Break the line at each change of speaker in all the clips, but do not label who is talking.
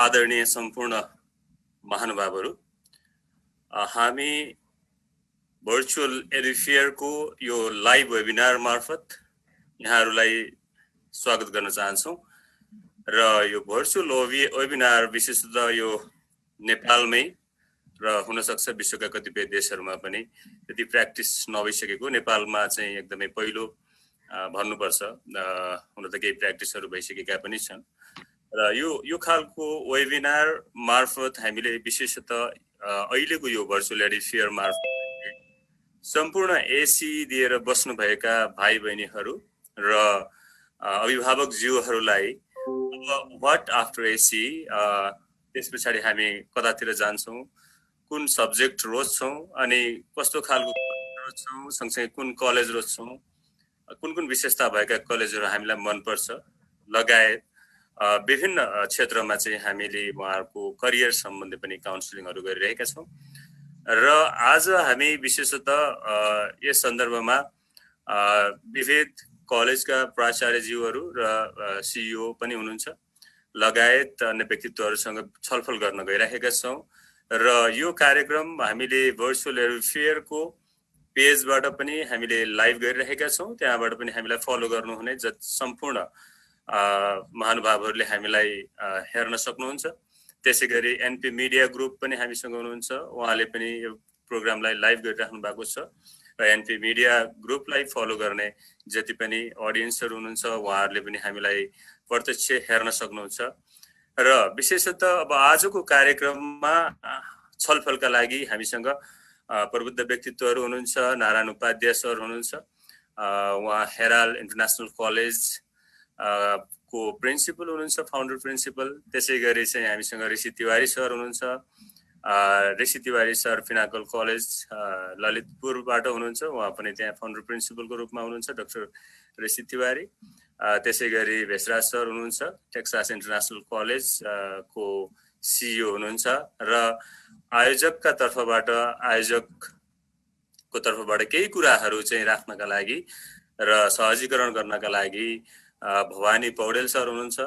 आदरणीय सम्पूर्ण महानुभावहरू, हामी भर्चुअल एडुफेयरको यो लाइभ वेबिनार मार्फत यहाँहरूलाई स्वागत गर्न चाहन्छौँ र यो भर्चुअल वेबिनार विशेषतः यो नेपालमै र हुन सक्छ विश्वका कतिपय देशहरूमा पनि त्यति प्र्याक्टिस नभइसकेको, नेपालमा चाहिँ एकदमै पहिलो भन्नुपर्छ। हुन त केही प्र्याक्टिसहरू भइसकेका पनि छन् र यो खालको वेबिनार मार्फत हामीले विशेषतः अहिलेको यो भर्चुअल एडुफेयर मार्फत सम्पूर्ण एसी दिएर बस्नुभएका भाइ बहिनीहरू र अभिभावकज्यूहरूलाई व्हाट आफ्टर एसी, त्यस पछाडि हामी कतातिर जान्छौँ, कुन सब्जेक्ट रोज्छौँ अनि कस्तो खालको रोज्छौँ, सँगसँगै कुन कलेज रोज्छौँ, कुन विशेषता भएका कलेजहरू हामीलाई मनपर्छ लगायत विभिन्न क्षेत्रमा चाहिँ हामीले उहाँहरूको करियर सम्बन्धी पनि काउन्सिलिङहरू गरिरहेका छौँ र आज हामी विशेषतः यस सन्दर्भमा विविध कलेजका प्राचार्यज्यूहरू र सिइओ पनि हुनुहुन्छ लगायत अन्य व्यक्तित्वहरूसँग छलफल गर्न गइरहेका छौँ र यो कार्यक्रम हामीले भर्चुअल एडुफेयरको पेजबाट पनि हामीले लाइभ गरिरहेका छौँ। त्यहाँबाट पनि हामीलाई फलो गर्नुहुने सम्पूर्ण महानुभावहरूले हामीलाई हेर्न सक्नुहुन्छ। त्यसै गरी एनपी मिडिया ग्रुप पनि हामीसँग हुनुहुन्छ, उहाँले पनि यो प्रोग्रामलाई लाइभ गरिराख्नु भएको छ र एनपी मिडिया ग्रुपलाई फलो गर्ने जति पनि अडियन्सहरू हुनुहुन्छ उहाँहरूले पनि हामीलाई प्रत्यक्ष हेर्न सक्नुहुन्छ र विशेषतः अब आजको कार्यक्रममा छलफलका लागि हामीसँग प्रबुद्ध व्यक्तित्वहरू हुनुहुन्छ। नारायण उपाध्याय सर हुनुहुन्छ, उहाँ हेराल्ड इन्टरनेसनल कलेज को प्रिन्सिपल हुनुहुन्छ, फाउन्डर प्रिन्सिपल। त्यसै गरी चाहिँ हामीसँग ऋषि तिवारी सर हुनुहुन्छ, ऋषि तिवारी सर पिनाकल कलेज ललितपुरबाट हुनुहुन्छ, उहाँ पनि त्यहाँ फाउन्डर प्रिन्सिपलको रूपमा हुनुहुन्छ, डाक्टर ऋषि तिवारी। त्यसै गरी भेषराज सर हुनुहुन्छ, टेक्सास इन्टरनेसनल कलेज को सिइओ हुनुहुन्छ र आयोजकको तर्फबाट केही कुराहरू चाहिँ राख्नका लागि र सहजीकरण गर्नका लागि भवानी पौडेल सर हुनुहुन्छ।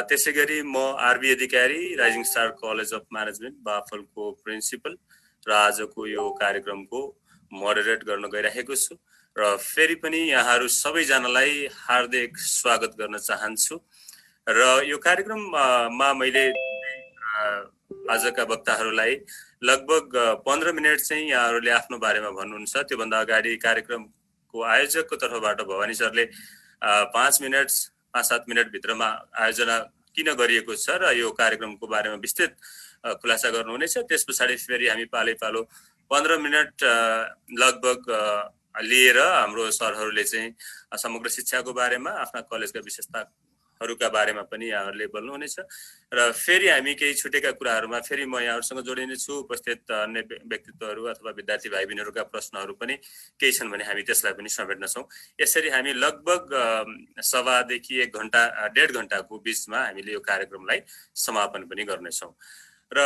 त्यसै गरी म R B Adhikari, rising star college of management बाफलको principal र आजको यो कार्यक्रमको मोडरेट गर्न गइरहेको छु र फेरि पनि यहाँहरू सबैजनालाई हार्दिक स्वागत गर्न चाहन्छु र यो कार्यक्रममा मैले आजका वक्ताहरूलाई लगभग 15 मिनट चाहिँ यहाँहरूले आफ्नो बारेमा भन्नुहुन्छ। त्योभन्दा अगाडि कार्यक्रमको आयोजकको तर्फबाट भवानी सरले 5-7 मिनट भित्रमा आयोजना किन गरिएको छ र यो कार्यक्रमको बारेमा विस्तृत खुलासा गर्नुहुनेछ। त्यस पछाडि फेरि हामी पालो 15 मिनट लगभग लिएर हाम्रो सरहरूले चाहिँ समग्र शिक्षाको बारेमा, आफ्ना कलेजका विशेषताहरूका बारेमा पनि यहाँहरूले बोल्नुहुनेछ र फेरि हामी केही छुटेका कुराहरूमा फेरि म यहाँहरूसँग जोडिनेछु। उपस्थित अन्य व्यक्तित्वहरू अथवा विद्यार्थी भाइ बहिनीहरूका प्रश्नहरू पनि केही छन् भने हामी त्यसलाई पनि समेट्नेछौँ। यसरी हामी लगभग सवादेखि 1.5 घण्टाको बिचमा हामीले यो कार्यक्रमलाई समापन पनि गर्नेछौँ र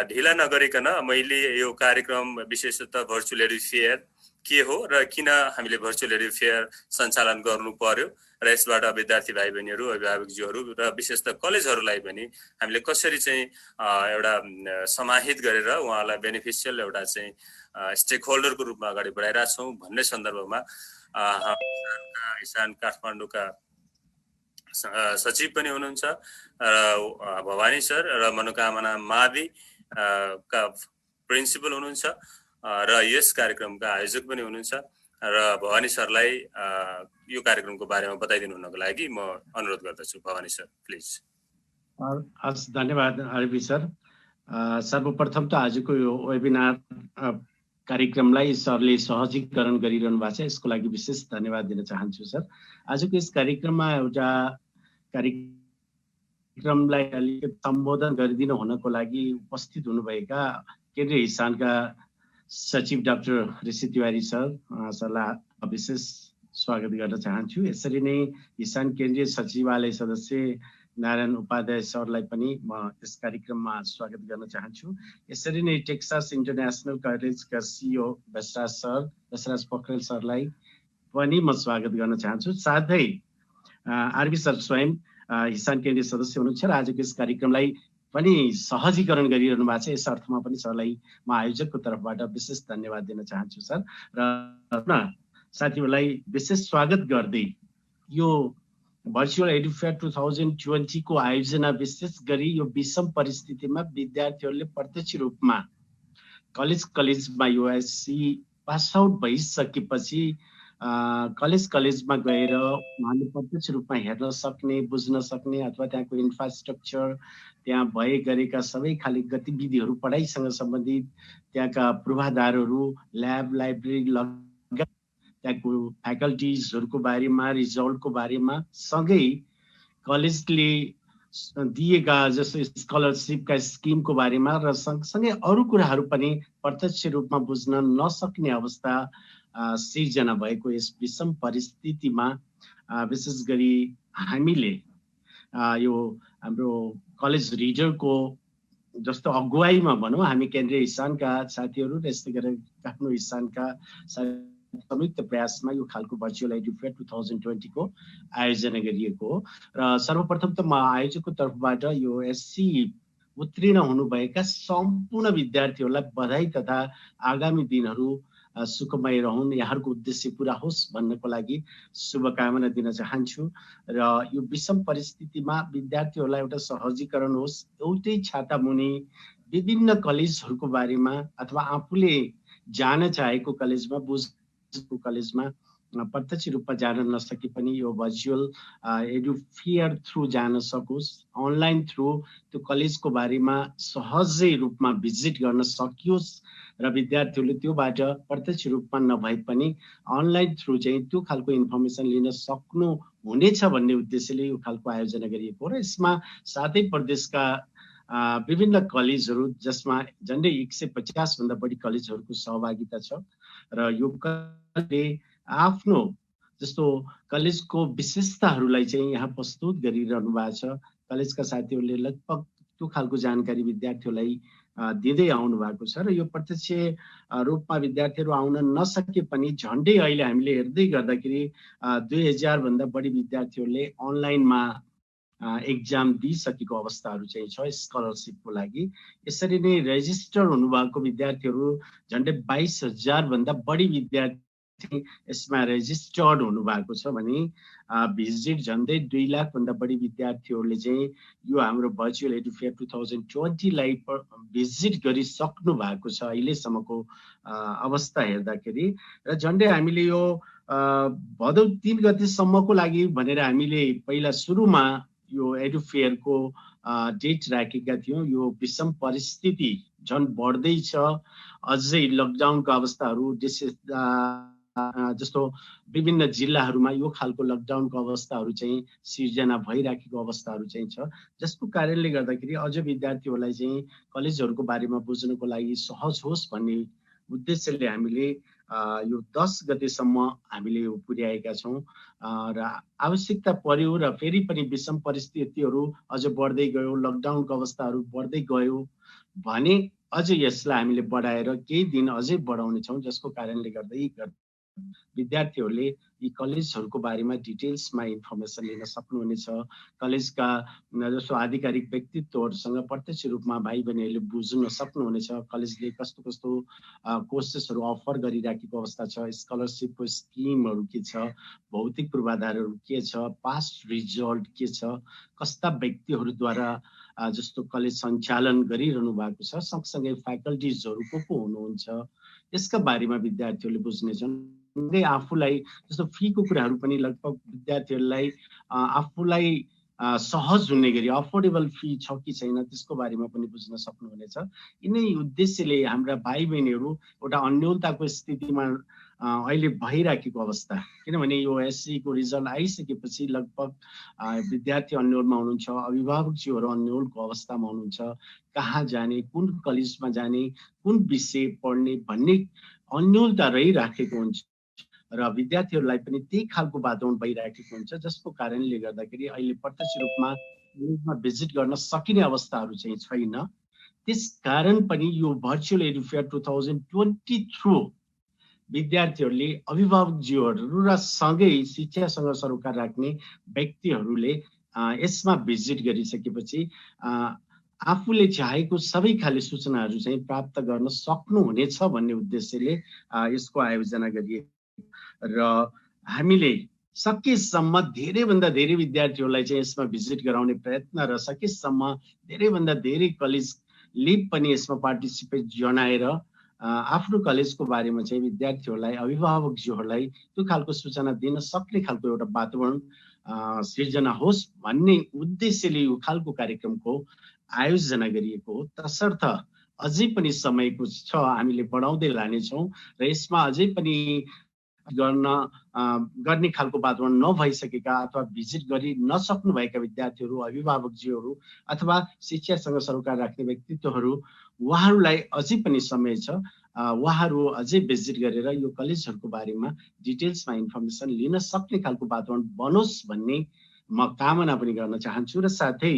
ढिला नगरिकन मैले यो कार्यक्रम विशेषतः भर्चुअल एडुफेयर के हो र किन हामीले भर्चुअल एडुफेयर सञ्चालन गर्नु पर्यो र यसबाट विद्यार्थी भाइ बहिनीहरू, अभिभावकज्यूहरू र विशेषतः कलेजहरूलाई पनि हामीले कसरी चाहिँ एउटा समाहित गरेर उहाँलाई बेनिफिसियल एउटा चाहिँ स्टेक होल्डरको रूपमा अगाडि बढाइरहेछौँ भन्ने सन्दर्भमा इसान काठमाडौँका सचिव पनि हुनुहुन्छ र भवानी सर र मनोकामना मावि का प्रिन्सिपल हुनुहुन्छ र यस कार्यक्रमका आयोजक पनि हुनुहुन्छ र भवानी सरलाई यो कार्यक्रमको बारेमा बताइदिनु हुनको लागि म अनुरोध गर्दछु। Bhawani sir please.
हस्, धन्यवाद आरबी सर। सर्वप्रथम त आजको यो वेबिनार कार्यक्रमलाई सरले सहजीकरण गरिरहनु भएको छ, यसको लागि विशेष धन्यवाद दिन चाहन्छु सर। आजको यस कार्यक्रममा एउटा कार्यक्रमलाई अलिकति सम्बोधन गरिदिनु हुनको लागि उपस्थित हुनुभएका केन्द्रीय हिसानका सचिव डाक्टर ऋषि तिवारी सरलाई विशेष स्वागत गर्न चाहन्छु। यसरी नै हिसान केन्द्रीय सचिवालय सदस्य नारायण उपाध्याय सरलाई पनि म यस कार्यक्रममा स्वागत गर्न चाहन्छु। यसरी नै टेक्सास इन्टरनेसनल कलेजका सिइओ भेषराज पोखरेल सरलाई पनि म स्वागत गर्न चाहन्छु। साथै आरबी सर स्वयं हिसान केन्द्रीय सदस्य हुनुहुन्छ र आजको यस कार्यक्रमलाई पनि सहजीकरण गरिरहनु भएको छ। यस अर्थमा पनि सरलाई म आयोजकको तर्फबाट विशेष धन्यवाद दिन चाहन्छु सर। र साथीहरूलाई विशेष स्वागत गर्दै यो भर्चुअल एडुफेयर 2020 को आयोजना विशेष गरी यो विषम परिस्थितिमा विद्यार्थीहरूले प्रत्यक्ष रूपमा कलेजमा यो एससी पास आउट भइसकेपछि कलेजमा गएर उहाँले प्रत्यक्ष रूपमा हेर्न सक्ने, बुझ्न सक्ने अथवा त्यहाँको इन्फ्रास्ट्रक्चर, त्यहाँ भए गरेका सबै खाले गतिविधिहरू, पढाइसँग सम्बन्धित त्यहाँका पूर्वाधारहरू, ल्याब, लाइब्रेरी लगायत त्यहाँको फ्याकल्टिजहरूको बारेमा, रिजल्टको बारेमा, सँगै कलेजले दिएका जस्तो स्कलरसिपका स्किमको बारेमा र सँगसँगै अरू कुराहरू पनि प्रत्यक्ष रूपमा बुझ्न नसक्ने अवस्था सिर्जना भएको यस विषम परिस्थितिमा विशेष गरी हामीले यो हाम्रो कलेज रिडरको जस्तो अगुवाईमा भनौँ, हामी केन्द्रीय हिसानका साथीहरू र यस्तै गरेर काठमाडौँ हिसानका संयुक्त प्रयासमा यो खालको भर्चुअल एडुफेयर 2020 को आयोजना गरिएको हो। र सर्वप्रथम त म आयोजकको तर्फबाट यो एससी उत्तीर्ण हुनुभएका सम्पूर्ण विद्यार्थीहरूलाई बधाई तथा आगामी दिनहरू सुखमय रहून्, यहाँहरूको उद्देश्य पूरा होस् भन्नको लागि शुभकामना दिन चाहन्छु। र यो विषम परिस्थितिमा विद्यार्थीहरूलाई एउटा सहजीकरण होस्, एउटै छाता मुनि विभिन्न कलेजहरूको बारेमा अथवा आफूले जान चाहेको कलेजमा, बुझेको कलेजमा प्रत्यक्ष रूपमा जान नसके पनि यो भर्चुअल एडुफेयर थ्रु जान सकोस्, अनलाइन थ्रु त्यो कलेजको बारेमा सहजै रूपमा भिजिट गर्न सकियोस् र विद्यार्थीहरूले त्योबाट प्रत्यक्ष रूपमा नभए पनि अनलाइन थ्रु चाहिँ त्यो खालको इन्फर्मेसन लिन सक्नु हुनेछ भन्ने उद्देश्यले यो खालको आयोजना गरिएको हो। र यसमा सातै प्रदेशका विभिन्न कलेजहरू, जसमा झन्डै 150 भन्दा बढी कलेजहरूको सहभागिता छ र यो कलेजले आफ्नो जस्तो कलेजको विशेषताहरूलाई चाहिँ यहाँ प्रस्तुत गरिरहनु भएको छ। कलेजका साथीहरूले लगभग त्यो खालको जानकारी विद्यार्थीहरूलाई दिँदै आउनु भएको छ र यो प्रत्यक्ष रूपमा विद्यार्थीहरू आउन नसके पनि झन्डै अहिले हामीले हेर्दै गर्दाखेरि 2000 भन्दा बढी विद्यार्थीहरूले अनलाइनमा एक्जाम दिइसकेको अवस्थाहरू चाहिँ छ स्कलरसिपको लागि। यसरी नै रेजिस्टर हुनुभएको विद्यार्थीहरू झन्डै 22,000 भन्दा बढी विद्यार्थी यसमा रेजिस्टर्ड हुनुभएको छ भने भिजिट झन्डै 2 लाख भन्दा बढी विद्यार्थीहरूले चाहिँ यो हाम्रो भर्चुअल एडुफेयर 2020 लाई भिजिट गरिसक्नु भएको छ अहिलेसम्मको अवस्था हेर्दाखेरि। र झन्डै हामीले यो भदौ 3 गतेसम्मको लागि भनेर हामीले पहिला सुरुमा यो एडुफेयरको डेट राखेका थियौँ। यो विषम परिस्थिति झन् बढ्दैछ, अझै लकडाउनको अवस्थाहरू जस्तो विभिन्न जिल्लाहरूमा यो खालको लकडाउनको अवस्थाहरू चाहिँ सिर्जना भइराखेको अवस्थाहरू चाहिँ छ, जसको कारणले गर्दाखेरि अझ विद्यार्थीहरूलाई चाहिँ कलेजहरूको बारेमा बुझ्नको लागि सहज होस् भन्ने उद्देश्यले हामीले यो 10 गतेसम्म हामीले यो पुर्याएका छौँ। र आवश्यकता पर्यो र फेरि पनि विषम परिस्थितिहरू अझ बढ्दै गयो, लकडाउनको अवस्थाहरू बढ्दै गयो भने अझ यसलाई हामीले बढाएर केही दिन अझै बढाउनेछौँ, जसको कारणले गर्दा विद्यार्थीहरूले यी कलेजहरूको बारेमा डिटेल्समा इन्फर्मेसन लिन सक्नुहुनेछ। कलेजका जस्तो आधिकारिक व्यक्तित्वहरूसँग प्रत्यक्ष रूपमा भाइ बहिनीहरूले बुझ्न सक्नुहुनेछ। कलेजले कस्तो कस्तो कोर्सेसहरू अफर गरिराखेको अवस्था छ, स्कलरसिपको स्किमहरू के छ, भौतिक पूर्वाधारहरू के छ, पास्ट रिजल्ट के छ, कस्ता व्यक्तिहरूद्वारा जस्तो कलेज सञ्चालन गरिरहनु भएको छ, सँगसँगै फ्याकल्टिजहरू को हुनुहुन्छ, यसका बारेमा विद्यार्थीहरूले बुझ्नेछन्। आफूलाई जस्तो फीको कुराहरू पनि लगभग विद्यार्थीहरूलाई आफूलाई सहज हुने गरी अफोर्डेबल फी छ कि छैन त्यसको बारेमा पनि बुझ्न सक्नुहुनेछ। यिनै उद्देश्यले हाम्रा भाइ बहिनीहरू एउटा अन्योलताको स्थितिमा अहिले भइराखेको अवस्था, किनभने यो एससी को रिजल्ट आइसकेपछि लगभग विद्यार्थी अन्योलमा हुनुहुन्छ, अभिभावकज्यूहरू अन्योलको अवस्थामा हुनुहुन्छ। कहाँ जाने, कुन कलेजमा जाने, कुन विषय पढ्ने भन्ने अन्योलता रहिराखेको हुन्छ र विद्यार्थीहरूलाई पनि त्यही खालको वातावरण भइराखेको हुन्छ, जसको कारणले गर्दाखेरि अहिले प्रत्यक्ष रूपमा कलेजमा भिजिट गर्न सकिने अवस्थाहरू चाहिँ छैन। त्यस कारण पनि यो भर्चुअल एडुफेयर 2020 थ्रु विद्यार्थीहरूले, अभिभावकज्यूहरू र सँगै शिक्षासँग सरोकार राख्ने व्यक्तिहरूले यसमा भिजिट गरिसकेपछि आफूले चाहेको सबै खाले सूचनाहरू चाहिँ प्राप्त गर्न सक्नुहुनेछ भन्ने उद्देश्यले यसको आयोजना गरिएको र हामीले सकेसम्म धेरैभन्दा धेरै विद्यार्थीहरूलाई चाहिँ यसमा भिजिट गराउने प्रयत्न र सकेसम्म धेरैभन्दा धेरै कलेजले पनि यसमा पार्टिसिपेट जनाएर आफ्नो कलेजको बारेमा चाहिँ विद्यार्थीहरूलाई अभिभावकज्यूहरूलाई त्यो खालको सूचना दिन सक्ने खालको एउटा वातावरण सिर्जना होस् भन्ने उद्देश्यले यो खालको कार्यक्रमको आयोजना गरिएको हो। तसर्थ अझै पनि समयको छ, हामीले बढाउँदै लानेछौँ र यसमा अझै पनि गर्ने खालको वातावरण नभइसकेका अथवा भिजिट गरी नसक्नुभएका विद्यार्थीहरू, अभिभावकज्यूहरू अथवा शिक्षासँग सरोकार राख्ने व्यक्तित्वहरू, उहाँहरूलाई अझै पनि समय छ। उहाँहरू अझै भिजिट गरेर यो कलेजहरूको बारेमा डिटेल्समा इन्फर्मेसन लिन सक्ने खालको वातावरण बनोस् भन्ने म कामना पनि गर्न चाहन्छु। र साथै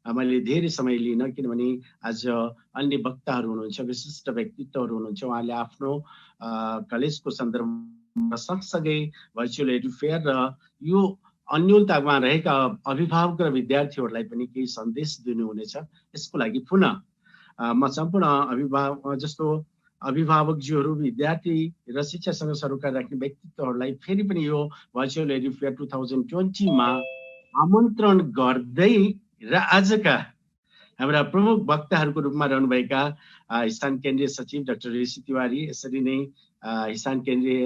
मैले धेरै समय लिन, किनभने आज अन्य वक्ताहरू हुनुहुन्छ, विशिष्ट व्यक्तित्वहरू हुनुहुन्छ, उहाँले आफ्नो कलेजको सन्दर्भमा सँगसँगै भर्चुअल एडुफेयर र यो अन्योलतामा रहेका अभिभावक र विद्यार्थीहरूलाई पनि केही सन्देश दिनुहुनेछ। यसको लागि पुनः म सम्पूर्ण अभिभावकज्यूहरू, विद्यार्थी र शिक्षासँग सरोकार राख्ने व्यक्तित्वहरूलाई फेरि पनि यो भर्चुअल एडुफेयर 2020 आमन्त्रण गर्दै र आजका हाम्रा प्रमुख वक्ताहरूको रूपमा रहनुभएका हिसान केन्द्रीय सचिव डाक्टर ऋषि तिवारी, यसरी नै हिसान केन्द्रीय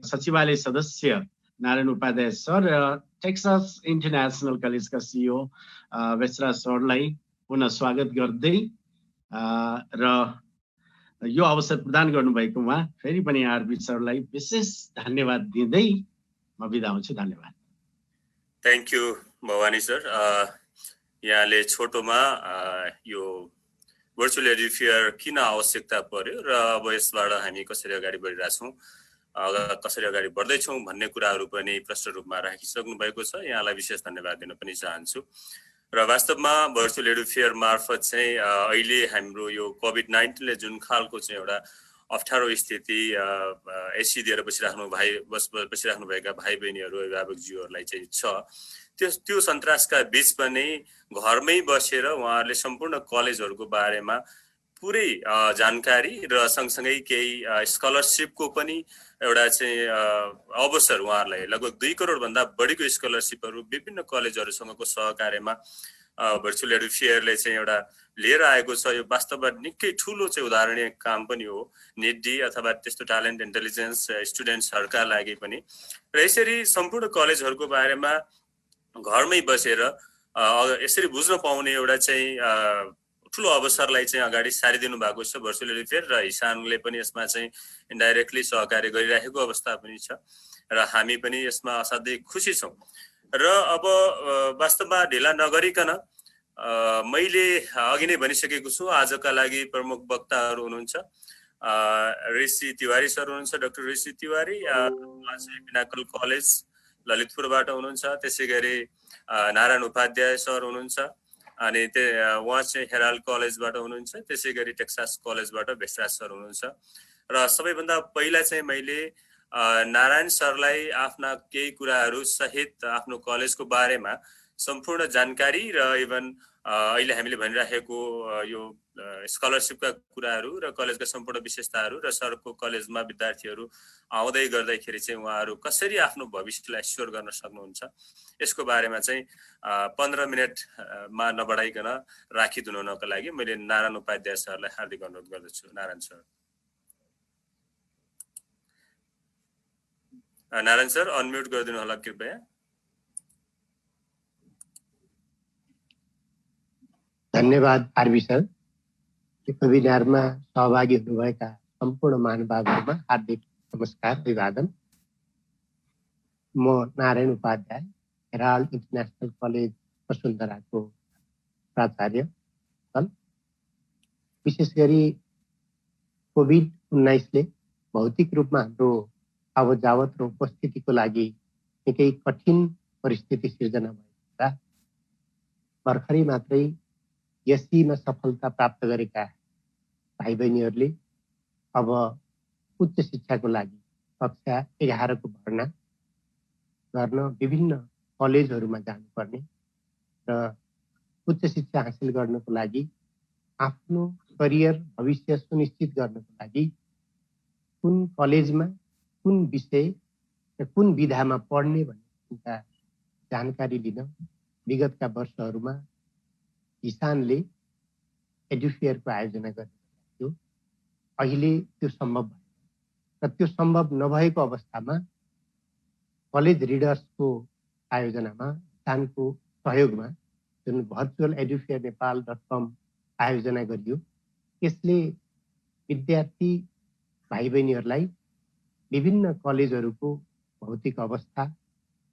सचिवालय सदस्य नारायण उपाध्याय सर र टेक्सास इन्टरनेसनल कलेजका सिइओ वेसरा सरलाई पुनः स्वागत गर्दै र यो अवसर प्रदान गर्नुभएकोमा फेरि पनि आरबी सरलाई विशेष धन्यवाद दिँदै म बिदा हुन्छु। धन्यवाद।
Thank you Bhawani sir. यहाँले छोटोमा यो भर्चुअल एडुफेयर किन आवश्यकता पर्यो र अब यसबाट हामी कसरी अगाडि बढिरहेछौँ, कसरी अगाडि बढ्दैछौँ भन्ने कुराहरू पनि प्रष्ट रूपमा राखिसक्नु भएको छ। यहाँलाई विशेष धन्यवाद दिन पनि चाहन्छु। र वास्तवमा भर्चुअल एडुफेयर मार्फत चाहिँ अहिले हाम्रो यो कोभिड-19ले जुन खालको चाहिँ एउटा अप्ठ्यारो स्थिति एसी दिएर बसिराख्नुभएका भाइ बहिनीहरू, अभिभावकज्यूहरूलाई चाहिँ छ, त्यो सन्तासका बीच पनि घरमै बसेर उहाँहरूले सम्पूर्ण कलेजहरूको बारेमा पुरै जानकारी र सँगसँगै केही स्कलरसिपको पनि एउटा चाहिँ अवसर उहाँहरूलाई लगभग 2 करोड भन्दा बढीको स्कलरसिपहरू विभिन्न कलेजहरूसँगको सहकार्यमा भर्चुअल एडुफेयरले चाहिँ एउटा लिएर आएको छ। यो वास्तवमा निकै ठुलो चाहिँ उदाहरणीय काम पनि हो नेटडी अथवा त्यस्तो ट्यालेन्ट इन्टेलिजेन्स स्टुडेन्ट्सहरूका लागि पनि। र यसरी सम्पूर्ण कलेजहरूको बारेमा घरमै बसेर यसरी बुझ्न पाउने एउटा चाहिँ ठुलो अवसरलाई चाहिँ अगाडि सारिदिनु भएको छ भर्चुअल एडुफेयर, र हिसानले पनि यसमा चाहिँ इन्डाइरेक्टली सहकार्य गरिरहेको अवस्था पनि छ र हामी पनि यसमा असाध्यै खुसी छौँ। र अब वास्तवमा ढिला नगरिकन मैले अघि नै भनिसकेको छु, आजका लागि प्रमुख वक्ताहरू हुनुहुन्छ ऋषि तिवारी सर हुनुहुन्छ, डाक्टर ऋषि तिवारी पिनाकल कलेज ललितपुरबाट हुनुहुन्छ, त्यसै गरी नारायण उपाध्याय सर हुनुहुन्छ, अनि उहाँ चाहिँ हेराल्ड कलेजबाट हुनुहुन्छ, त्यसै गरी टेक्सास कलेजबाट भेस्ट्रास सर हुनुहुन्छ। र सबैभन्दा पहिला चाहिँ मैले नारायण सरलाई आफ्ना केही कुराहरू सहित आफ्नो कलेजको बारेमा सम्पूर्ण जानकारी र इभन अहिले हामीले भनिराखेको यो स्कलरसिपका कुराहरू र कलेजका सम्पूर्ण विशेषताहरू र सरको कलेजमा विद्यार्थीहरू आउँदै गर्दाखेरि चाहिँ उहाँहरू कसरी आफ्नो भविष्यलाई स्योर गर्न सक्नुहुन्छ यसको बारेमा चाहिँ 15 मिनटमा नबढाइकन राखिदिनु हुनको लागि मैले नारायण उपाध्याय सरलाई हार्दिक अनुरोध गर्दछु। Narayan sir. Narayan sir unmute गरिदिनु होला कृपया।
धन्यवाद आरबी सर। वेबिनारमा सहभागी हुनुभएका सम्पूर्ण महानुभावहरूमा हार्दिक नमस्कार, अभिवादन। म Narayan Upadhyay, Herald international college वसुन्धराको प्राचार्य। विशेष गरी कोभिड-19ले भौतिक रूपमा हाम्रो आवत जावत र उपस्थितिको लागि निकै कठिन परिस्थिति सिर्जना भएका भर्खरै मात्रै एसीमा सफलता प्राप्त गरेका भाइ बहिनीहरूले अब उच्च शिक्षाको लागि कक्षा 11 को भर्ना गर्न विभिन्न कलेजहरूमा जानुपर्ने र उच्च शिक्षा हासिल गर्नको लागि आफ्नो करियर भविष्य सुनिश्चित गर्नको लागि कुन कलेजमा कुन विषय र कुन विधामा पढ्ने भन्ने जानकारी लिन विगतका वर्षहरूमा किसानले एडुफेयरको आयोजना गरेको थियो। अहिले त्यो सम्भव भयो र त्यो सम्भव नभएको अवस्थामा कलेज रिडर्सको आयोजनामा किसानको सहयोगमा जुन भर्चुअल एडुफेयर नेपाल.com आयोजना गरियो, त्यसले विद्यार्थी भाइ बहिनीहरूलाई विभिन्न कलेजहरूको भौतिक अवस्था,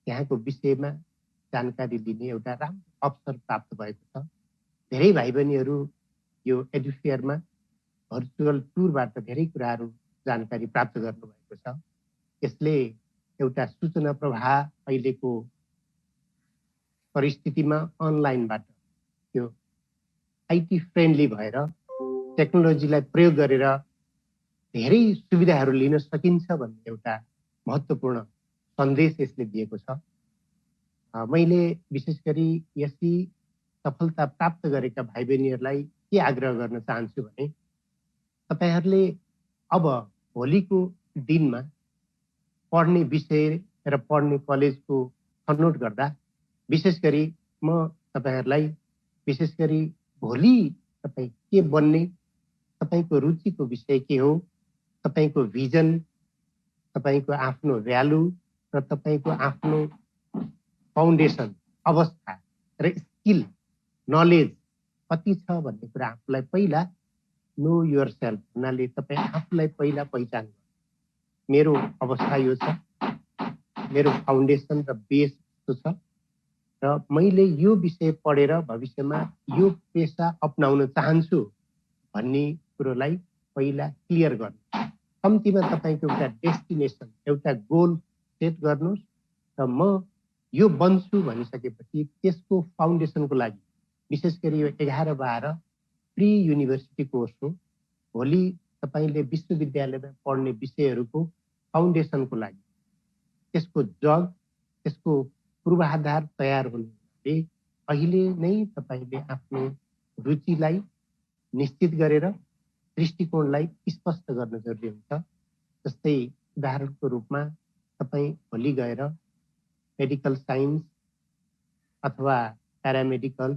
त्यहाँको विषयमा जानकारी लिने एउटा राम्रो अवसर प्राप्त भएको छ। धेरै भाइ बहिनीहरू यो एडुफेयरमा भर्चुअल टुरबाट धेरै कुराहरू जानकारी प्राप्त गर्नुभएको छ। यसले एउटा सूचना प्रवाह अहिलेको परिस्थितिमा अनलाइनबाट त्यो आइटी फ्रेन्डली भएर टेक्नोलोजीलाई प्रयोग गरेर धेरै सुविधाहरू लिन सकिन्छ भन्ने एउटा महत्त्वपूर्ण सन्देश यसले दिएको छ। मैले विशेष गरी यसरी सफलता प्राप्त गरेका भाइ बहिनीहरूलाई के आग्रह गर्न चाहन्छु भने तपाईहरूले अब भोलिको दिनमा पढ्ने विषय र पढ्ने कलेजको छनौट गर्दा विशेष गरी म तपाईहरूलाई विशेष गरी भोलि तपाईँ के बन्ने, तपाईँको रुचिको विषय के हो, तपाईँको भिजन, तपाईँको आफ्नो भ्यालु र तपाईँको आफ्नो फाउन्डेसन अवस्था र स्किल नलेज कति छ भन्ने कुरा आफूलाई पहिला नो योर सेल्फ हुनाले तपाईँ आफूलाई पहिला पहिचान गर्नु। मेरो अवस्था यो छ, मेरो फाउन्डेसन र बेस यस्तो छ र मैले यो विषय पढेर भविष्यमा यो पेसा अपनाउन चाहन्छु भन्ने कुरोलाई पहिला क्लियर गर्नु। कम्तीमा तपाईँको एउटा डेस्टिनेसन, एउटा गोल सेट गर्नुहोस् र म यो बन्छु भनिसकेपछि त्यसको फाउन्डेसनको लागि विशेष गरी यो 11-12 प्री युनिभर्सिटी कोर्स हो। भोलि तपाईँले विश्वविद्यालयमा पढ्ने विषयहरूको फाउन्डेसनको लागि त्यसको जग, त्यसको पूर्वाधार तयार हुनुले अहिले नै तपाईँले आफ्नो रुचिलाई निश्चित गरेर दृष्टिकोणलाई स्पष्ट गर्न जरुरी हुन्छ। जस्तै उदाहरणको रूपमा तपाईँ भोलि गएर मेडिकल साइन्स अथवा प्यारामेडिकल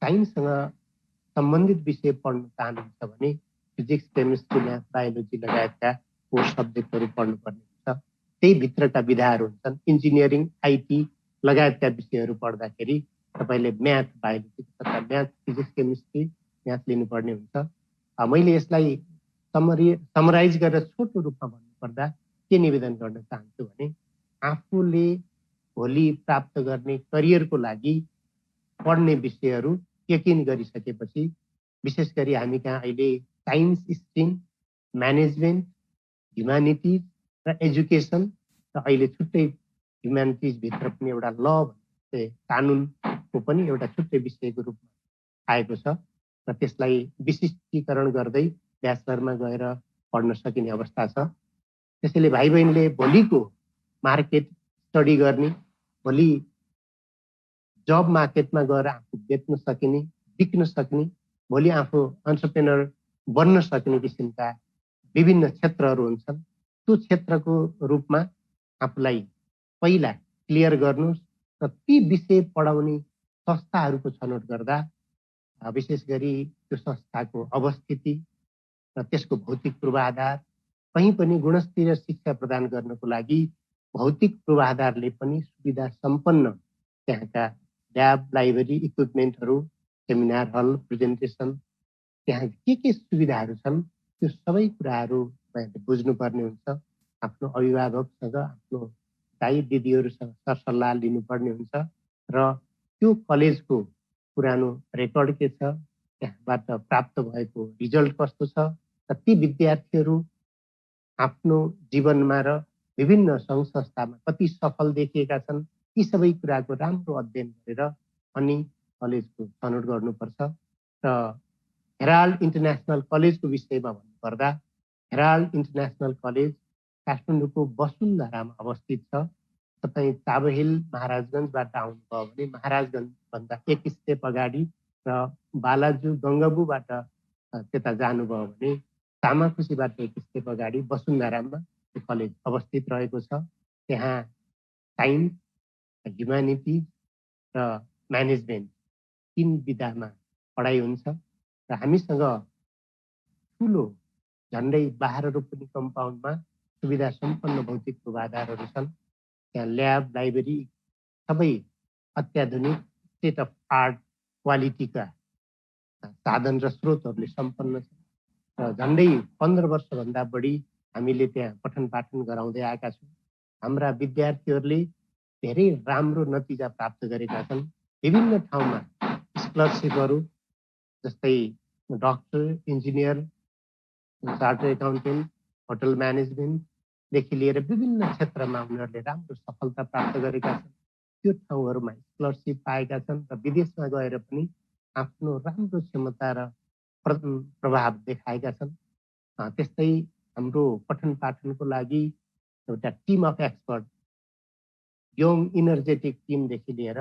साइन्ससँग सम्बन्धित विषय पढ्न चाहनुहुन्छ भने फिजिक्स, केमिस्ट्री, म्याथ, बायोलोजी लगायतका कोर सब्जेक्टहरू पढ्नुपर्ने हुन्छ। त्यही भित्रका विधाहरू हुन्छन्। इन्जिनियरिङ, आइटी लगायतका विषयहरू पढ्दाखेरि तपाईँले म्याथ, बायोलोजी तथा म्याथ, फिजिक्स, केमिस्ट्री, म्याथ लिनुपर्ने हुन्छ। मैले यसलाई समराइज गरेर छोटो रूपमा भन्नुपर्दा के निवेदन गर्न चाहन्छु भने आफूले भोलि प्राप्त गर्ने करियरको लागि पढ्ने विषयहरू यकिन गरिसकेपछि विशेष गरी हामी कहाँ अहिले साइन्स स्ट्रिम, म्यानेजमेन्ट, ह्युम्यानिटिज र एजुकेसन र अहिले छुट्टै ह्युम्यानिटिजभित्र पनि एउटा ल भन्ने कानुनको पनि एउटा छुट्टै विषयको रूपमा आएको छ र त्यसलाई विशिष्टीकरण गर्दै ब्याचलरमा गएर पढ्न सकिने अवस्था छ। त्यसैले भाइ बहिनीले भोलिको मार्केट स्टडी गर्ने, भोलि जब मार्केटमा गएर आफू बेच्न सकिने, बिक्न सक्ने, भोलि आफू एन्टरप्रेनर बन्न सक्ने किसिमका विभिन्न क्षेत्रहरू हुन्छन्। त्यो क्षेत्रको रूपमा आफूलाई पहिला क्लियर गर्नुहोस् र ती विषय पढाउने संस्थाहरूको छनौट गर्दा विशेष गरी त्यो संस्थाको अवस्थिति र त्यसको भौतिक पूर्वाधार, कहीँ पनि गुणस्तरीय शिक्षा प्रदान गर्नको लागि भौतिक पूर्वाधारले पनि सुविधा सम्पन्न त्यहाँका ल्याब, लाइब्रेरी, इक्विपमेन्टहरू, सेमिनार हल, प्रेजेन्टेसन, त्यहाँ के सुविधाहरू छन् त्यो सबै कुराहरू तपाईँहरूले बुझ्नुपर्ने हुन्छ। आफ्नो अभिभावकसँग, आफ्नो दाइ दिदीहरूसँग सरसल्लाह लिनुपर्ने हुन्छ र त्यो कलेजको पुरानो रेकर्ड के छ, त्यहाँबाट प्राप्त भएको रिजल्ट कस्तो छ र ती विद्यार्थीहरू आफ्नो जीवनमा र विभिन्न सङ्घ संस्थामा कति सफल देखिएका छन्, यी सबै कुराको राम्रो अध्ययन गरेर अनि कलेजको छनौट गर्नुपर्छ। र हेराल्ड इन्टरनेसनल कलेजको विषयमा भन्नुपर्दा हेराल्ड इन्टरनेसनल कलेज काठमाडौँको वसुन्धरामा अवस्थित छ तपाईँ चाबहिल महाराजगञ्जबाट आउनुभयो भने महाराजगञ्जभन्दा एक स्टेप अगाडि र बालाजु गङ्गबुबाट त्यता जानुभयो भने तामाखुसीबाट एक स्टेप अगाडि वसुन्धरामा त्यो कलेज अवस्थित रहेको छ। त्यहाँ साइन्स, ह्युम्यानिटिज र म्यानेजमेन्ट 3 विधामा पढाइ हुन्छ र हामीसँग ठुलो झन्डै 12 रोपनी कम्पाउन्डमा सुविधा सम्पन्न भौतिक पूर्वाधारहरू छन्। त्यहाँ ल्याब, लाइब्रेरी सबै अत्याधुनिक स्टेट अफ आर्ट क्वालिटीका साधन र स्रोतहरूले सम्पन्न छ र झन्डै 15 वर्षभन्दा बढी हामीले त्यहाँ पठन पाठन गराउँदै आएका छौँ। हाम्रा विद्यार्थीहरूले धेरै राम्रो नतिजा प्राप्त गरेका छन्। विभिन्न ठाउँमा स्कलरसिपहरू जस्तै doctor, engineer, chartered accountant, hotel म्यानेजमेन्टदेखि लिएर विभिन्न क्षेत्रमा उनीहरूले राम्रो सफलता प्राप्त गरेका छन्। त्यो ठाउँहरूमा स्कलरसिप पाएका छन् र विदेशमा गएर पनि आफ्नो राम्रो क्षमता र प्रभाव देखाएका छन्। त्यस्तै हाम्रो पठन पाठनको लागि एउटा team of expert, young energetic टिमदेखि लिएर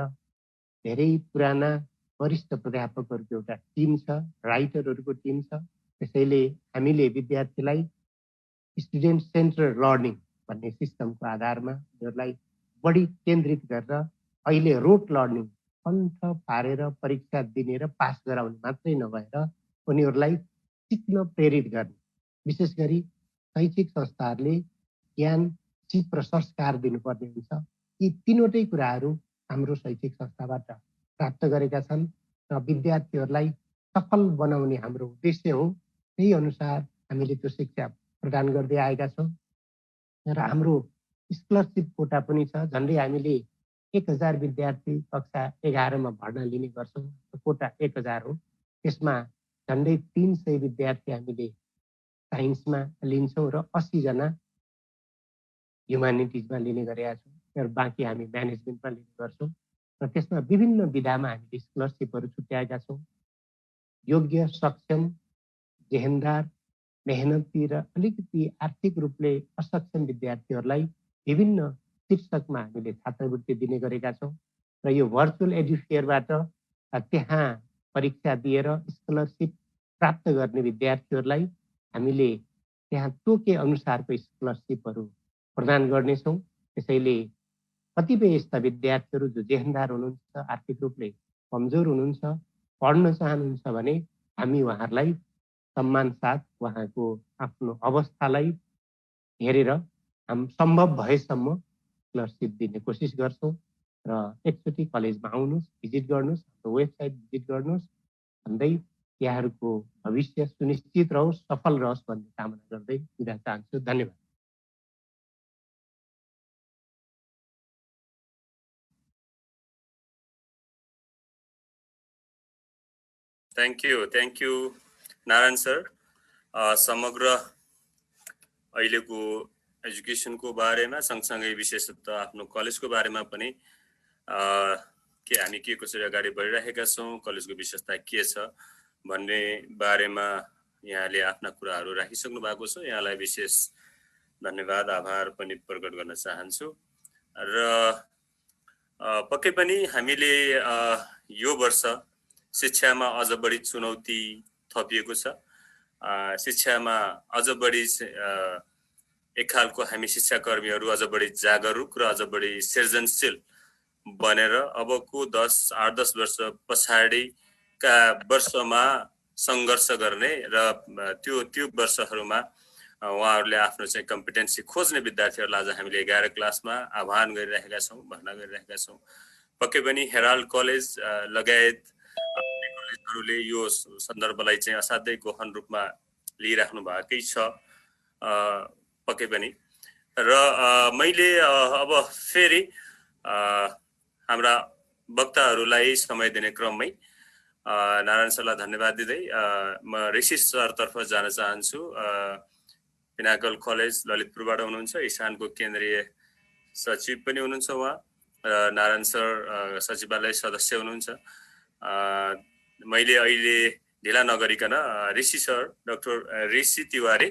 धेरै पुराना वरिष्ठ प्राध्यापकहरूको एउटा टिम छ, राइटरहरूको टिम छ। त्यसैले हामीले विद्यार्थीलाई स्टुडेन्ट सेन्ट्रल लर्निङ भन्ने सिस्टमको आधारमा उनीहरूलाई बढी केन्द्रित गरेर अहिले रोट लर्निङ कण्ठ पारेर परीक्षा दिने र पास गराउने मात्रै नभएर उनीहरूलाई सिक्न प्रेरित गर्ने, विशेष गरी शैक्षिक संस्थाहरूले ज्ञान, सिप र संस्कार दिनुपर्ने हुन्छ। यी तीनवटै कुराहरू हाम्रो शैक्षिक संस्थाबाट प्राप्त गरेका छन् र विद्यार्थीहरूलाई सफल बनाउने हाम्रो उद्देश्य हो। त्यही अनुसार हामीले त्यो शिक्षा प्रदान गर्दै आएका छौँ र हाम्रो स्कलरसिप कोटा पनि छ। झन्डै हामीले 1000 विद्यार्थी कक्षा 11 मा भर्ना लिने गर्छौँ। कोटा 1000 हो। त्यसमा झन्डै 300 विद्यार्थी हामीले साइन्समा लिन्छौँ र 80 जना ह्युम्यानिटिजमा लिने गरेका छौँ र बाँकी हामी म्यानेजमेन्टमा लिने गर्छौँ र त्यसमा विभिन्न विधामा हामीले स्कलरसिपहरू छुट्याएका छौँ। योग्य, सक्षम, जेहेन्दार, मेहनती र अलिकति आर्थिक रूपले असक्षम विद्यार्थीहरूलाई विभिन्न शीर्षकमा हामीले छात्रवृत्ति दिने गरेका छौँ र यो भर्चुअल एजुफेयरबाट त्यहाँ परीक्षा दिएर स्कलरसिप प्राप्त गर्ने विद्यार्थीहरूलाई हामीले त्यहाँ तोके अनुसारको स्कलरसिपहरू प्रदान गर्नेछौँ। त्यसैले कतिपय यस्ता विद्यार्थीहरू जो जेहेन्दार हुनुहुन्छ, आर्थिक रूपले कमजोर हुनुहुन्छ, पढ्न चाहनुहुन्छ भने हामी उहाँहरूलाई सम्मान साथ उहाँको आफ्नो अवस्थालाई हेरेर हाम सम्भव भएसम्म स्कलरसिप दिने कोसिस गर्छौँ र एकचोटि कलेजमा आउनुहोस्, भिजिट गर्नुहोस्, हाम्रो वेबसाइट भिजिट गर्नुहोस् भन्दै यहाँहरूको भविष्य सुनिश्चित रहोस्, सफल रहोस् भन्ने कामना गर्दै बिदा चाहन्छु। धन्यवाद।
Thank you Narayan sir. समग्र अहिलेको एजुकेसनको बारेमा सँगसँगै विशेषतः आफ्नो कलेजको बारेमा पनि हामी के कसरी अगाडि बढिरहेका छौँ, कलेजको विशेषता के छ भन्ने बारेमा यहाँले आफ्ना कुराहरू राखिसक्नु भएको छ। यहाँलाई विशेष धन्यवाद, आभार पनि प्रकट गर्न चाहन्छु। र पक्कै पनि हामीले यो वर्ष शिक्षामा अझ बढी चुनौती थपिएको छ। शिक्षामा अझ बढी एक खालको हामी शिक्षाकर्मीहरू अझ बढी जागरुक र अझ बढी सृजनशील बनेर अबको 8-10 वर्ष पछाडिका वर्षमा सङ्घर्ष गर्ने र त्यो वर्षहरूमा उहाँहरूले आफ्नो चाहिँ कम्पिटेन्सी खोज्ने विद्यार्थीहरूलाई आज हामीले 11 क्लासमा आह्वान गरिरहेका छौँ, भर्ना गरिरहेका छौँ। पक्कै पनि हेराल्ड कलेज लगायत कलेजहरूले यो सन्दर्भलाई चाहिँ असाध्यै गहन रूपमा लिइराख्नु भएकै छ पक्कै पनि। र मैले अब फेरि हाम्रा वक्ताहरूलाई समय दिने क्रममै नारायण सरलाई धन्यवाद दिँदै म ऋषि सरतर्फ जान चाहन्छु। पिनाकल कलेज ललितपुरबाट हुनुहुन्छ, इसानको केन्द्रीय सचिव पनि हुनुहुन्छ उहाँ, र नारायण सर सचिवालय सदस्य हुनुहुन्छ। मैले अहिले ढिला नगरिकन ऋषि सर, डाक्टर ऋषि तिवारी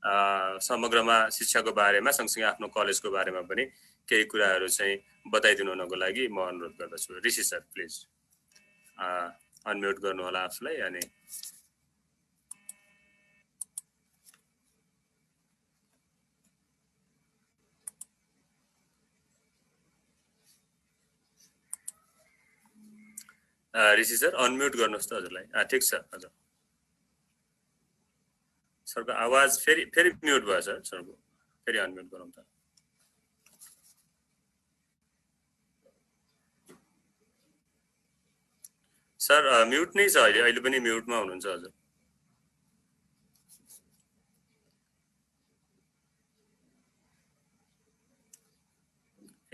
समग्रमा शिक्षाको बारेमा सँगसँगै आफ्नो कलेजको बारेमा पनि केही कुराहरू चाहिँ बताइदिनु हुनको लागि म अनुरोध गर्दछु। ऋषि सर प्लिज अनम्युट गर्नु होला आफूलाई। अनि ऋषि सर अनम्युट गर्नुहोस् त हजुरलाई। ठिक छ हजुर। सरको आवाज फेरि म्युट भयो सर। सरको फेरि अनम्युट गरौँ त। सर म्युट नै छ अहिले पनि म्युटमा हुनुहुन्छ हजुर।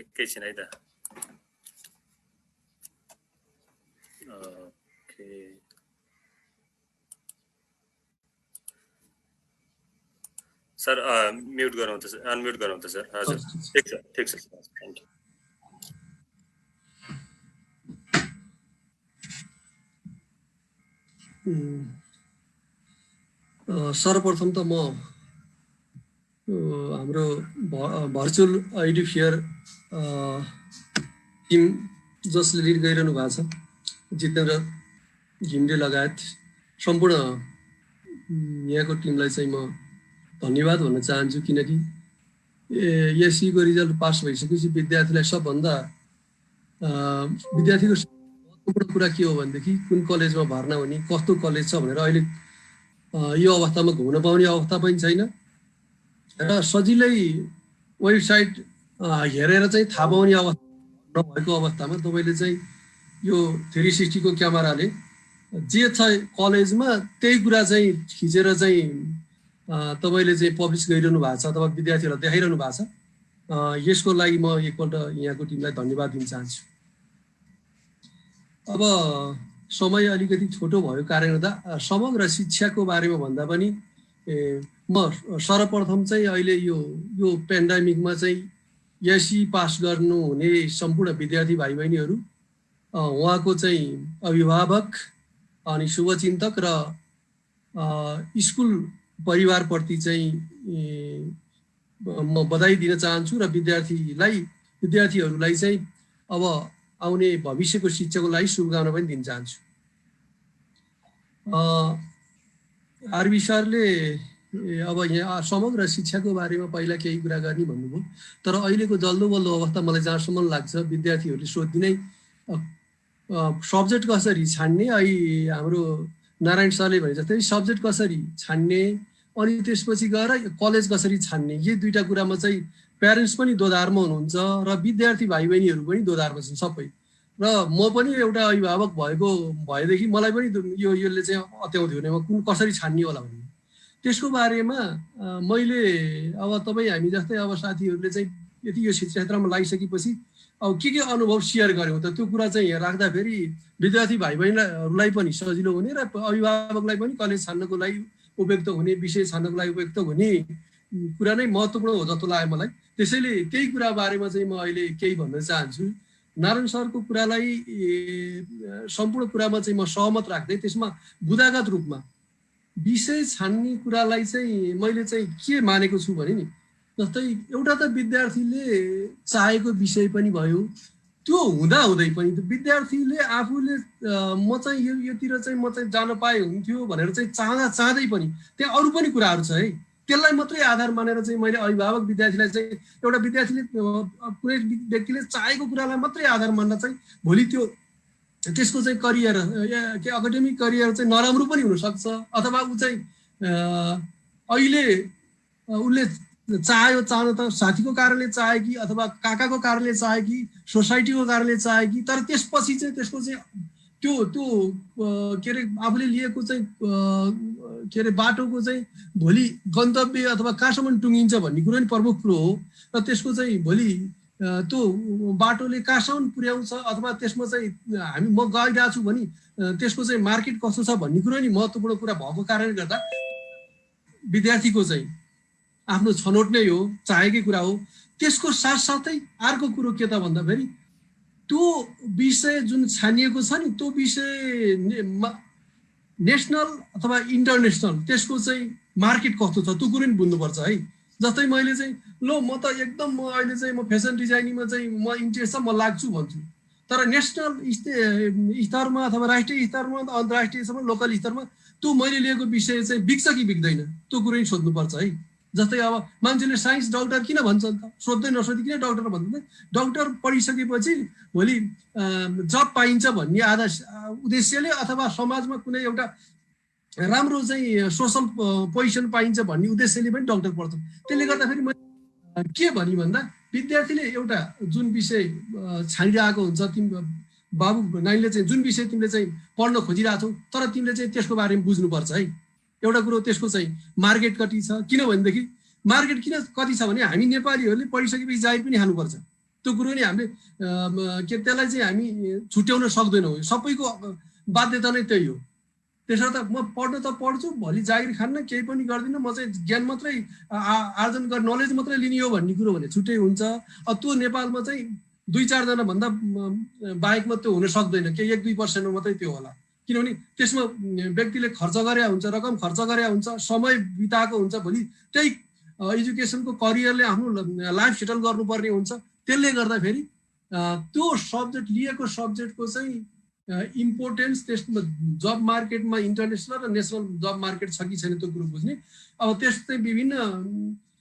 एकैछिन है त। सर म्युट गरौँ त सर, अनम्युट गरौँ त सर। हजुर ठिक छ थ्याङ्क यू।
सर्वप्रथम त म हाम्रो भर्चुअल एडुफेयर टिम जसले लिड गरिरहनु भएको छ, जितेन्द्र घिमिरे लगायत सम्पूर्ण यहाँको टिमलाई चाहिँ म धन्यवाद भन्न चाहन्छु। किनकि एसईको रिजल्ट पास भइसकेपछि विद्यार्थीलाई सबभन्दा विद्यार्थीको महत्त्वपूर्ण कुरा के हो भनेदेखि कुन कलेजमा भर्ना हुने, कस्तो कलेज छ भनेर अहिले यो अवस्थामा घुम्न पाउने अवस्था पनि छैन र सजिलै वेबसाइट हेरेर चाहिँ थाहा पाउने अवस्था नभएको अवस्थामा तपाईँले चाहिँ यो 360 को क्यामेराले जे छ कलेजमा त्यही कुरा चाहिँ खिचेर चाहिँ तपाईँले चाहिँ पब्लिस गरिरहनु भएको छ अथवा विद्यार्थीहरूलाई देखाइरहनु भएको छ। यसको लागि म एकपल्ट यहाँको टिमलाई धन्यवाद दिन चाहन्छु। अब समय अलिकति छोटो भएको कारणले गर्दा समग्र शिक्षाको बारेमा भन्दा पनि म सर्वप्रथम चाहिँ अहिले यो पेन्डेमिकमा चाहिँ एसई पास गर्नु हुने सम्पूर्ण विद्यार्थी भाइ बहिनीहरू, उहाँको चाहिँ अभिभावक अनि शुभचिन्तक र स्कुल परिवारप्रति चाहिँ म बधाई दिन चाहन्छु र विद्यार्थीहरूलाई चाहिँ अब आउने भविष्यको शिक्षाको लागि शुभकामना पनि दिन चाहन्छु। आरबी सरले अब यहाँ समग्र शिक्षाको बारेमा पहिला केही कुरा गर्ने भन्नुभयो, तर अहिलेको जल्दो बल्दो अवस्था मलाई जहाँसम्म लाग्छ विद्यार्थीहरूले सोधिनै सब्जेक्ट कसरी छान्ने, अहिले हाम्रो नारायण सरले भने जस्तै सब्जेक्ट कसरी छान्ने अनि त्यसपछि गएर कलेज कसरी छान्ने, यी दुईटा कुरामा चाहिँ प्यारेन्ट्स पनि दोधारमा हुनुहुन्छ र विद्यार्थी भाइ बहिनीहरू पनि दोधारमा छन् सबै। र म पनि एउटा अभिभावक भएदेखि मलाई पनि यसले चाहिँ अत्याउँथ्यो भने कुन कसरी छान्ने होला भन्ने। त्यसको बारेमा मैले अब हामी जस्तै अब साथीहरूले चाहिँ यति यो क्षेत्रमा लागिसकेपछि अब के अनुभव सेयर गऱ्यौँ त त्यो कुरा चाहिँ राख्दाखेरि विद्यार्थी भाइ बहिनीहरूलाई पनि सजिलो हुने र अभिभावकलाई पनि कलेज छान्नको लागि उपयुक्त हुने, विषय छान्नको लागि उपयुक्त हुने कुरा नै महत्त्वपूर्ण हो जस्तो लाग्यो मलाई। त्यसैले त्यही कुरा बारेमा चाहिँ म अहिले केही भन्न चाहन्छु। नारायण सरको कुरालाई सम्पूर्ण कुरामा चाहिँ म सहमत राख्दै त्यसमा बुदागत रूपमा विषय छान्ने कुरालाई चाहिँ मैले चाहिँ के मानेको छु भने नि, जस्तै एउटा त विद्यार्थीले चाहेको विषय पनि भयो, त्यो हुँदै पनि विद्यार्थीले आफूले म चाहिँ योतिर चाहिँ म चाहिँ जान पाए हुन्थ्यो भनेर चाहिँ चाहँदै पनि त्यहाँ अरू पनि कुराहरू छ है, त्यसलाई मात्रै आधार मानेर चाहिँ मैले अभिभावक विद्यार्थीलाई चाहिँ एउटा विद्यार्थीले कुनै व्यक्तिले चाहेको कुरालाई मात्रै आधार मान्न चाहिँ भोलि त्यसको चाहिँ करियर एकाडेमिक करियर चाहिँ नराम्रो पनि हुनसक्छ, अथवा ऊ चाहिँ अहिले उसले चाहन त साथीको कारणले चाहे कि अथवा काकाको कारणले चाहे कि सोसाइटीको कारणले चाहे कि, तर त्यसपछि चाहिँ त्यसको चाहिँ त्यो के अरे आफूले लिएको चाहिँ के अरे बाटोको चाहिँ भोलि गन्तव्य अथवा कहाँसम्म टुङ्गिन्छ भन्ने कुरो नि प्रमुख कुरो हो र त्यसको चाहिँ भोलि त्यो बाटोले कहाँसम्म पुर्याउँछ अथवा त्यसमा चाहिँ म गइरहेको छु भने त्यसको चाहिँ मार्केट कस्तो छ भन्ने कुरो नि महत्त्वपूर्ण कुरा भएको कारणले गर्दा विद्यार्थीको चाहिँ आफ्नो छनौट नै हो, चाहेकै कुरा हो। त्यसको साथसाथै अर्को कुरो के त भन्दाखेरि त्यो विषय जुन छानिएको छ नि त्यो विषय नेसनल अथवा इन्टरनेसनल त्यसको चाहिँ मार्केट कस्तो छ त्यो कुरो पनि बुझ्नुपर्छ है। जस्तै मैले चाहिँ म त एकदम अहिले चाहिँ म फेसन डिजाइनिङमा चाहिँ म इन्ट्रेस्ट छ, म लाग्छु भन्छु, तर नेसनल स्तरमा अथवा राष्ट्रिय स्तरमा अन्तर्राष्ट्रियसम्म लोकल स्तरमा त्यो मैले लिएको विषय चाहिँ बिक्छ कि बिक्दैन त्यो कुरो पनि सोध्नुपर्छ है। जस्तै अब मान्छेले साइन्स डक्टर किन भन्छ त, सोध्दै नसोधी किन डक्टर भन्छ? डक्टर पढिसकेपछि भोलि जब पाइन्छ भन्ने आधा उद्देश्यले अथवा समाजमा कुनै एउटा राम्रो चाहिँ सोसल पोजिसन पाइन्छ भन्ने उद्देश्यले पनि डक्टर पढ्छ। त्यसले गर्दाखेरि मैले के भनी भन्दा विद्यार्थीले एउटा जुन विषय छानिरहेको हुन्छ, बाबु नानीले चाहिँ जुन विषय तिमीले चाहिँ पढ्न खोजिरहेछौ तर तिमीले चाहिँ त्यसको बारेमा बुझ्नुपर्छ है। एउटा कुरो त्यसको चाहिँ मार्केट कति छ, किनभनेदेखि मार्केट किन कति छ भने हामी नेपालीहरूले पढिसकेपछि जाहिर पनि खानुपर्छ। त्यो कुरो नि हामीले त्यसलाई चाहिँ हामी छुट्याउन सक्दैनौँ, सबैको बाध्यता नै त्यही हो। त्यसर्थ म पढ्न त पढ्छु, भोलि जागिर खान्न, केही पनि गर्दिनँ, म चाहिँ ज्ञान मात्रै आर्जन गर्ने, नलेज मात्रै लिने हो भन्ने कुरो भने छुट्टै हुन्छ। त्यो नेपालमा चाहिँ 2-4 जना भन्दा बाहेकमा त्यो हुन सक्दैन, के 1-2% मात्रै त्यो होला। किनभने त्यसमा व्यक्तिले खर्च गरे हुन्छ, रकम खर्च गरे हुन्छ, समय बिताएको हुन्छ, भोलि त्यही एजुकेसनको करियरले आफ्नो लाइफ सेटल गर्नुपर्ने हुन्छ। त्यसले गर्दाखेरि त्यो सब्जेक्ट लिएको सब्जेक्टको चाहिँ इम्पोर्टेन्स त्यसमा जब मार्केटमा इन्टरनेसनल र नेसनल जब मार्केट छ कि छैन त्यो कुरो बुझ्ने। अब त्यस्तै विभिन्न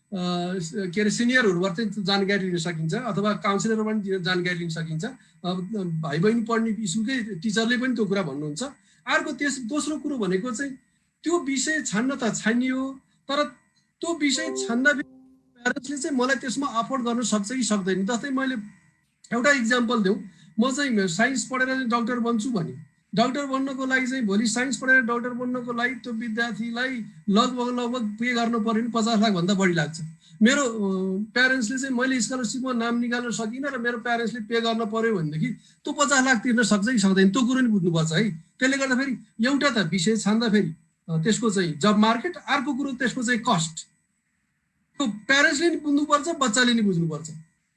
के अरे सिनियरहरूबाट चाहिँ जानकारी लिन सकिन्छ अथवा काउन्सिलरबाट जानकारी लिन सकिन्छ। भाइ बहिनी पढ्ने स्कुलकै टिचरले पनि त्यो कुरा भन्नुहुन्छ। अर्को दोस्रो कुरो भनेको चाहिँ त्यो विषय छान्न त छानियो, तर त्यो विषय छान्दा प्यारेन्ट्सले चाहिँ मलाई त्यसमा अफोर्ड गर्न सक्छ कि सक्दैन। जस्तै मैले एउटा इक्जाम्पल दिउँ, म चाहिँ साइन्स पढेर डक्टर बन्छु भने डक्टर बन्नको लागि चाहिँ भोलि साइन्स पढेर डक्टर बन्नको लागि त्यो विद्यार्थीलाई लगभग पे गर्नु पर्यो भने 50 लाखभन्दा बढी लाग्छ। मेरो प्यारेन्ट्सले चाहिँ मैले स्कलरसिपमा नाम निकाल्न सकिनँ र मेरो प्यारेन्ट्सले पे गर्न पर्यो भनेदेखि त्यो 50 लाख तिर्न सक्छ कि सक्दैन त्यो कुरो नि बुझ्नुपर्छ है। त्यसले गर्दाखेरि एउटा त विषय छान्दाखेरि त्यसको चाहिँ जब मार्केट, अर्को कुरो त्यसको चाहिँ कस्ट, त्यो प्यारेन्ट्सले नि बुझ्नुपर्छ, बच्चाले नि बुझ्नुपर्छ।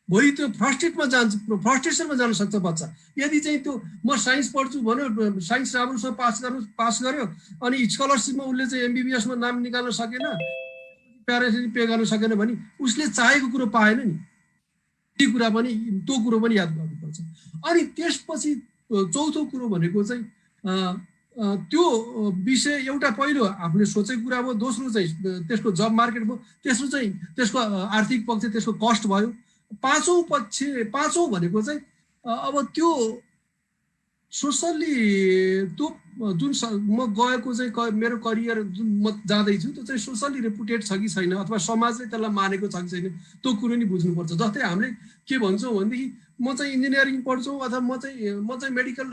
भोलि त्यो फ्रस्ट्रेसनमा जान सक्छ बच्चा। यदि चाहिँ त्यो म साइन्स पढ्छु भन्यो, साइन्स राम्रोसँग पास गर्यो अनि स्कलरसिपमा उसले चाहिँ MBBSमा नाम निकाल्न सकेन, प्यारेन्ट्सले पे गर्न सकेन भने उसले चाहेको कुरो पाएन नि। त्यो कुरा पनि याद गर्नुपर्छ। अनि त्यसपछि चौथो कुरो भनेको चाहिँ त्यो विषय एउटा पहिलो आफूले सोचेको कुरा भयो, दोस्रो चाहिँ त्यसको जब मार्केट भयो, तेस्रो चाहिँ त्यसको आर्थिक पक्ष, त्यसको कस्ट भयो, पाँचौँ भनेको चाहिँ अब त्यो सोसल्ली त्यो जुन म गएको चाहिँ मेरो करियर जुन म जाँदैछु त्यो चाहिँ सोसल्ली रेपुटेड छ कि छैन अथवा समाजले त्यसलाई मानेको छ कि छैन त्यो कुरो नि बुझ्नुपर्छ। जस्तै हामीले के भन्छौँ भनेदेखि म चाहिँ इन्जिनियरिङ पढ्छु अथवा म चाहिँ मेडिकल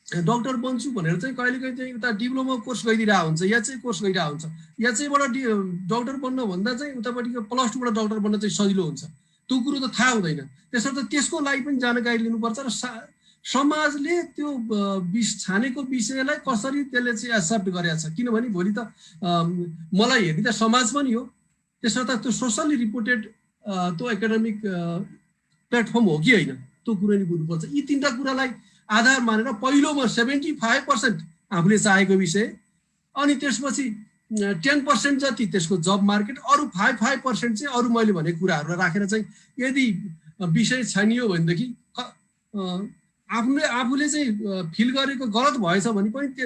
डक्टर बन्छु भनेर चाहिँ कहिलेकाहीँ चाहिँ उता डिप्लोमा कोर्स गइदिरहेको हुन्छ, या चाहिँ कोर्स गइरहेको हुन्छ, या चाहिँबाट डक्टर बन्न भन्दा चाहिँ उतापट्टिको +2बाट डक्टर बन्न चाहिँ सजिलो हुन्छ। त्यो कुरो त थाहा हुँदैन। त्यसर्थ त्यसको लागि पनि जानकारी लिनुपर्छ र समाजले त्यो छानेको विषयलाई कसरी त्यसले चाहिँ एक्सेप्ट गरेको छ। किनभने भोलि त मलाई हेर्ने त समाज पनि हो, त्यसर्थ त्यो सोसल्ली रिपोर्टेड त्यो एकाडेमिक प्लेटफर्म हो कि होइन त्यो कुरो नि बुझ्नुपर्छ। यी 3टा कुरालाई आधार मानेर पहिलोमा 75% आफूले चाहेको विषय, अनि त्यसपछि 10% जति त्यसको जब मार्केट, अरू 5% चाहिँ अरू मैले भनेको कुराहरूलाई राखेर चाहिँ यदि विषय छानियो भनेदेखि आफूले चाहिँ फिल गरेको गलत भएछ भने पनि त्यो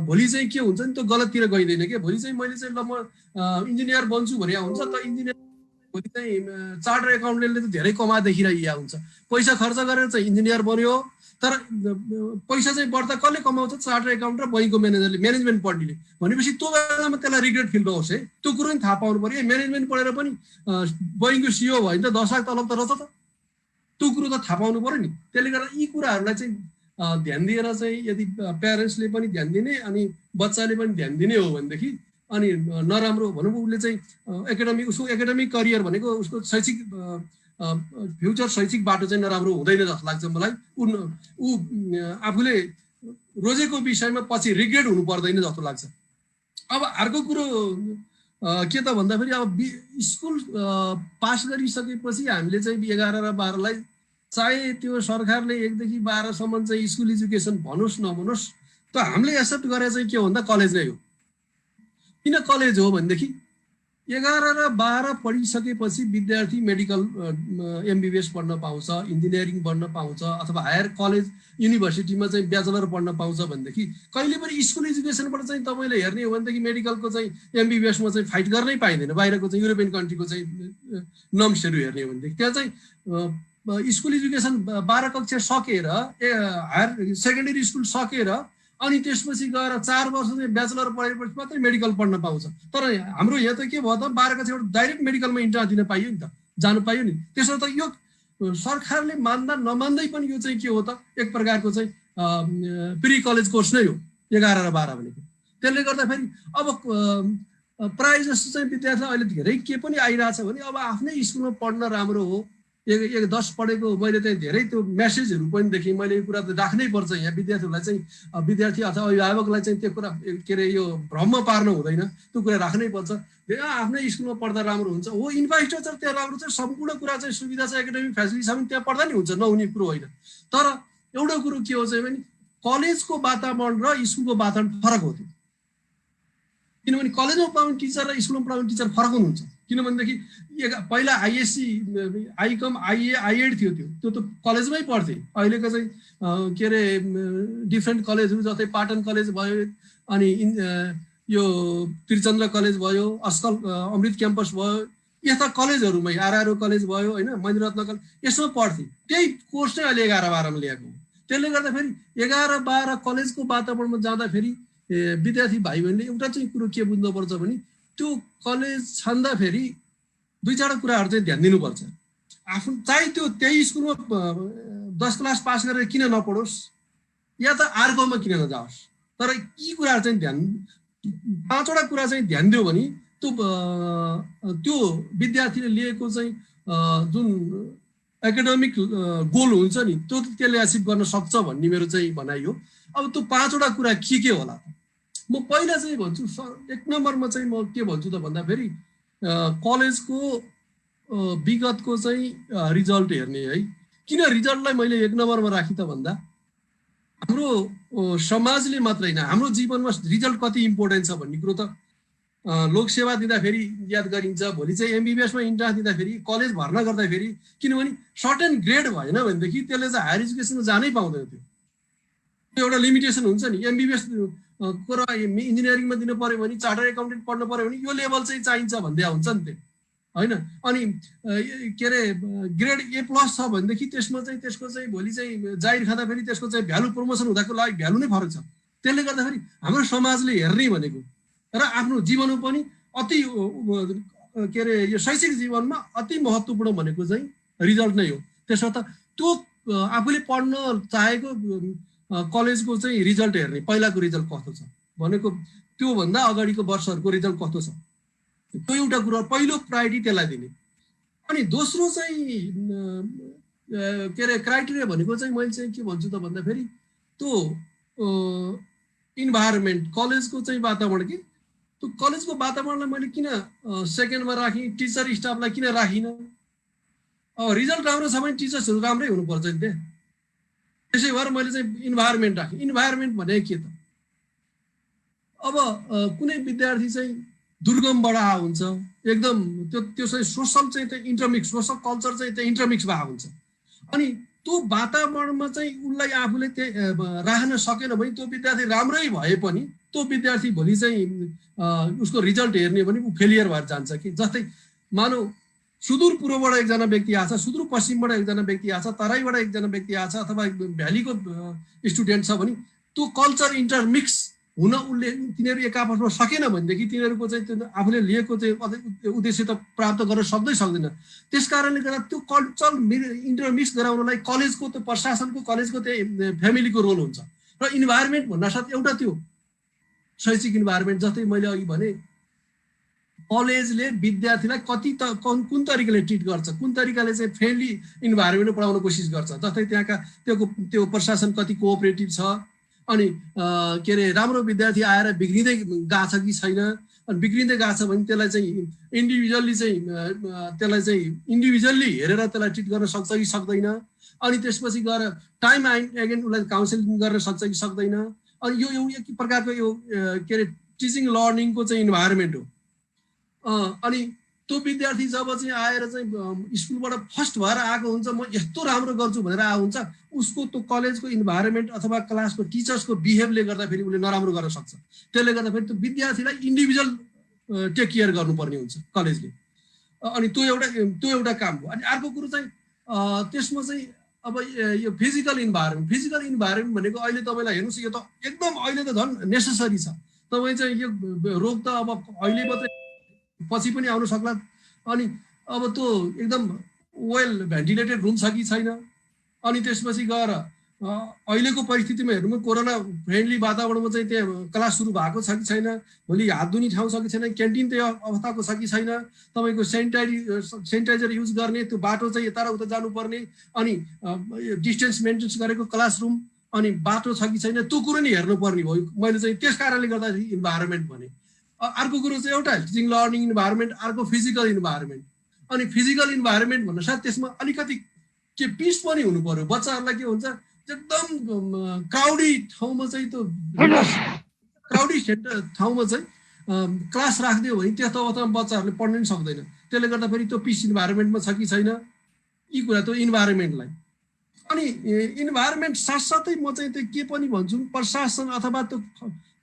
भोलि चाहिँ के हुन्छ नि त्यो गलततिर गइँदैन के। भोलि चाहिँ मैले चाहिँ ल म इन्जिनियर बन्छु भने हुन्छ त इन्जिनियर भोलि चाहिँ चार्टर एकाउन्टेन्टले त धेरै कमा देखिरहेको हुन्छ, पैसा खर्च गरेर चाहिँ इन्जिनियर बन्यो, तर पैसा चाहिँ बढ्दा कसले कमाउँछ? चार्टर एकाउन्ट र बैङ्कको म्यानेजरले, म्यानेजमेन्ट पढ्नेले। भनेपछि त्यो बेलामा त्यसलाई रिग्रेट फिल नहोस् है, त्यो कुरो पनि थाहा पाउनु पर्यो। म्यानेजमेन्ट पढेर पनि बैङ्कको CEO भयो भने त 10 लाख तलब त रहेछ त, त्यो कुरो त थाहा पाउनु पर्यो नि। त्यसले गर्दा यी कुराहरूलाई चाहिँ ध्यान दिएर चाहिँ यदि प्यारेन्ट्सले पनि ध्यान दिने अनि बच्चाले पनि ध्यान दिने हो भनेदेखि अनि नराम्रो भनौँ उसले चाहिँ उसको एकाडेमिक करियर भनेको उसको शैक्षिक फ्युचर शैक्षिक बाटो चाहिँ नराम्रो हुँदैन जस्तो लाग्छ मलाई। ऊ आफूले रोजेको विषयमा पछि रिग्रेट हुनु पर्दैन जस्तो लाग्छ। अब अर्को कुरो के त भन्दाखेरि अब स्कुल पास गरिसकेपछि हामीले चाहिँ 11 र 12लाई चाहे त्यो सरकारले 1 देखि 12सम्म चाहिँ स्कुल एजुकेसन भनोस् नभनोस् त हामीले एक्सेप्ट गरे चाहिँ के भन्दा कलेज नै हो। किन कलेज हो भनेदेखि 11 र 12 पढिसकेपछि विद्यार्थी मेडिकल एमबिबिएस पढ्न पाउँछ, इन्जिनियरिङ पढ्न पाउँछ, अथवा हायर कलेज युनिभर्सिटीमा चाहिँ ब्याचलर पढ्न पाउँछ भनेदेखि कहिले पनि स्कुल एजुकेसनबाट चाहिँ तपाईँले हेर्ने हो भनेदेखि मेडिकलको चाहिँ एमबिबिएसमा चाहिँ फाइट गर्नै पाइँदैन। बाहिरको चाहिँ युरोपियन कन्ट्रीको चाहिँ नर्म्सहरू हेर्ने हो भनेदेखि त्यहाँ चाहिँ स्कुल एजुकेसन 12 कक्षा सकेर हायर सेकेन्डरी स्कुल सकेर अनि त्यसपछि गएर 4 वर्ष चाहिँ ब्याचलर पढेपछि मात्रै मेडिकल पढ्न पाउँछ। तर हाम्रो यहाँ त के भयो त 12 कक्षाबाट डाइरेक्ट मेडिकलमा इन्ट्रान्स दिन पाइयो नि त, जानु पाइयो नि। त्यसो त यो सरकारले मान्दा नमान्दै पनि यो चाहिँ के हो त एक प्रकारको चाहिँ प्री कलेज कोर्स नै हो 11 र 12 भनेको। त्यसले गर्दाखेरि अब प्राय जस्तो चाहिँ विद्यार्थीलाई अहिले धेरै के पनि आइरहेछ भने अब आफ्नै स्कुलमा पढ्न राम्रो हो। 10 पढेको मैले चाहिँ धेरै त्यो मेसेजहरू पनि देखेँ। मैले यो कुरा त राख्नै पर्छ यहाँ विद्यार्थीहरूलाई चाहिँ, विद्यार्थी अथवा अभिभावकलाई चाहिँ त्यो कुरा के अरे यो भ्रममा पार्नु हुँदैन, त्यो कुरा राख्नै पर्छ। आफ्नै स्कुलमा पढ्दा राम्रो हुन्छ हो, इन्फ्रास्ट्रक्चर त्यहाँ राम्रो छ, सम्पूर्ण कुरा चाहिँ सुविधा छ, एकाडेमिक फेसिलिटी छ भने त्यहाँ पढ्दा नि हुन्छ, नहुने कुरो होइन। तर एउटा कुरो के हो चाहिँ भने कलेजको वातावरण र स्कुलको वातावरण फरक हो त्यो। किनभने कलेजमा पढाउने टिचर र स्कुलमा पढाउने टिचर फरक हुनुहुन्छ। किनभनेदेखि पहिला आइएससी आइकम आइएड थियो, त्यो त कलेजमै पढ्थे। अहिलेको चाहिँ के अरे डिफ्रेन्ट कलेजहरू जस्तै पाटन कलेज भयो, अनि यो त्रिचन्द्र कलेज भयो, अस्कल अमृत क्याम्पस भयो, यस्ता कलेजहरूमै आरआरओ कलेज भयो होइन, महेन्द्ररत्न कलेज, यसमा पढ्थे। त्यही कोर्स नै अहिले 11-12मा ल्याएको। त्यसले गर्दाखेरि 11-12 कलेजको वातावरणमा जाँदाखेरि विद्यार्थी भाइ बहिनीले एउटा चाहिँ कुरो के बुझ्नुपर्छ भने त्यो कलेज छान्दाखेरि 2-4 कुराहरू चाहिँ ध्यान दिनुपर्छ। आफ्नो चाहे त्यो त्यही स्कुलमा 10 क्लास पास गरेर किन नपढोस् या त अर्कोमा किन नजाओस्, तर यी कुराहरू चाहिँ 5वटा कुरा चाहिँ ध्यान दियो भने त्यो विद्यार्थीले लिएको चाहिँ जुन एकाडेमिक गोल हुन्छ नि त्यसले एचिभ गर्न सक्छ भन्ने मेरो चाहिँ भनाइ हो। अब त्यो 5वटा कुरा के होला त म पहिला चाहिँ भन्छु। 1 नम्बरमा चाहिँ म के भन्छु त भन्दाखेरि कलेजको विगतको चाहिँ रिजल्ट हेर्ने है। किन रिजल्टलाई मैले 1 नम्बरमा राखेँ त भन्दा हाम्रो समाजले मात्रै होइन, हाम्रो जीवनमा रिजल्ट कति इम्पोर्टेन्ट छ भन्ने कुरो त लोकसेवा दिँदाखेरि याद गरिन्छ। भोलि चाहिँ एमबिबिएसमा इन्ट्रान्स दिँदाखेरि कलेज भर्ना गर्दाखेरि किनभने सर्टेन ग्रेड भएन भनेदेखि त्यसले चाहिँ हायर एजुकेसनमा जानै पाउँदैन। त्यो एउटा लिमिटेसन हुन्छ नि। एमबिबिएस कुरा इन्जिनियरिङमा दिनु पर्यो भने, चार्टर एकाउन्टेन्ट पढ्नु पर्यो भने यो लेभल चाहिँ चाहिन्छ भन्दै हुन्छ नि त्यो होइन। अनि के अरे ग्रेड A+ छ भनेदेखि त्यसमा चाहिँ त्यसको चाहिँ भोलि चाहिँ जाहिर खाँदाखेरि त्यसको चाहिँ भ्यालु प्रमोसन हुँदाको लागि भ्यालु नै फरक छ। त्यसले गर्दाखेरि हाम्रो समाजले हेर्ने भनेको र आफ्नो जीवनमा पनि अति के अरे यो शैक्षिक जीवनमा अति महत्त्वपूर्ण भनेको चाहिँ रिजल्ट नै हो। त्यसर्थ त्यो आफूले पढ्न चाहेको कलेजको चाहिँ रिजल्ट हेर्ने, पहिलाको रिजल्ट कस्तो छ भनेको त्योभन्दा अगाडिको वर्षहरूको रिजल्ट कस्तो छ, त्यो एउटा कुरा पहिलो प्रायोरिटी त्यसलाई दिने। अनि दोस्रो चाहिँ के अरे क्राइटेरिया भनेको चाहिँ मैले चाहिँ के भन्छु त भन्दाखेरि त्यो इन्भाइरोमेन्ट, कलेजको चाहिँ वातावरण कि त्यो कलेजको वातावरणलाई मैले किन सेकेन्डमा राखेँ, टिचर स्टाफलाई किन राखिनँ। अब रिजल्ट राम्रो छ भने टिचर्सहरू राम्रै हुनुपर्छ नि त्यहाँ। त्यसै भएर मैले चाहिँ इन्भाइरोमेन्ट राखेँ। इन्भाइरोमेन्ट भने के त, अब कुनै विद्यार्थी चाहिँ दुर्गमबाट हुन्छ एकदम त्यो चाहिँ सोसल चाहिँ त्यो इन्टरमिक्स, सोसल कल्चर चाहिँ त्यो इन्टरमिक्स भएको हुन्छ। अनि त्यो वातावरणमा चाहिँ उसलाई आफूले राख्न सकेन भने त्यो विद्यार्थी राम्रै भए पनि त्यो विद्यार्थी भोलि चाहिँ उसको रिजल्ट हेर्ने भने ऊ फेलियर भएर जान्छ कि। जस्तै मानौ सुदूर पूर्वबाट एकजना व्यक्ति आछ, सुदूर पश्चिमबाट एकजना व्यक्ति आछ, तराईबाट एकजना व्यक्ति आछ, अथवा भ्यालीको स्टुडेन्ट छ भने त्यो कल्चर इन्टरमिक्स हुन उसले तिनीहरू एक आपसमा सकेन भनेदेखि तिनीहरूको चाहिँ त्यो आफूले लिएको चाहिँ उद्देश्य त प्राप्त गर्न सक्दैन। त्यस कारणले गर्दा त्यो कल्चर इन्टरमिक्स गराउनलाई कलेजको त्यो प्रशासनको, कलेजको त्यो फ्यामिलीको रोल हुन्छ। र इन्भाइरोमेन्ट भन्नासाथ एउटा त्यो शैक्षिक इन्भाइरोमेन्ट, जस्तै मैले अघि भने कलेजले विद्यार्थीलाई कुन तरिकाले ट्रिट गर्छ, कुन तरिकाले चाहिँ फ्रेन्डली इन्भाइरोमेन्टमा पढाउन कोसिस गर्छ। जस्तै त्यहाँका त्यो प्रशासन कति कोअपरेटिभ छ, अनि के अरे राम्रो विद्यार्थी आएर बिग्रिँदै गएको छ कि छैन। अनि बिग्रिँदै गएको छ भने त्यसलाई चाहिँ इन्डिभिजुअली हेरेर त्यसलाई ट्रिट गर्न सक्छ कि सक्दैन। अनि त्यसपछि गएर टाइम एगेन उसलाई काउन्सिलिङ गर्न सक्छ कि सक्दैन। अनि यो एक प्रकारको यो के अरे टिचिङ लर्निङको चाहिँ इन्भाइरोमेन्ट हो। अनि त्यो विद्यार्थी जब चाहिँ आएर चाहिँ स्कुलबाट फर्स्ट भएर आएको हुन्छ, म यस्तो राम्रो गर्छु भनेर आएको हुन्छ, उसको त्यो कलेजको इन्भाइरोमेन्ट अथवा क्लासको टिचर्सको बिहेभले गर्दाखेरि उसले नराम्रो गर्न सक्छ। त्यसले गर्दाखेरि त्यो विद्यार्थीलाई इन्डिभिजुअल टेक केयर गर्नुपर्ने हुन्छ कलेजले। अनि त्यो एउटा काम हो। अनि अर्को कुरो चाहिँ त्यसमा चाहिँ अब यो फिजिकल इन्भाइरोमेन्ट भनेको अहिले तपाईँलाई हेर्नुहोस्, यो त एकदम अहिले त झन् नेसेसरी छ। तपाईँ चाहिँ यो रोग त अब अहिले मात्रै पछि पनि आउन सक्ला। अनि अब त्यो एकदम वेल भेन्टिलेटेड रुम छ कि छैन, अनि त्यसपछि गएर अहिलेको परिस्थितिमा हेर्नु कोरोना फ्रेन्डली वातावरणमा चाहिँ त्यहाँ क्लास सुरु भएको छ कि छैन, भोलि हात धुने ठाउँ छ कि छैन, क्यान्टिन त्यो अवस्थाको छ कि छैन, तपाईँको सेनिटाइजर युज गर्ने त्यो बाटो चाहिँ यता र उता जानुपर्ने, अनि डिस्टेन्स मेन्टेन्स गरेको क्लासरुम, अनि बाटो छ कि छैन, त्यो कुरो नि हेर्नुपर्ने भयो। मैले चाहिँ त्यस कारणले गर्दाखेरि इन्भाइरोमेन्ट भने। अर्को कुरो चाहिँ एउटा टिचिङ लर्निङ इन्भाइरोमेन्ट, अर्को फिजिकल इन्भाइरोमेन्ट। अनि फिजिकल इन्भाइरोमेन्ट भन्नु साथ त्यसमा अलिकति के पिस पनि हुनु पर्यो। बच्चाहरूलाई के हुन्छ, एकदम क्राउडी ठाउँमा चाहिँ त्यो क्राउडी ठाउँमा चाहिँ क्लास राखिदियो भने त्यस्तो अवस्थामा बच्चाहरूले पढ्न पनि सक्दैन। त्यसले गर्दा फेरि त्यो पिस इन्भाइरोमेन्टमा छ कि छैन, यी कुरा त्यो इन्भाइरोमेन्टलाई। अनि इन्भाइरोमेन्ट साथसाथै म चाहिँ त्यो के पनि भन्छु, प्रशासन अथवा त्यो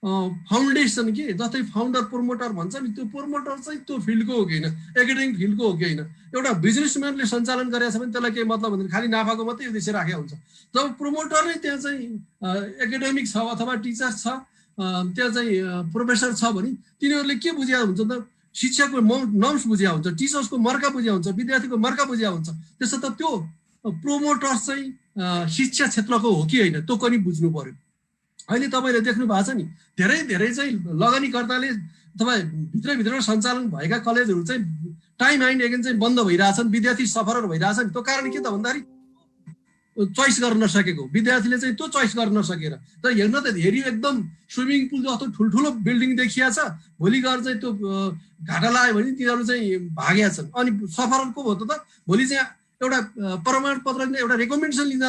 फाउन्डेसन के जस्तै फाउन्डर प्रोमोटर भन्छ नि, त्यो प्रोमोटर चाहिँ त्यो फिल्डको हो कि होइन, एकाडेमिक फिल्डको हो कि होइन। एउटा बिजनेसम्यानले सञ्चालन गरेको छ भने त्यसलाई केही मतलब हुँदैन, खालि नाफाको मात्रै उद्देश्य राखेको हुन्छ। जब प्रोमोटर नै त्यहाँ चाहिँ एकाडेमिक छ अथवा टिचर छ, त्यहाँ चाहिँ प्रोफेसर छ भने तिनीहरूले के बुझ्या हुन्छ त, शिक्षाको नर्म्स बुझ्या हुन्छ, टिचर्सको मर्का बुझ्या हुन्छ, विद्यार्थीको मर्का बुझ्या हुन्छ। त्यसो त त्यो प्रोमोटर चाहिँ शिक्षा क्षेत्रको हो कि होइन, त्यो पनि बुझ्नु पर्यो। अहिले तपाईँले देख्नु भएको छ नि, धेरै चाहिँ लगानीकर्ताले अथवा भित्रभित्र सञ्चालन भएका कलेजहरू चाहिँ टाइम एन्ड एगेन चाहिँ बन्द भइरहेछन्, विद्यार्थी सफरर भइरहेछन्। त्यो कारण के त भन्दाखेरि चोइस गर्न नसकेको, विद्यार्थीले चाहिँ त्यो चोइस गर्न नसकेर। तर हेर्न त हेरी एकदम स्विमिङ पुल जस्तो ठुल्ठुलो बिल्डिङ देखिया छ, भोलि गएर चाहिँ त्यो घाटा लाग्यो भने तिनीहरू चाहिँ भागेका छन्। अनि सफरको हो त भोलि चाहिँ एउटा प्रमाणपत्र, एउटा रेकमेन्डेसन लिँदा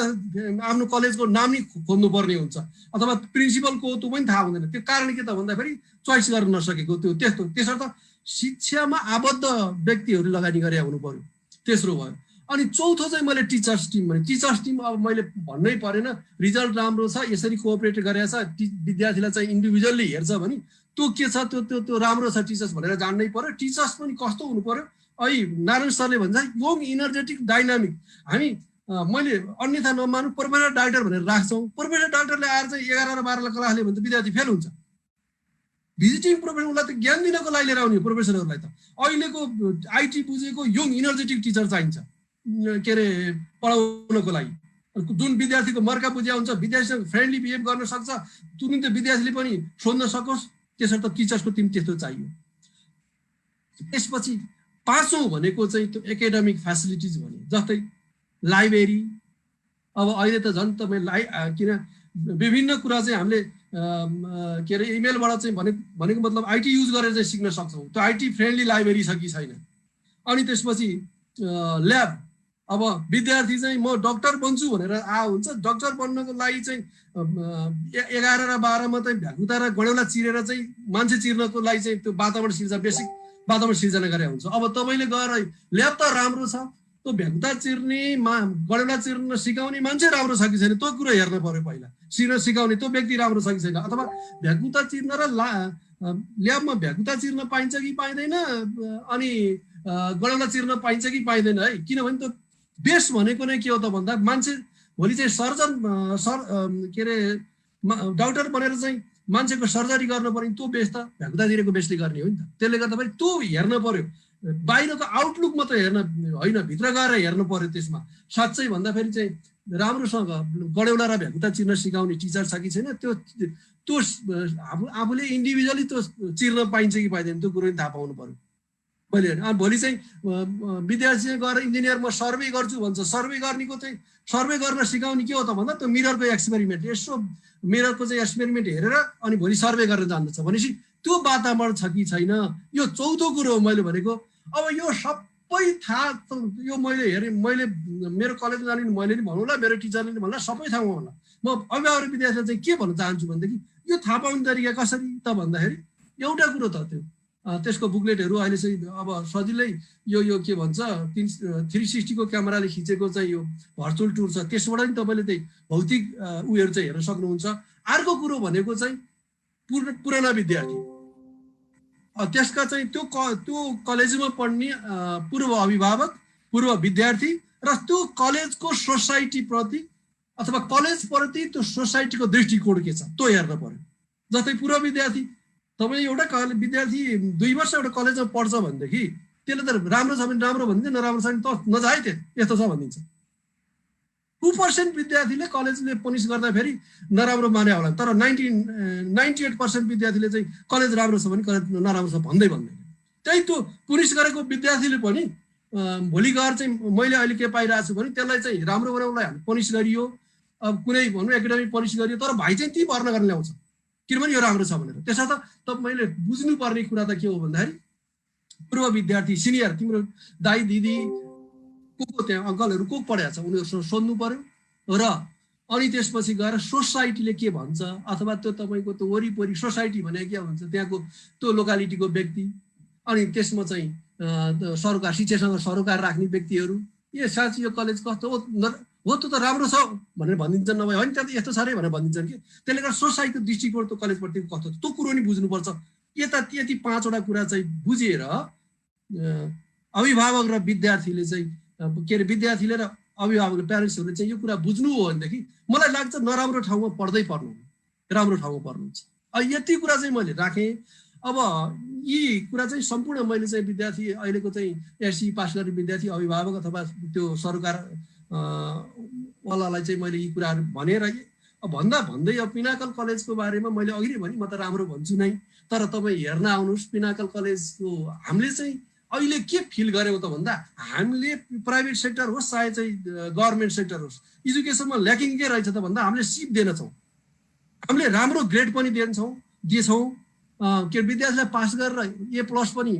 आफ्नो कलेजको नाम नै खोज्नुपर्ने हुन्छ, अथवा प्रिन्सिपलको त्यो पनि थाहा हुँदैन। त्यो कारण के त भन्दाखेरि चोइस गर्न नसकेको। त्यसर्थ शिक्षामा आबद्ध व्यक्तिहरू लगानी गरे हुनु पर्यो। तेस्रो भयो। अनि चौथो चाहिँ मैले टिचर्स टिम भने, टिचर्स टिम अब मैले भन्नै परेन, रिजल्ट राम्रो छ, यसरी कोअपरेट गरेको छ, विद्यार्थीलाई चाहिँ इन्डिभिजुअली हेर्छ भने त्यो के छ, त्यो राम्रो छ टिचर्स भनेर जान्नै पर्यो। टिचर्स पनि कस्तो हुनु पर्यो, अहिले नारायण सरले भन्छ यङ इनर्जेटिक डाइनामिक। हामी मैले अन्यथा नमानु प्रोफेसर डाक्टर भनेर राख्छौँ, प्रोफेसर डाक्टरले आएर चाहिँ 11 र 12 क्लास लियो भने त विद्यार्थी फेल हुन्छ। भिजिटिङ प्रोफेसरलाई त ज्ञान दिनको लागि लिएर आउने प्रोफेसरहरूलाई त अहिलेको आइटी बुझेको यङ इनर्जेटिक टिचर चाहिन्छ के अरे पढाउनको लागि, जुन विद्यार्थीको मर्का बुझ्या हुन्छ, विद्यार्थीसँग फ्रेन्डली बिहेभ गर्न सक्छ, तुरुन्तै विद्यार्थीले पनि सोध्न सकोस्। त्यसर्थ टिचर्सको टिम त्यस्तो चाहियो। त्यसपछि पाँचौँ भनेको चाहिँ त्यो एकाडेमिक फेसिलिटिज भने, जस्तै लाइब्रेरी। अब अहिले त झन् तपाईँ किन विभिन्न कुरा चाहिँ हामीले के अरे इमेलबाट चाहिँ भनेको मतलब आइटी युज गरेर चाहिँ सिक्न सक्छौँ। त्यो आइटी फ्रेन्डली लाइब्रेरी छ कि छैन। अनि त्यसपछि ल्याब। अब विद्यार्थी चाहिँ म डक्टर बन्छु भनेर हुन्छ, डक्टर बन्नको लागि चाहिँ 11 र 12 मा चाहिँ भ्यागुता र गडेउला चिरेर चाहिँ मान्छे चिर्नको लागि चाहिँ त्यो वातावरण सिर्जना, बेसिक वातावरण सिर्जना गरे हुन्छ। अब तपाईँले गएर ल्याब त राम्रो छ, त्यो भ्यागुता चिर्ने गडेउला चिर्न सिकाउने मान्छे राम्रो छ कि छैन त्यो कुरो हेर्न पर्यो पहिला। सिकाउने त्यो व्यक्ति राम्रो छ कि छैन, अथवा भ्यागुता चिर्न र ल्याबमा भ्यागुता चिर्न पाइन्छ कि पाइँदैन, अनि गडेउला चिर्न पाइन्छ कि पाइँदैन है। किनभने त्यो बेस भनेको नै के हो त भन्दा मान्छे भोलि चाहिँ सर्जन के अरे डाक्टर बनेर चाहिँ मान्छेको सर्जरी गर्न पर्ने, त्यो बेस त भ्यागुता चिरेको बेसले गर्ने हो नि त। त्यसले गर्दाखेरि त्यो हेर्न पर्यो, बाहिरको आउटलुक मात्रै हेर्न होइन, भित्र गएर हेर्नु पर्यो। त्यसमा साँच्चै भन्दाखेरि चाहिँ राम्रोसँग गडेउला र भ्यागुता चिर्न सिकाउने टिचर छ कि छैन, त्यो आफूले इन्डिभिजुअली त्यो चिर्न पाइन्छ कि पाइँदैन त्यो कुरो पनि थाहा पाउनु पर्यो मैले। भोलि चाहिँ विद्यार्थी गएर इन्जिनियर म सर्वे गर्छु भन्छ, सर्वे गर्नेको चाहिँ सर्वे गर्न सिकाउने के हो त भन्दा त्यो मिररको एक्सपेरिमेन्ट, यसो मिररको चाहिँ एक्सपेरिमेन्ट हेरेर अनि भोलि सर्वे गरेर जान्दछ भनेपछि त्यो वातावरण छ कि छैन। यो चौथो कुरो हो मैले भनेको। अब यो सबै थाहा, यो मैले हेरेँ, मैले मेरो कलेजमा जाने मैले नि भनौँला, मेरो टिचरले नि भन्ला, सबै ठाउँमा भन्ला। म अभिभावक विद्यार्थीलाई चाहिँ के भन्न चाहन्छु भनेदेखि यो थाहा पाउने तरिका कसरी त भन्दाखेरि एउटा कुरो त त्यो त्यसको बुकलेटहरू अहिले चाहिँ अब सजिलै यो के भन्छ 360 को क्यामेराले खिचेको चाहिँ यो भर्चुअल टुर छ, त्यसबाट नि तपाईँले त्यही भौतिक उयोहरू चाहिँ हेर्न सक्नुहुन्छ। अर्को कुरो भनेको चाहिँ पुराना विद्यार्थी, त्यसका चाहिँ त्यो कलेजमा पढ्ने पूर्व अभिभावक, पूर्व विद्यार्थी र त्यो कलेजको सोसाइटीप्रति अथवा कलेजप्रति त्यो सोसाइटीको दृष्टिकोण के छ त्यो हेर्न पर्यो। जस्तै पूर्व विद्यार्थी, तपाईँ एउटा विद्यार्थी 2 वर्ष एउटा कलेजमा पढ्छ भनेदेखि त्यसले त राम्रो छ भने राम्रो भनिदिन्छ, नराम्रो छ भने त नजाए त्यो यस्तो छ भनिदिन्छ। 2% विद्यार्थीले कलेजले पनिस गर्दाखेरि नराम्रो माने होला, तर 98% विद्यार्थीले चाहिँ कलेज राम्रो छ भने कलेज नराम्रो छ भन्दै भन्दैन। त्यही त्यो पुनिस गरेको विद्यार्थीले पनि भोलि गएर चाहिँ मैले अहिले के पाइरहेको छु भने त्यसलाई चाहिँ राम्रो बनाउनलाई हामी पनिस गरियो, अब कुनै भनौँ एकाडेमिक पनिस गरियो, तर भाइ चाहिँ ती भर्ना गर्न ल्याउँछ किनभने यो राम्रो छ भनेर। त्यसर्थ त मैले बुझ्नुपर्ने कुरा त के हो भन्दाखेरि पूर्व विद्यार्थी, सिनियर, तिम्रो दाइ दिदी को त्यहाँ अङ्कलहरू को पढाएको छ उनीहरूसँग सोध्नु पर्यो र अनि त्यसपछि गएर सोसाइटीले के भन्छ अथवा त्यो तपाईँको त्यो वरिपरि सोसाइटी भने के भन्छ त्यहाँको त्यो लोकालिटीको व्यक्ति, अनि त्यसमा चाहिँ सरकार शिक्षासँग सरोकार राख्ने व्यक्तिहरू ए साँच्ची यो कलेज कस्तो हो त राम्रो छ भनेर भनिदिन्छन्, नभए होइन त्यहाँ त यस्तो छ अरे भनेर भनिदिन्छन् कि। त्यसले गर्दा सोसाइटीको दृष्टिकोण त्यो कलेजप्रति कस्तो त्यो कुरो नि बुझ्नुपर्छ। यति 5वटा कुरा चाहिँ बुझेर अभिभावक र विद्यार्थीले चाहिँ के अरे विद्यार्थीले र अभिभावक प्यारेन्ट्सहरूले चाहिँ यो कुरा बुझ्नु हो भनेदेखि मलाई लाग्छ नराम्रो ठाउँमा पढ्दै पर्नु, राम्रो ठाउँमा पढ्नुहुन्छ। यति कुरा चाहिँ मैले राखेँ। अब यी कुरा चाहिँ सम्पूर्ण मैले चाहिँ विद्यार्थी अहिलेको चाहिँ एससी पास गर्ने विद्यार्थी अभिभावक अथवा त्यो सरकार वालालाई चाहिँ मैले यी कुराहरू भनेर भन्दै अब पिनाकल कलेजको बारेमा मैले अघि नै भने म त राम्रो भन्छु नै, तर तपाईँ हेर्न आउनुहोस् पिनाकल कलेजको हामीले चाहिँ अहिले के फिल गऱ्यौँ त भन्दा हामीले प्राइभेट सेक्टर होस् चाहे चाहिँ गभर्मेन्ट सेक्टर होस् एजुकेसनमा ल्याकिङ के रहेछ त भन्दा हामीले सिप दिएनछौँ, हामीले राम्रो ग्रेड पनि दिएछौँ, के विद्यार्थीलाई पास गरेर A+ पनि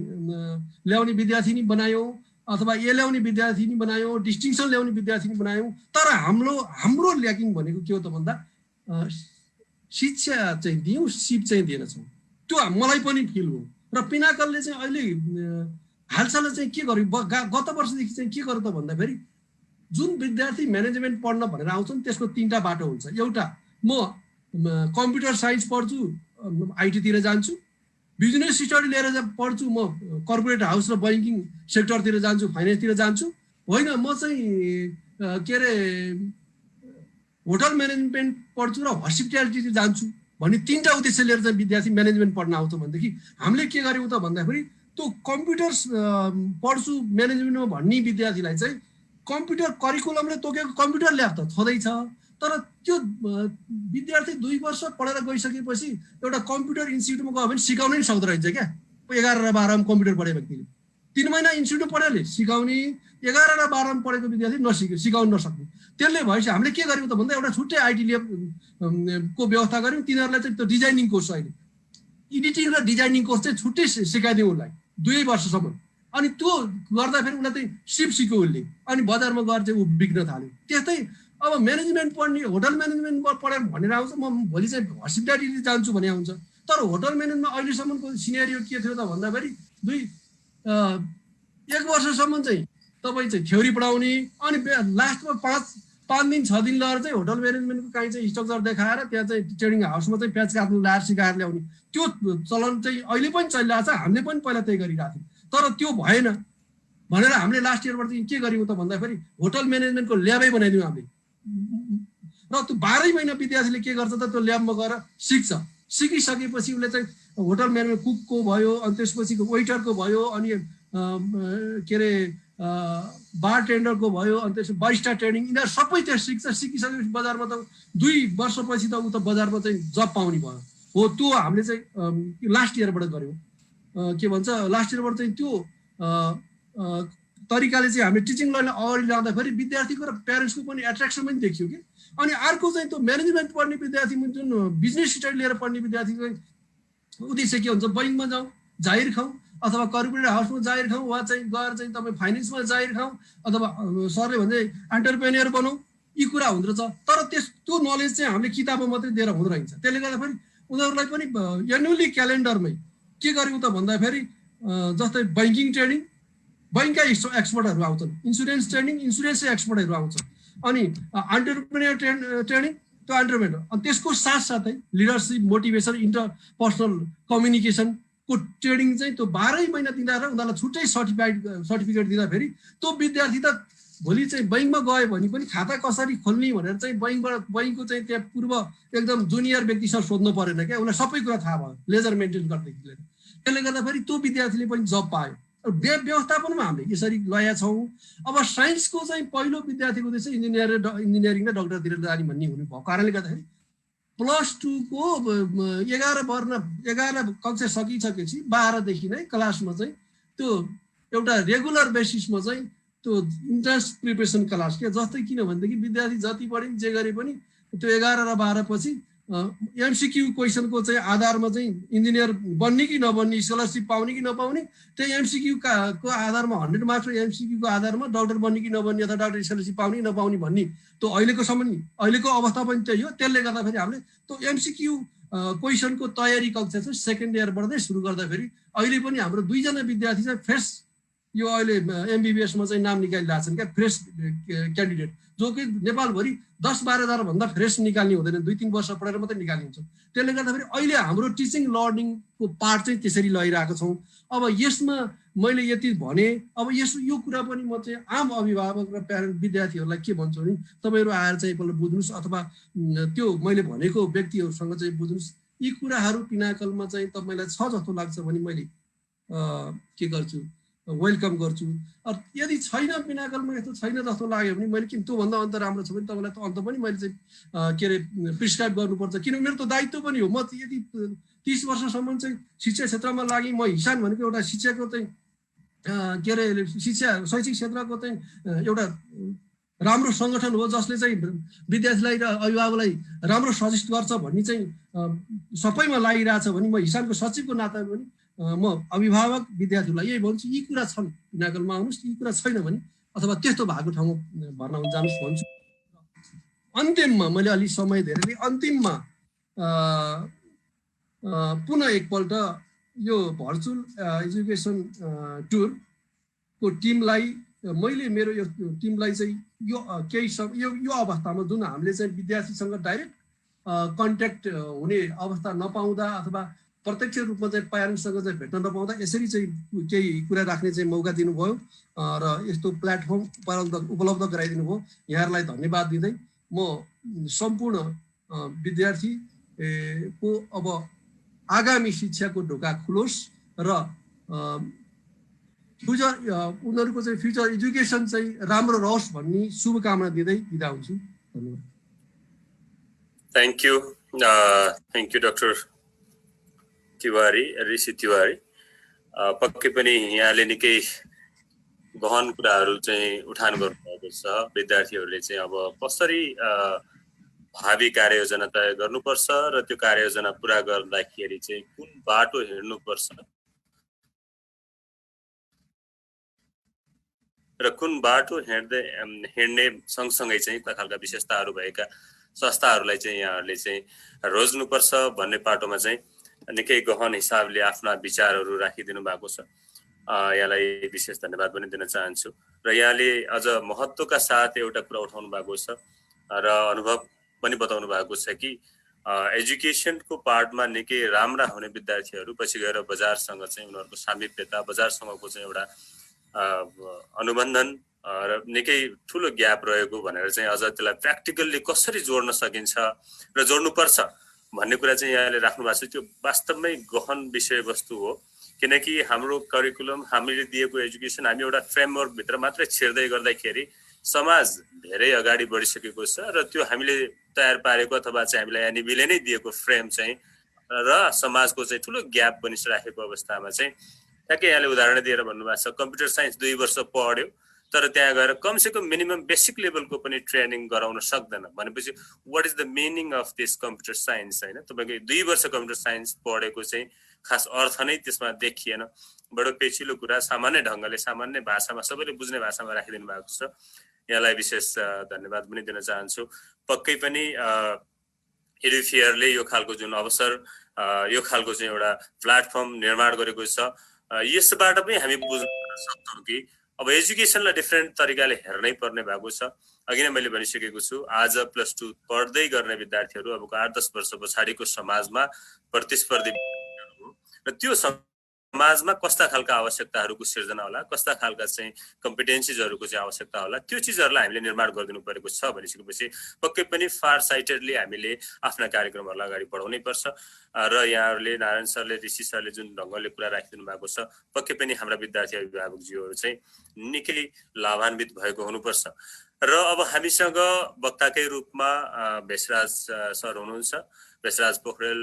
ल्याउने विद्यार्थी नि बनायौँ अथवा ए ल्याउने विद्यार्थी नि बनायौँ, डिस्टिङसन ल्याउने विद्यार्थी नि बनायौँ। तर हाम्रो ल्याकिङ भनेको के हो त भन्दा शिक्षा चाहिँ दियौँ, सिप चाहिँ दिएनछौँ। त्यो मलाई पनि फिल हो। र पिनाकलले चाहिँ अहिले हालसाल चाहिँ के गर्यो, गत वर्षदेखि चाहिँ के गर्यो त भन्दाखेरि जुन विद्यार्थी म्यानेजमेन्ट पढ्न भनेर आउँछन् त्यसको 3टा बाटो हुन्छ। एउटा म कम्प्युटर साइन्स पढ्छु आइटीतिर जान्छु, बिजनेस स्टडी लिएर पढ्छु म कर्पोरेट हाउस र बैङ्किङ सेक्टरतिर जान्छु, फाइनेन्सतिर जान्छु, होइन म चाहिँ के अरे होटल म्यानेजमेन्ट पढ्छु र हस्पिटालिटीतिर जान्छु भन्ने 3टा उद्देश्य लिएर चाहिँ विद्यार्थी म्यानेजमेन्ट पढ्न आउँछ भनेदेखि हामीले के गर्यौँ त भन्दाखेरि त्यो कम्प्युटर पढ्छु म्यानेजमेन्टमा भन्ने विद्यार्थीलाई चाहिँ कम्प्युटर करिकुलमले तोकेको कम्प्युटर ल्याब त छँदैछ, तर त्यो विद्यार्थी 2 वर्ष पढेर गइसकेपछि एउटा कम्प्युटर इन्स्टिट्युटमा गयो भने सिकाउनै नि सक्दो रहेछ क्या। 11 र 12मा कम्प्युटर पढे व्यक्तिले 3 महिना इन्स्टिट्युटमा पढेले सिकाउने, 11 र 12मा पढेको विद्यार्थी सिकाउन नसक्ने। त्यसले भएपछि हामीले के गर्यौँ त भन्दा एउटा छुट्टै आइटी ल्याब को व्यवस्था गर्यौँ। तिनीहरूलाई चाहिँ त्यो डिजाइनिङ कोर्स, अहिले एडिटिङ र डिजाइनिङ कोर्स चाहिँ छुट्टै सिकाइदिउँ उसलाई 2 वर्षसम्म। अनि त्यो गर्दाखेरि उसलाई चाहिँ सिप सिक्यो उसले, अनि बजारमा गएर चाहिँ ऊ बिग्न थाल्यो। त्यस्तै अब म्यानेजमेन्ट पढ्ने होटल म्यानेजमेन्ट पढेर भनेर आउँछ म भोलि चाहिँ हस्पिटालिटी जान्छु भने आउँछ, तर होटल म्यानेजमेन्टमा अहिलेसम्मको सिनेरियो के थियो त भन्दाखेरि 1 वर्षसम्म चाहिँ तपाईँ चाहिँ थ्योरी पढाउने अनि लास्टमा 5 दिन 6 दिन लगाएर चाहिँ होटल म्यानेजमेन्टको काहीँ चाहिँ स्ट्रक्चर देखाएर त्यहाँ चाहिँ ट्रेनिङ हाउसमा चाहिँ प्याच काट्नु लाएर सिकाएर ल्याउने त्यो चलन चाहिँ अहिले पनि चलिरहेको छ। हामीले पनि पहिला त्यही गरिरहेको थियौँ, तर त्यो भएन भनेर हामीले लास्ट इयरबाट चाहिँ के गर्यौँ त भन्दाखेरि होटल म्यानेजमेन्टको ल्याबै बनाइदियौँ हामीले। र त्यो 12 महिना विद्यार्थीले के गर्छ त त्यो ल्याबमा गएर सिक्छ, सिकिसकेपछि उसले चाहिँ होटल म्यानेजमेन्ट कुकको भयो, अनि त्यसपछि वेटरको भयो, अनि के अरे बार टेन्डरको भयो, अनि त्यसपछि बारिस्टा ट्रेनिङ, यिनीहरू सबै त्यो सिक्छ। सिकिसकेपछि बजारमा त 2 वर्षपछि त ऊ त बजारमा चाहिँ जब पाउने भयो हो। त्यो हामीले चाहिँ लास्ट इयरबाट गऱ्यौँ। के भन्छ लास्ट इयरबाट चाहिँ त्यो तरिकाले चाहिँ हामीले टिचिङ लाइनलाई अगाडि लाँदाखेरि विद्यार्थीको र प्यारेन्ट्सको पनि एट्र्याक्सन पनि देखियो कि। अनि अर्को चाहिँ त्यो म्यानेजमेन्ट पढ्ने विद्यार्थी जुन बिजनेस स्टडी लिएर पढ्ने विद्यार्थीको उद्देश्य के हुन्छ, बैङ्कमा जाउँ जाहिर खाउँ अथवा कर्पोरेट हाउसमा जाहिर खाउँ, वा चाहिँ गएर चाहिँ तपाईँ फाइनेन्समा जाहिर खाउँ अथवा सरले भन्दै एन्टरप्रेन्योर बनाउँ, यी कुरा हुँदो रहेछ। तर त्यो नलेज चाहिँ हामीले किताबमा मात्रै दिएर हुँदो रहेछ। त्यसले गर्दाखेरि उनीहरूलाई पनि एनुअली क्यालेन्डरमै के गर्यौँ त भन्दाखेरि जस्तै बैंकिङ ट्रेनिङ, बैंकका एक्सपर्टहरू आउँछन्, इन्सुरेन्स ट्रेनिङ, इन्सुरेन्सकै एक्सपर्टहरू आउँछन्, अनि एन्टरप्रेन्योर ट्रेनिङ त्यो एन्टरप्रेन्योर, अनि त्यसको साथसाथै लिडरसिप, मोटिभेसन, इन्टरपर्सनल कम्युनिकेसनको ट्रेनिङ चाहिँ त्यो 12 महिना दिँदा र उनीहरूलाई छुट्टै सर्टिफिकेट दिँदाखेरि त्यो विद्यार्थी त भोलि चाहिँ बैंकमा गयो भने पनि खाता कसरी खोल्ने भनेर चाहिँ बैंकको चाहिँ त्यहाँ पूर्व एकदम जुनियर व्यक्तिसँग सोध्नु परेन क्या, उसलाई सबै कुरा थाहा भयो लेजर मेन्टेन गर्दैदेखि लिएर। त्यसले गर्दाखेरि त्यो विद्यार्थीले पनि जब पायो। व्यवस्थापनमा हामीले यसरी ल्याएका छौँ। अब साइन्सको चाहिँ पहिलो विद्यार्थीको चाहिँ इन्जिनियरिङ र डक्टरतिर जाने भन्ने हुने भएको कारणले गर्दाखेरि +2 को 11 कक्षा सकिसकेपछि 12 देखि नै क्लासमा चाहिँ त्यो एउटा रेगुलर बेसिसमा चाहिँ त्यो इन्ट्रान्स प्रिपरेसन क्लास के जस्तै, किनभनेदेखि विद्यार्थी जति पढे जे गरे पनि त्यो 11 र 12 पछि एमसीक्यू क्वेसनको चाहिँ आधारमा चाहिँ इन्जिनियर बन्ने कि नबन्ने, स्कलरसिप पाउने कि नपाउने, त्यही एमसीक्यू को आधारमा 100 मार्क्स एमसीक्यूको आधारमा डक्टर बन्ने कि नबन्ने अथवा डक्टर स्कलरसिप पाउने कि नपाउने भन्ने त्यो अहिलेको अवस्था पनि त्यही हो। त्यसले गर्दाखेरि हामीले त्यो एमसीक्यू क्वेसनको तयारी कक्षा चाहिँ सेकेन्ड इयरबाट नै सुरु गर्दाखेरि अहिले पनि हाम्रो 2 जना विद्यार्थी चाहिँ फ्रेस यो अहिले एमबीबीएसमा चाहिँ नाम निकालिरहेको छन् क्या, फ्रेस क्यान्डिडेट, जो कि नेपालभरि 10-12 हजार भन्दा फ्रेस निकाल्ने हुँदैन, 2-3 वर्ष पढेर मात्रै निकाल्ने हुन्छ। त्यसले गर्दाखेरि अहिले हाम्रो टिचिङ लर्निङको पार्ट चाहिँ त्यसरी लैरहेको छौँ। अब यसमा मैले यति भने, अब यो कुरा पनि म चाहिँ आम अभिभावक र प्यारेन्ट विद्यार्थीहरूलाई के भन्छु भने तपाईँहरू आएर चाहिँ एकपल्ट बुझ्नुहोस् अथवा त्यो मैले भनेको व्यक्तिहरूसँग चाहिँ बुझ्नुहोस्। यी कुराहरू पिनाकलमा चाहिँ तपाईँलाई छ जस्तो लाग्छ भने मैले के गर्छु, वेलकम गर्छु। यदि छैन पिनाकलमा यस्तो छैन जस्तो लाग्यो भने मैले किन त्योभन्दा अन्त राम्रो छ भने तपाईँलाई त अन्त पनि मैले चाहिँ के अरे प्रिस्क्राइब गर्नुपर्छ, किनभने मेरो त दायित्व पनि हो। म यदि 30 वर्षसम्म चाहिँ शिक्षा क्षेत्रमा लागि, म हिसान भनेको एउटा शिक्षाको चाहिँ के अरे शैक्षिक क्षेत्रको चाहिँ एउटा राम्रो सङ्गठन हो जसले चाहिँ विद्यार्थीलाई र अभिभावकलाई राम्रो सजेस्ट गर्छ भन्ने चाहिँ सबैमा लागिरहेछ भने म हिसाबको सचिवको नातामा पनि म अभिभावक विद्यार्थीहरूलाई यही भन्छु, यी कुरा छन् पिनाकलमा आउनुहोस्, यी कुरा छैन भने अथवा त्यस्तो भएको ठाउँमा भर्ना हुन जानुहोस् भन्छु। अन्तिममा मैले अलि समय धेरै अन्तिममा पुनः एकपल्ट यो भर्चुअल एजुकेसन टुरको टिमलाई मैले मेरो यो टिमलाई चाहिँ यो केही यो अवस्थामा जुन हामीले चाहिँ विद्यार्थीसँग डाइरेक्ट कन्ट्याक्ट हुने अवस्था नपाउँदा अथवा प्रत्यक्ष रूपमा चाहिँ प्यारेन्ट्ससँग चाहिँ भेट्न नपाउँदा यसरी चाहिँ केही कुरा राख्ने चाहिँ मौका दिनुभयो र यस्तो प्लेटफर्म उपलब्ध गराइदिनु भयो। यहाँहरूलाई धन्यवाद दिँदै म सम्पूर्ण विद्यार्थीको अब आगामी शिक्षाको ढोका खुलोस् र फ्युचर उनीहरूको चाहिँ फ्युचर एजुकेसन चाहिँ राम्रो रहोस् भन्ने शुभकामना दिँदै बिदा हुन्छु। धन्यवाद।
थ्याङ्क यू डाक्टर तिवारी, ऋषि तिवारी। पक्कै पनि यहाँले निकै गहन कुराहरू चाहिँ उठान गर्नुभएको छ। विद्यार्थीहरूले चाहिँ अब कसरी भावी कार्ययोजना तय गर्नुपर्छ र त्यो कार्ययोजना पुरा गर्दाखेरि चाहिँ कुन बाटो हिँड्नुपर्छ र कुन बाटो हिँड्ने सँगसँगै चाहिँ कता खालका विशेषताहरू भएका संस्थाहरूलाई चाहिँ यहाँहरूले चाहिँ रोज्नुपर्छ भन्ने पाटोमा चाहिँ निकै गहन हिसाबले आफ्ना विचारहरू राखिदिनु भएको छ। यहाँलाई विशेष धन्यवाद पनि दिन चाहन्छु। र यहाँले अझ महत्त्वका साथ एउटा कुरा उठाउनु भएको छ र अनुभव पनि बताउनु भएको छ कि एजुकेसनको पार्टमा निकै राम्रा हुने विद्यार्थीहरू पछि गएर बजारसँग चाहिँ उनीहरूको सामिप्यता, बजारसँगको चाहिँ एउटा अनुबन्धन र निकै ठुलो ग्याप रहेको भनेर चाहिँ अझ त्यसलाई प्र्याक्टिकल्ली कसरी जोड्न सकिन्छ र जोड्नुपर्छ भन्ने कुरा चाहिँ यहाँले राख्नु भएको छ। त्यो वास्तवमै गहन विषयवस्तु हो, किनकि हाम्रो करिकुलम, हामीले दिएको एजुकेसन हामी एउटा फ्रेमवर्कभित्र मात्रै छिर्दै गर्दाखेरि समाज धेरै अगाडि बढिसकेको छ र त्यो हामीले तयार पारेको अथवा चाहिँ हामीलाई एनइबीले नै दिएको फ्रेम चाहिँ र समाजको चाहिँ ठुलो ग्याप बनिसकेको अवस्थामा चाहिँ ठ्याक्कै यहाँले उदाहरण दिएर भन्नुभएको छ। कम्प्युटर साइन्स 2 वर्ष पढ्यो तर त्यहाँ गएर कमसेकम मिनिमम बेसिक लेभलको पनि ट्रेनिङ गराउन सक्दैन भनेपछि what is the meaning of this computer science होइन। तपाईँको 2 वर्ष कम्प्युटर साइन्स पढेको चाहिँ खास अर्थ नै त्यसमा देखिएन। बडो पेचिलो कुरा सामान्य ढङ्गले, सामान्य भाषामा, सबैले बुझ्ने भाषामा राखिदिनु भएको छ। यहाँलाई विशेष धन्यवाद पनि दिन चाहन्छु। पक्कै पनि एडुफेयरले यो खालको जुन अवसर यो खालको चाहिँ एउटा प्लेटफर्म निर्माण गरेको छ यसबाट पनि हामी बुझ्न सक्छौँ कि अब एजुकेसनलाई डिफ्रेन्ट तरिकाले हेर्नै पर्ने भएको छ। अघि नै मैले भनिसकेको छु आज +2 पढ्दै गर्ने विद्यार्थीहरू अबको 8-10 वर्ष पछाडिको समाजमा प्रतिस्पर्धी र त्यो समाजमा कस्ता खालका आवश्यकताहरूको सिर्जना होला, कस्ता खालका चाहिँ कम्पिटेन्सिजहरूको चाहिँ आवश्यकता होला, त्यो चिजहरूलाई हामीले निर्माण गरिदिनु परेको छ भनिसकेपछि पक्कै पनि फार साइटेडली हामीले आफ्ना कार्यक्रमहरूलाई अगाडि बढाउनै पर्छ। र यहाँहरूले नारायण सरले ऋषि सरले जुन ढङ्गले कुरा राखिदिनु भएको छ पक्कै पनि हाम्रा विद्यार्थी अभिभावकज्यूहरू चाहिँ निकै लाभान्वित भएको हुनुपर्छ। र अब हामीसँग वक्ताकै रूपमा भेषराज सर हुनुहुन्छ, Bheshraj Pokharel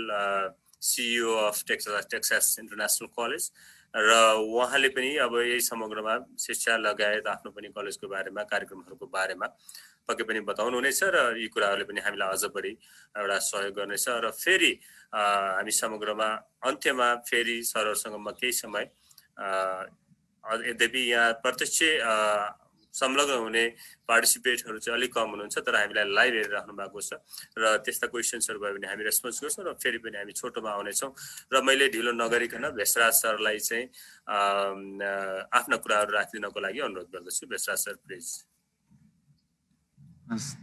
CEO of Texas International College र उहाँले पनि अब यही समग्रमा शिक्षा लगायत आफ्नो पनि कलेजको बारेमा कार्यक्रमहरूको बारेमा पक्कै पनि बताउनुहुनेछ र यी कुराहरूले पनि हामीलाई अझ बढी एउटा सहयोग गर्नेछ। र फेरि हामी समग्रमा अन्त्यमा फेरि सरहरूसँग म केही समय यद्यपि यहाँ प्रत्यक्ष संलग्न हुने पार्टिसिपेटहरू चाहिँ अलिक कम हुनुहुन्छ तर हामीलाई लाइभ हेरिराख्नु भएको छ र त्यस्ता क्वेसन्सहरू भयो भने हामी रेस्पोन्स गर्छौँ र फेरि पनि हामी छोटोमा आउनेछौँ। र मैले ढिलो नगरिकन भेषराज सरलाई चाहिँ आफ्ना कुराहरू राखिदिनको लागि अनुरोध गर्दछु। Bheshraj sir please.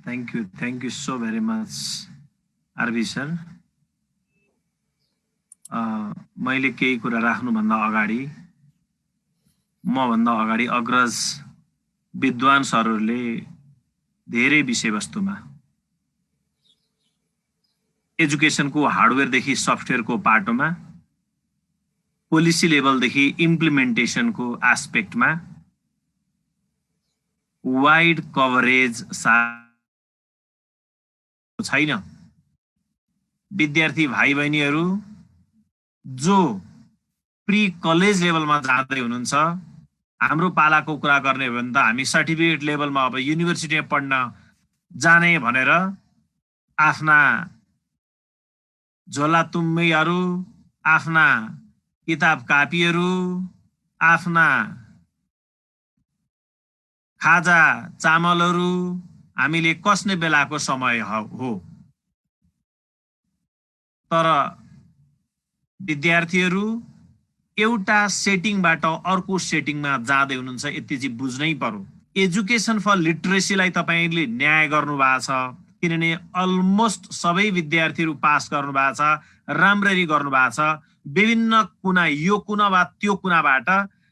Thank you so very much RB sir. मैले केही कुरा राख्नुभन्दा अगाडि मभन्दा अगाडि अग्रज विद्वान सरहरूले धेरै विषयवस्तुमा एजुकेसनको हार्डवेयरदेखि सफ्टवेयरको पाटोमा पोलिसी लेभलदेखि इम्प्लिमेन्टेसनको एस्पेक्टमा वाइड कभरेज छैन। विद्यार्थी भाइ बहिनीहरू जो प्री कलेज लेभलमा जाँदै हुनुहुन्छ हाम्रो पालाको कुरा गर्ने हो भने त हामी सर्टिफिकेट लेभलमा अब युनिभर्सिटीमा पढ्न जाने भनेर आफ्ना झोला तुम्बीहरू, आफ्ना किताब कापीहरू, आफ्ना खाजा चामलहरू हामीले कस्ने बेलाको समय हो। तर विद्यार्थीहरू एउटा सेटिङबाट अर्को सेटिङमा जाँदै हुनुहुन्छ, यति चाहिँ बुझ्नै पर्यो। एजुकेसन फर लिटरेसीलाई तपाईले न्याय गर्नु भएको छ किनभने अलमोस्ट सबै विद्यार्थीहरू पास गर्नु भएको छ, राम्ररी गर्नु भएको छ। विभिन्न कुना यो कुना वा त्यो कुनाबाट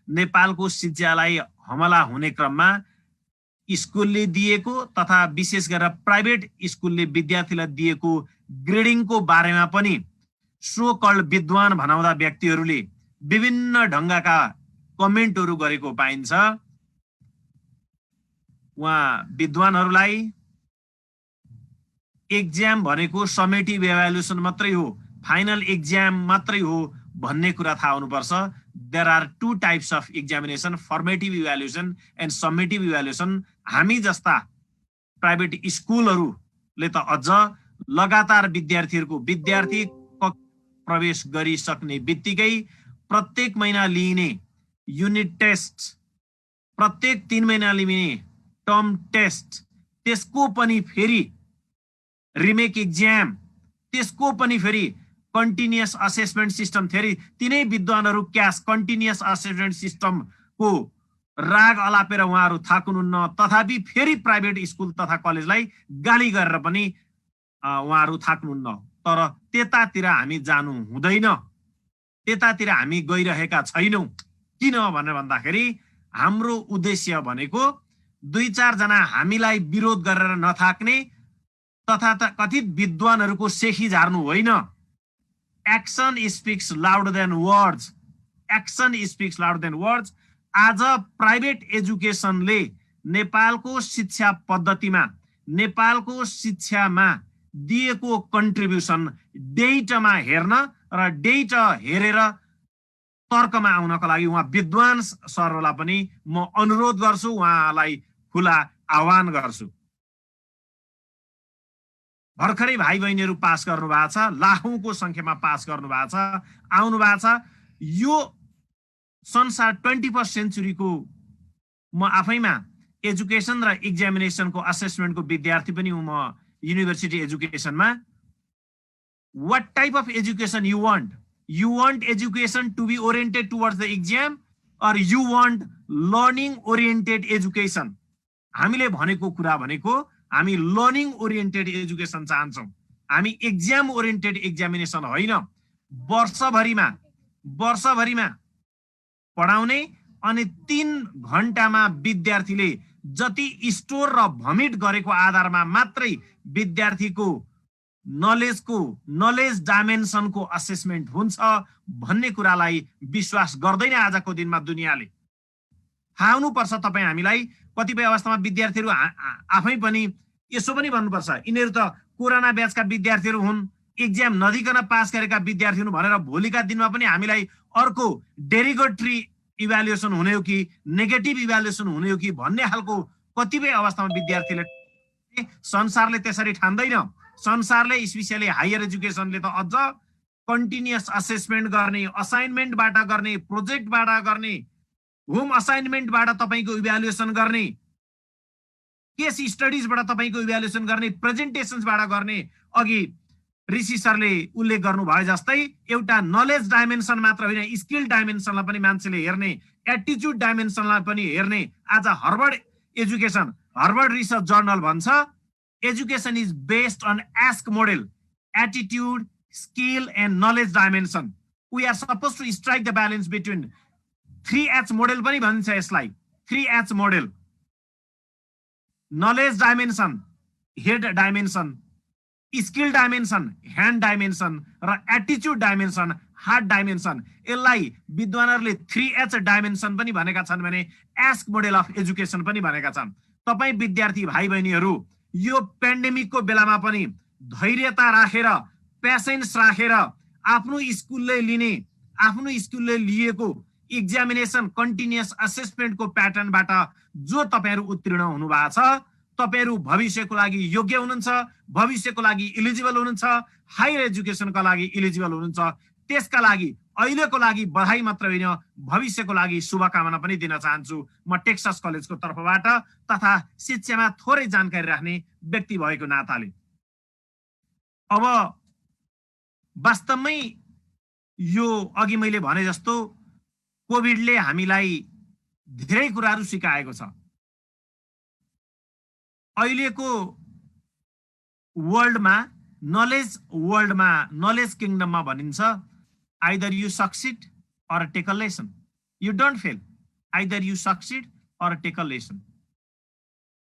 नेपालको शिक्षालाई हमला हुने क्रममा स्कुलले दिएको तथा विशेष गरेर प्राइभेट स्कुलले विद्यार्थीलाई दिएको ग्रेडिङको बारेमा पनि सो कल्ड विद्वान भनाउँदा व्यक्तिहरूले विभिन्न ढङ्गका कमेन्टहरू गरेको पाइन्छ। उहाँ विद्वानहरूलाई एक्जाम भनेको समेटिभ इभ्यालुएसन मात्रै हो, फाइनल एक्जाम मात्रै हो भन्ने कुरा थाहा हुनुपर्छ। There are two types of examination, formative evaluation and समेटिभ evaluation. हामी जस्ता प्राइभेट स्कुलहरूले त अझ लगातार विद्यार्थी प्रवेश गरिसक्ने बित्तिकै प्रत्येक महिना लिइने युनिट टेस्ट, प्रत्येक 3 महिना लिइने टर्म टेस्ट, त्यसको पनि फेरि रिमेक एक्जाम, त्यसको पनि फेरि कन्टिन्युअस असेसमेन्ट सिस्टम। फेरि तिनै विद्वानहरू क्यास कन्टिन्युअस असेसमेन्ट सिस्टमको राग अलापेर उहाँहरू थाक्नुहुन्न, तथापि फेरि प्राइभेट स्कुल तथा कलेजलाई गाली गरेर पनि उहाँहरू थाक्नुहुन्न। तर त्यतातिर हामी जानु हुँदैन, त्यतातिर हामी गइरहेका छैनौँ। किन भनेर भन्दाखेरि हाम्रो उद्देश्य भनेको 2-4 जना हामीलाई विरोध गरेर नथाक्ने तथा कथित विद्वानहरूको सेखी झार्नु होइन। Action speaks louder than words, action speaks louder than words. आज प्राइभेट एजुकेसनले नेपालको शिक्षा पद्धतिमा, नेपालको शिक्षामा दिएको कन्ट्रिब्युसन डेटामा हेर्न र डेटा हेरेर तर्कमा आउनको लागि उहाँ विद्वान सरलाई पनि म अनुरोध गर्छु, उहाँलाई खुला आह्वान गर्छु। भर्खरै भाइ बहिनीहरू पास गर्नु भएको छ, लाखौंको संख्यामा पास गर्नु भएको छ, आउनु भएको छ। यो संसार 21st सेन्चुरीको म आफैमा एजुकेसन र एक्जामिनेसनको असेसमेन्टको विद्यार्थी पनि हुँ। म university एजुकेसनमा what type of education you want. You want education to be oriented towards the exam or you want learning oriented education. हामीले भनेको कुरा भनेको हामी लर्निङ ओरिएन्टेड एजुकेसन चाहन्छौँ, हामी एक्जाम ओरिएन्टेड एक्जामिनेसन होइन। वर्षभरिमा पढाउने अनि 3 घण्टामा विद्यार्थीले जति स्टोर र भमिट गरेको आधारमा मात्रै विद्यार्थीको नलेज डाइमेन्सनको असेसमेन्ट हुन्छ भन्ने कुरालाई विश्वास गर्दैन आजको दिनमा दुनियाँले। थाहा हुनुपर्छ तपाईँ हामीलाई, कतिपय अवस्थामा विद्यार्थीहरू आफै पनि यसो पनि भन्नुपर्छ, यिनीहरू त कोरोना ब्याचका विद्यार्थीहरू हुन्, एक्जाम नदिकन पास गरेका विद्यार्थी हुन् भनेर भोलिका दिनमा पनि हामीलाई अर्को डेरिगेटरी इभ्यालुएसन हुने हो कि नेगेटिभ इभ्यालुएसन हुने हो कि भन्ने खालको कतिपय अवस्थामा विद्यार्थीले, संसारले त्यसरी ठान्दैन। संसारले स्पेसियली हायर एजुकेसनले त अझ कन्टिन्युअस असेसमेन्ट गर्ने, असाइनमेन्टबाट गर्ने, प्रोजेक्टबाट गर्ने, होम असाइनमेन्टबाट तपाईको इभ्यालुएसन गर्ने, केस स्टडिजबाट तपाईको इभ्यालुएसन गर्ने, प्रेजेन्टेसन्सबाट गर्ने। अघि ऋषि सरले उल्लेख गर्नु भयो जस्तै एउटा नलेज डाइमेन्सन मात्र होइन, स्किल डाइमेन्सनलाई पनि मान्छेले हेर्ने, एटिट्युड डाइमेन्सनलाई पनि हेर्ने। आज हार्वर्ड रिसर्च जर्नल भन्छ education is based on ASK model, attitude, skill and knowledge dimension. We are suppose to strike the balance between 3H model पनि भनिन्छ यसलाई। 3H model, knowledge dimension, head dimension, skill dimension, hand dimension र attitude dimension, heart dimension. यसलाई विद्वानहरूले 3H dimension पनि भनेका छन् भने आस्क मोडेल अफ एजुकेसन पनि भनेका छन्। तपाईँ विद्यार्थी भाइ बहिनीहरू यो पेन्डेमिकको बेलामा पनि धैर्यता राखेर, पेसेन्स राखेर आफ्नो स्कुलले लिएको एक्जामिनेसन कन्टिन्युअस असेसमेन्टको प्याटर्नबाट जो तपाईहरू उत्तीर्ण हुनु भएको छ, तपाईहरू भविष्यको लागि योग्य हुनुहुन्छ, भविष्यको लागि इलिजिबल हुनुहुन्छ, हायर एजुकेसनका लागि इलिजिबल हुनुहुन्छ। त्यसका लागि अहिलेको लागि बधाई मात्र होइन, भविष्यको लागि शुभकामना पनि दिन चाहन्छु म टेक्सास कलेजको तर्फबाट तथा शिक्षामा थोरै जानकारी राख्ने व्यक्ति भएको नाताले। अब वास्तवमै यो अघि मैले भने जस्तो कोभिडले हामीलाई धेरै कुराहरू सिकाएको छ। अहिलेको वर्ल्डमा, नलेज किङडममा भनिन्छ either you succeed or take a lesson, you don't fail, either you succeed or take a lesson.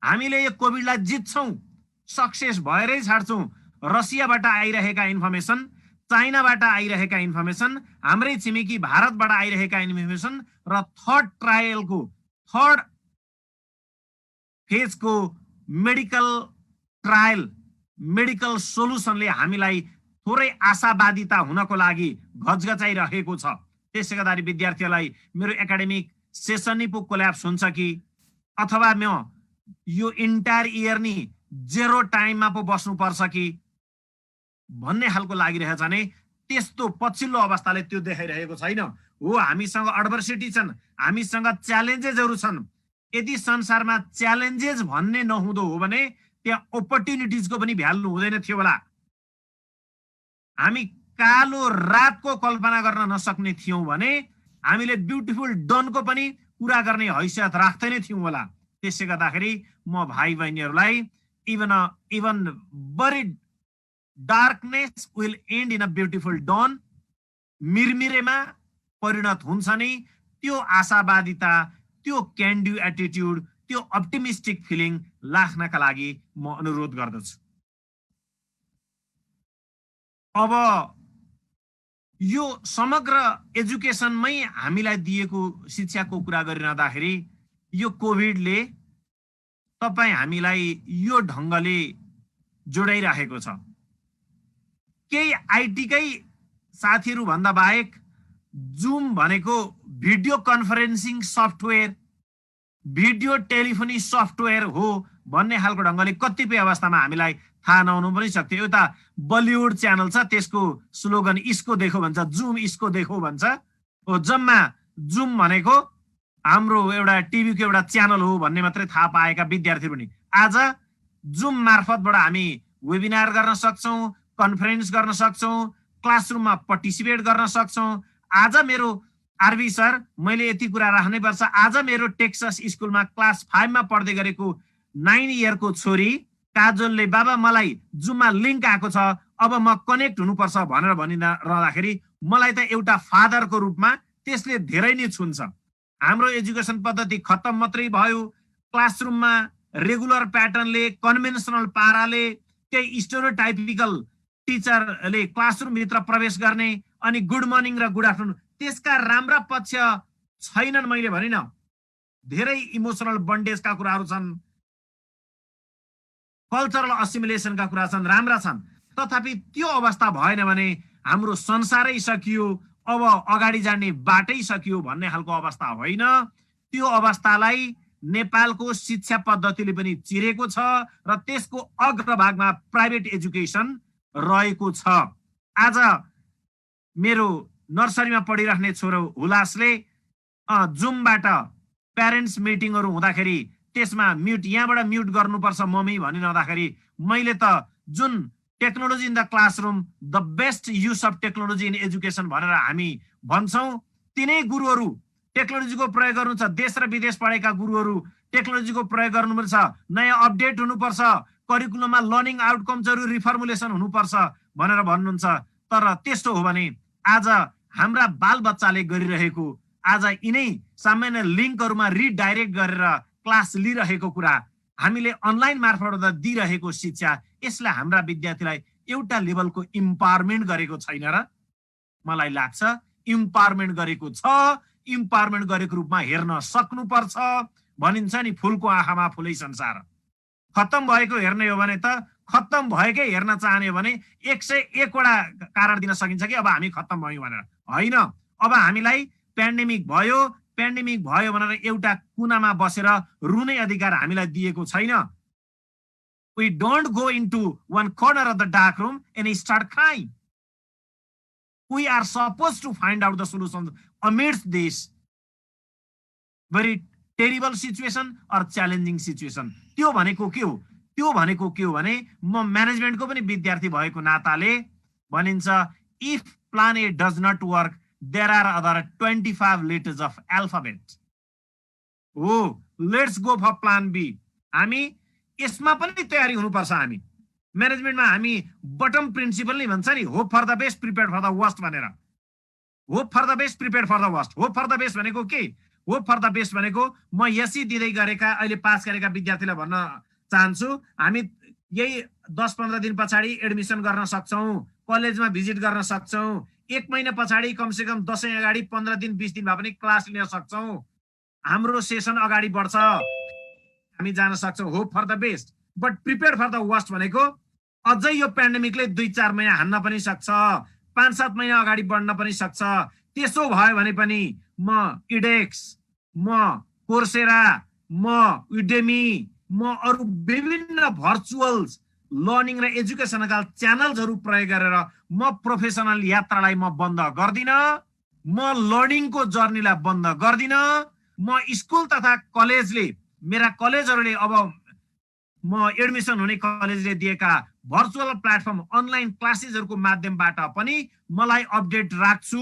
हामीले यो कोभिडलाई जित्छौँ, सक्सेस भएरै छाड्छौँ। रसियाबाट आइरहेका इन्फर्मेसन, चाइनाबाट आइरहेका इन्फर्मेसन, हाम्रै छिमेकी भारतबाट आइरहेका इन्फर्मेसन र थर्ड फेजको मेडिकल सोलुसनले हामीलाई थोरै आशावादिता हुनको लागि घचघचाइरहेको छ। त्यसै गर्दा विद्यार्थीहरूलाई मेरो एकाडेमिक सेसन नै पो कोल्याप्स हुन्छ कि अथवा म यो इन्टायर इयर नि 0 टाइममा पो बस्नुपर्छ कि भन्ने खालको लागिरहेछ भने त्यस्तो पछिल्लो अवस्थाले त्यो देखाइरहेको छैन। हो, हामीसँग एडभर्सिटी छन्, हामीसँग च्यालेन्जेसहरू छन्। यदि संसारमा च्यालेन्जेस भन्ने नहुँदो हो भने त्यहाँ अपर्च्युनिटिजको पनि भ्यालु हुँदैन थियो होला। हामी कालो रातको कल्पना गर्न नसक्ने थियौँ भने हामीले ब्युटिफुल डनको पनि कुरा गर्ने हैसियत राख्दैन थियौँ होला। त्यसै गर्दाखेरि म भाइ बहिनीहरूलाई even buried darkness will and in a beautiful done, मिरमिरेमा परिणत हुन्छ नि त्यो आशावादिता, त्यो क्यान डु एटिट्युड, त्यो अप्टिमिस्टिक फिलिङ राख्नका लागि म अनुरोध गर्दछु। अब यो समग्र एजुकेसनमै हामीलाई दिएको शिक्षाको कुरा गरिरहँदाखेरि यो कोभिडले तपाईँ हामीलाई यो ढङ्गले जोडाइराखेको छ। केही आइटीकै साथीहरू भन्दा बाहेक जुम भनेको video conferencing software, video telephony software हो भन्ने खालको ढङ्गले कतिपय अवस्थामा हामीलाई थाहा नहुनु पनि सक्थ्यो। एउटा बलिउड च्यानल छ, त्यसको स्लोगन इसको देखो भन्छ, जुम इसको देखो भन्छ। हो, जम्मा जुम भनेको हाम्रो एउटा टिभीको एउटा च्यानल हो भन्ने मात्रै थाहा पाएका विद्यार्थी पनि आज जुम मार्फतबाट हामी वेबिनार गर्न सक्छौँ, कन्फरेन्स गर्न सक्छौँ, क्लासरुममा पार्टिसिपेट गर्न सक्छौँ। आज मेरो आरबी सर, मैले यति कुरा राख्नै पर्छ, आज मेरो टेक्सास स्कुलमा क्लास 5 मा पढ्दै गरेको 9 इयरको छोरी काजलले बाबा मलाई जुममा लिङ्क आएको छ, अब म कनेक्ट हुनुपर्छ भनेर भनिरहँदाखेरि मलाई त एउटा फादरको रूपमा त्यसले धेरै नै छुन्छ। हाम्रो एजुकेसन पद्धति खत्तम मात्रै भयो, क्लासरुममा रेगुलर प्याटर्नले, कन्भेन्सनल पाराले, त्यही स्टेरियोटाइपिकल टिचरले क्लासरुमभित्र प्रवेश गर्ने अनि गुड मर्निङ र गुड आफ्टरनुन, त्यसका राम्रा पक्ष छैनन्। मैले भनिन, धेरै इमोसनल बन्डेजका कुराहरू छन्, कल्चरल असिमुलेसनका कुरा छन्, राम्रा छन्। तथापि त्यो अवस्था भएन भने हाम्रो संसारै सकियो, अब अगाडि जाने बाटै सकियो भन्ने खालको अवस्था होइन। त्यो अवस्थालाई नेपालको शिक्षा पद्धतिले पनि चिरेको छ र त्यसको अग्रभागमा प्राइभेट एजुकेसन रहेको छ। आज मेरो नर्सरीमा पढिराख्ने छोरो हुलासले जुमबाट प्यारेन्ट्स मिटिङहरू हुँदाखेरि त्यसमा म्युट, यहाँबाट म्युट गर्नुपर्छ मम्मी भनिरहँदाखेरि मैले त जुन technology in the classroom, the best use of technology in education भनेर हामी भन्छौँ, तिनै गुरुहरू टेक्नोलोजीको प्रयोग गर्नु छ। देश र विदेश पढेका गुरुहरू टेक्नोलोजीको प्रयोग गर्नुपर्छ, नयाँ अपडेट हुनुपर्छ, करिकुलममा लर्निङ आउटकम्सहरू रिफर्मुलेसन हुनुपर्छ भनेर भन्नुहुन्छ। तर त्यस्तो हो भने आज हाम्रा बालबच्चाले गरिरहेको, आज यिनै सामान्य लिङ्कहरूमा रिडाइरेक्ट गरेर क्लास लिइरहेको कुरा, हामीले अनलाइन मार्फत दिइरहेको शिक्षा, यसले हाम्रा विद्यार्थीलाई एउटा लेभलको इम्पावरमेन्ट गरेको छैन र? मलाई लाग्छ इम्पावरमेन्ट गरेको छ। इम्पावरमेन्ट गरेको रूपमा हेर्न सक्नुपर्छ। भनिन्छ नि फुलको आँखामा फुलै संसार। खत्तम भएको हेर्ने हो भने त खत्तम भएकै हेर्न चाहने हो भने 101 वटा कारण दिन सकिन्छ कि अब हामी खत्तम भयौँ भनेर। होइन, अब हामीलाई पेन्डेमिक भयो भनेर एउटा कुनामा बसेर रुने अधिकार हामीलाई दिएको छैन। We don't go into one corner of the dark room and start crying. We are supposed to find out the solutions amidst this very terrible situation or challenging situation. त्यो भनेको के हो? त्यो भनेको के हो भने म म्यानेजमेन्टको पनि विद्यार्थी भएको नाताले भनिन्छ, if plan A does not work, there are other 25 letters of alphabet. Oh, let's go for plan B. हामी यसमा पनि तयारी हुनुपर्छ। हामी म्यानेजमेन्टमा हामी बटम प्रिन्सिपल नै भन्छ नि, hope for the best prepare for the worst भनेर। Hope for the best prepare for the worst. Hope for the best भनेको के? होप फर द बेस्ट भनेको म यसै दिँदै गरेका अहिले पास गरेका विद्यार्थीलाई भन्न चाहन्छु, हामी यही 10-15 दिन पछाडि एडमिसन गर्न सक्छौँ, कलेजमा भिजिट गर्न सक्छौँ, 1 महिना पछाडि कमसे कम 10 अगाडि 15 दिन 20 दिन भए पनि क्लास लिन सक्छौँ, हाम्रो सेसन अगाडि बढ्छ, हामी जान सक्छौँ। Hope for the best but prepare for the worst भनेको अझै यो पेन्डेमिकले 2-4 महिना हान्न पनि सक्छ, 5-7 महिना अगाडि बढ्न पनि सक्छ। त्यसो भयो भने पनि म इडेक्स, म कोर्सेरा, म युडेमी, म अरू विभिन्न भर्चुअल लर्निङ र एजुकेसनका च्यानल्सहरू प्रयोग गरेर म प्रोफेसनल यात्रालाई म बन्द गर्दिन, म लर्निङको जर्नीलाई बन्द गर्दिन। म स्कुल तथा कलेजले, मेरा कलेजहरूले अब म एडमिसन हुने कलेजले दिएका भर्चुअल प्लेटफर्म अनलाइन क्लासेसहरूको माध्यमबाट पनि मलाई अपडेट राख्छु।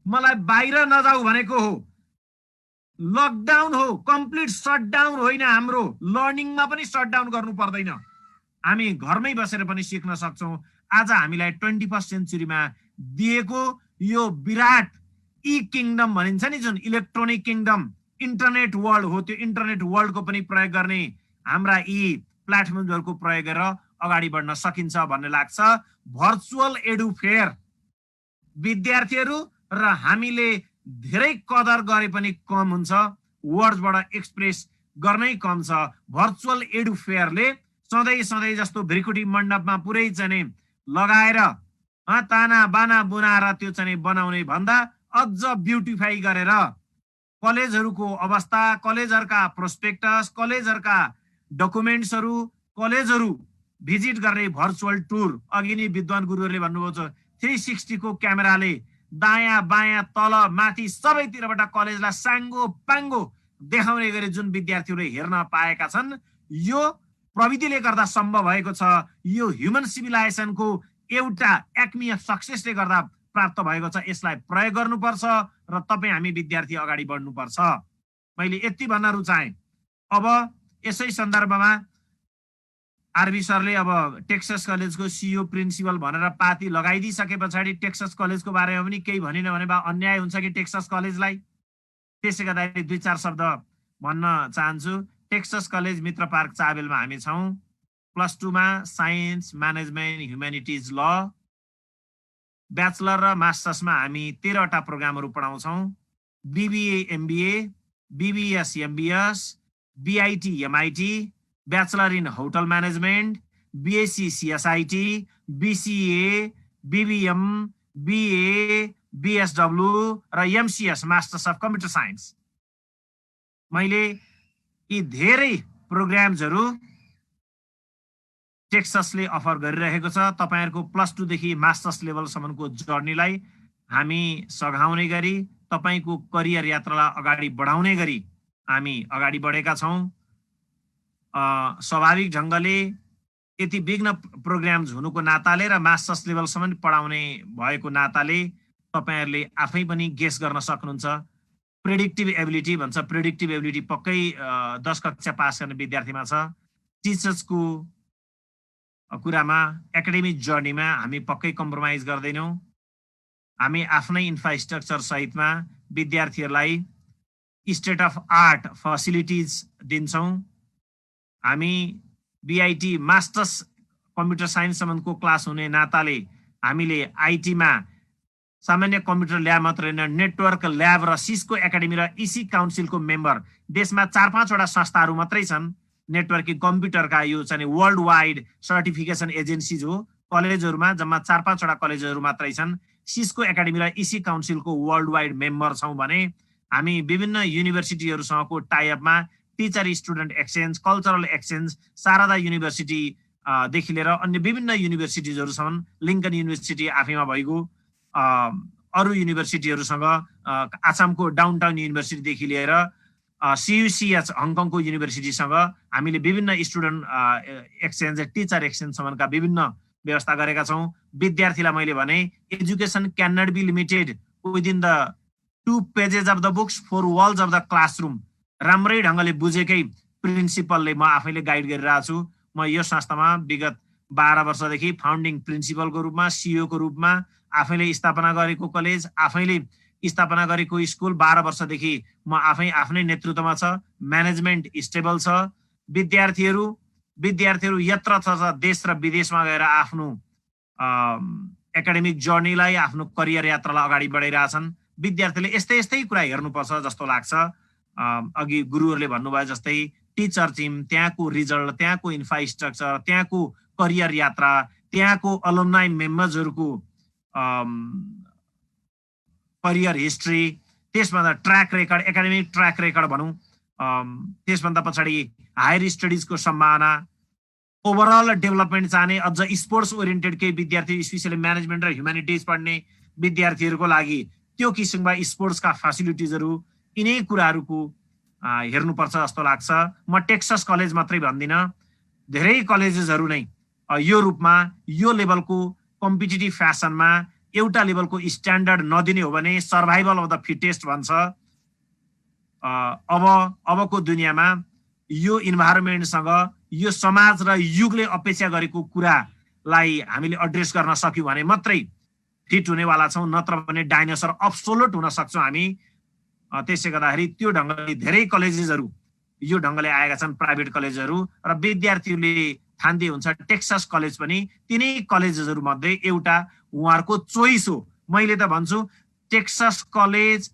मलाई बाहिर नजाऊ भनेको हो, लकडाउन हो, कम्प्लिट सटडाउन होइन, हाम्रो लर्निङमा पनि सटडाउन गर्नु पर्दैन, हामी घरमै बसेर पनि सिक्न सक्छौँ। आज हामीलाई 21st सेन्चुरीमा दिएको यो विराट ई किङडम भनिन्छ नि, जुन इलेक्ट्रोनिक किङडम इन्टरनेट वर्ल्ड हो, त्यो इन्टरनेट वर्ल्डको पनि प्रयोग गर्ने हाम्रा यी प्लेटफर्महरूको प्रयोग गरेर अगाडि बढ्न सकिन्छ भन्ने लाग्छ। भर्चुअल एडु फेयर विद्यार्थीहरू र हामीले धेरै कदर गरे पनि कम हुन्छ, वर्ड्सबाट एक्सप्रेस गर्नै कम छ। भर्चुअल एडु फेयरले सधैँ जस्तो भ्रिकुटी मण्डपमा पुरै चाहिँ लगाएर ताना बाना बुनाएर त्यो चाहिँ बनाउने भन्दा अझ ब्युटिफाई गरेर कलेजहरूको अवस्था, कलेजहरूका प्रोस्पेक्टस, कलेजहरूका डकुमेन्ट्सहरू, कलेजहरू भिजिट गर्ने भर्चुअल टुर। अघि नै विद्वान गुरुहरूले भन्नुभयो 360 को क्यामेराले दायाँ बायाँ तल माथि सबैतिरबाट कलेजलाई साङ्गो पाङ्गो देखाउने गरी जुन विद्यार्थीहरूले हेर्न पाएका छन्, यो प्रविधिले गर्दा सम्भव भएको छ। यो ह्युमन सिभिलाइजेसनको एउटा एक्मी सक्सेसले गर्दा प्राप्त भएको छ, यसलाई प्रयोग गर्नुपर्छ र तपाईँ हामी विद्यार्थी अगाडि बढ्नुपर्छ। मैले यति भन्न रुचाएँ। अब यसै सन्दर्भमा आरबी सरले अब टेक्सास कलेजको सिइओ प्रिन्सिपल भनेर पाती लगाइदिइसके पछाडि टेक्सास कलेजको बारेमा पनि केही भनिन भने बा अन्याय हुन्छ कि टेक्सास कलेजलाई? त्यसै गर्दाखेरि 2-4 शब्द भन्न चाहन्छु। टेक्सास कलेज मित्र पार्क चाबेलमा हामी छौँ। +2 मा साइन्स, म्यानेजमेन्ट, ह्युम्यानिटिज, ल, ब्याचलर र मास्टर्समा हामी 13वटा प्रोग्रामहरू पढाउँछौँ। BBA MBA, BBS MBS, BIT MIT, bachelor in hotel management, BSc CSIT, BCA, BBM, BA, BSW र MCS masters of computer science. मैले यी धेरै प्रोग्राम्सहरू टेक्सासले अफर गरिरहेको छ। तपाईहरुको +2 देखि मास्टर्स लेभलसम्मको जर्नीलाई हामी सघाउने गरी तपाईको करियर यात्रालाई अगाडि बढाउने गरी हामी अगाडि बढेका छौं। स्वाभाविक ढंगले यति विघ्न प्रोग्राम्स हुनुको नाताले र मास्टर्स लेभलसम्म पढाउने भएको नाताले तपाईहरुले आफै पनि गेस गर्न सक्नुहुन्छ। प्रेडिक्टिभ एबिलिटी भन्छ, प्रेडिक्टिभ एबिलिटी पक्कै 10 कक्षा पास गर्ने विद्यार्थीमा छ। टिचर्सको कुरामा एकाडेमिक जर्नीमा हामी पक्कै कम्प्रोमाइज गर्दैनौं। हामी आफ्नै इन्फ्रास्ट्रक्चर सहितमा विद्यार्थीहरूलाई स्टेट अफ आर्ट फेसिलिटिज दिन्छौं। हामी बीआईटी मास्टर्स कम्प्युटर साइन्स सम्बन्धको क्लास हुने नाताले हामीले आईटी मा सामान्य कम्प्युटर ल्याब मात्र हैन, नेटवर्क ल्याब र सिस्को एकाडेमी र इसी काउन्सिलको मेम्बर देशमा 4-5 वटा संस्थाहरू मात्रै छन्। नेटवर्किङ कम्प्युटरका यो चाहिँ वर्ल्ड वाइड सर्टिफिकेसन एजेन्सीज हो। कलेजहरुमा जम्मा 4-5 वटा कलेजहरु मात्रै छन्। सिस्को एकाडेमी र इसी काउन्सिलको वर्ल्ड वाइड मेम्बर छौं भने हामी विभिन्न युनिभर्सिटीहरुसँगको टाइअपमा teacher student exchange, cultural exchange, Sharada university देखि लिएर अन्य विभिन्न युनिभर्सिटीजहरुसँग, लिंकन युनिभर्सिटी आफैमा भएको अरु युनिभर्सिटीहरुसँग, आसामको डाउनटाउन युनिभर्सिटी देखि लिएर CUCH हङकङको युनिभर्सिटीसँग हामीले विभिन्न स्टुडेन्ट एक्सचेन्ज, टिचर एक्सचेन्ज सम्मका विभिन्न व्यवस्था गरेका छौं। विद्यार्थीलाई मैले भने education can not be limited within the 2 pages of the books, 4 walls of the classroom. राम्रै ढंगले बुझेकै प्रिन्सिपलले म आफैले गाइड गरिरहेको छु। म यो संस्थामा विगत 12 वर्षदेखि फाउन्डिङ प्रिन्सिपलको रूपमा, सीईओ को रूपमा आफैले स्थापना गरेको कलेज, आफैले स्थापना गरेको स्कुल 12 वर्षदेखि म आफै आफ्नै नेतृत्वमा छ। म्यानेजमेन्ट स्टेबल छ। विद्यार्थीहरू यत्र छ देश र विदेशमा गएर आफ्नो एकाडेमिक जर्नीलाई, आफ्नो करियर यात्रालाई अगाडि बढाइरहेछन्। विद्यार्थीले यस्तै कुरा हेर्नुपर्छ जस्तो लाग्छ। अघि गुरुहरुले भन्नुभयो जस्तै टिचर टिम, त्यहाँको रिजल्ट, त्यहाँको इन्फ्रास्ट्रक्चर, त्यहाँको करियर यात्रा, त्यहाँको अलुमनाइ मेम्बर्सहरुको करियर हिस्ट्री, त्यसभन्दा track record, academic track record भनौं, त्यसभन्दा पछाडि हायर स्टडीजको सम्भावना, ओभरअल डेभलपमेन्ट चाहने, अझ स्पोर्ट्स ओरिएन्टेड केही विद्यार्थी, स्पेशली म्यानेजमेन्ट र ह्युम्यानिटिज पढ्ने विद्यार्थीहरुको लागि त्यो किसिमका स्पोर्ट्सका फेसिलिटिजहरु, यिनै कुराहरुको हेर्नुपर्छ जस्तो लाग्छ। म टेक्सास कलेज मात्रै भन्दिन, धेरै कलेजेसहरु नै यो रूपमा, यो लेभलको कम्पिटिटिभ फ्यासनमा एउटा लेभलको स्ट्यान्डर्ड नदिने हो भने सर्भाइभल अफ द फिटेस्ट भन्छ। अबको दुनियाँमा यो इन्भाइरोमेन्टसँग, यो समाज र युगले अपेक्षा गरेको कुरालाई हामीले एड्रेस गर्न सक्यौं भने मात्रै फिट हुनेवाला छौं, नत्र भने डाइनोसर अब्सोल्युट हुन सक्छौं हामी। त्यसै गर्दाखेरि त्यो ढंगले धेरै कलेजेसहरु यो ढंगले आएका छन्, प्राइभेट कलेजहरु, र विद्यार्थीहरूले ठान्दै हुन्छ टेक्सास कलेज पनि तिनै कलेजेसहरु मध्ये एउटा उहाँहरुको चोइस हो। मैले त भन्छु टेक्सास कलेज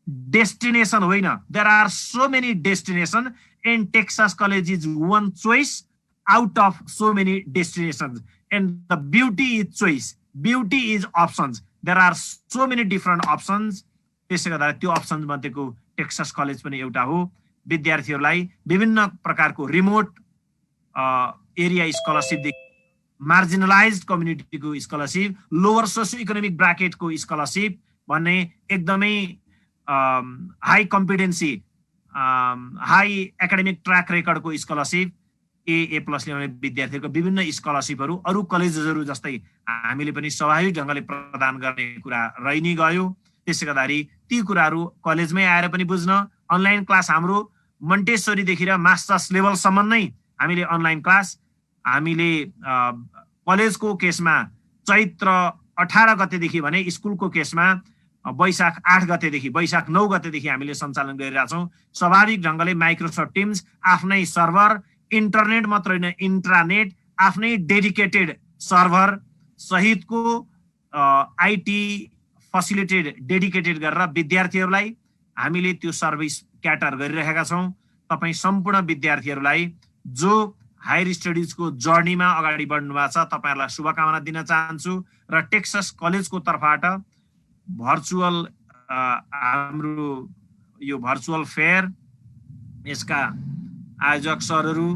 डेस्टिनेसन होइन, there are so many destination and Texas College is one choice out of so many destinations, and the beauty is choice, beauty is options, there are so many different options। त्यसै गर्दा त्यो options मध्येको Texas college पनि एउटा हो। विद्यार्थीहरूलाई विभिन्न प्रकारको रिमोट एरिया स्कलरशिप देखि marginalised कम्युनिटीको scholarship, lower socio economic ब्राकेटको scholarship भन्ने एकदमै high competency, high academic track रेकर्डको scholarship, ए प्लस ल्याउने विद्यार्थीहरूको विभिन्न स्कलरसिपहरू अरू कलेजेसहरू जस्तै हामीले पनि स्वाभाविक ढङ्गले प्रदान गर्ने कुरा रहि नै गयो। त्यसै गर्दाखेरि ती कुराहरू कलेजमै आएर पनि बुझ्न, अनलाइन क्लास हाम्रो मन्टेसरीदेखि र मास्टर्स लेभलसम्म नै हामीले अनलाइन क्लास, हामीले कलेजको केसमा चैत्र 18 गतेदेखि भने स्कुलको केसमा वैशाख 8 गतेदेखि, वैशाख 9 गतेदेखि हामीले सञ्चालन गरिरहेछौँ। स्वाभाविक ढङ्गले माइक्रोसफ्ट टिम्स आफ्नै सर्भर, इन्टरनेट मात्र होइन इन्ट्रानेट, आफ्नै डेडिकेटेड सर्भर सहितको आइटी फेसिलिटेड डेडिकेटेड गरेर विद्यार्थीहरूलाई हामीले त्यो सर्भिस क्याटर गरिरहेका छौँ। तपाईँ सम्पूर्ण विद्यार्थीहरूलाई जो हायर स्टडिजको जर्नीमा अगाडि बढ्नु भएको छ तपाईँहरूलाई शुभकामना दिन चाहन्छु। र टेक्सस कलेजको तर्फबाट भर्चुअल हाम्रो यो भर्चुअल फेयर, यसका आयोजक सरहरू,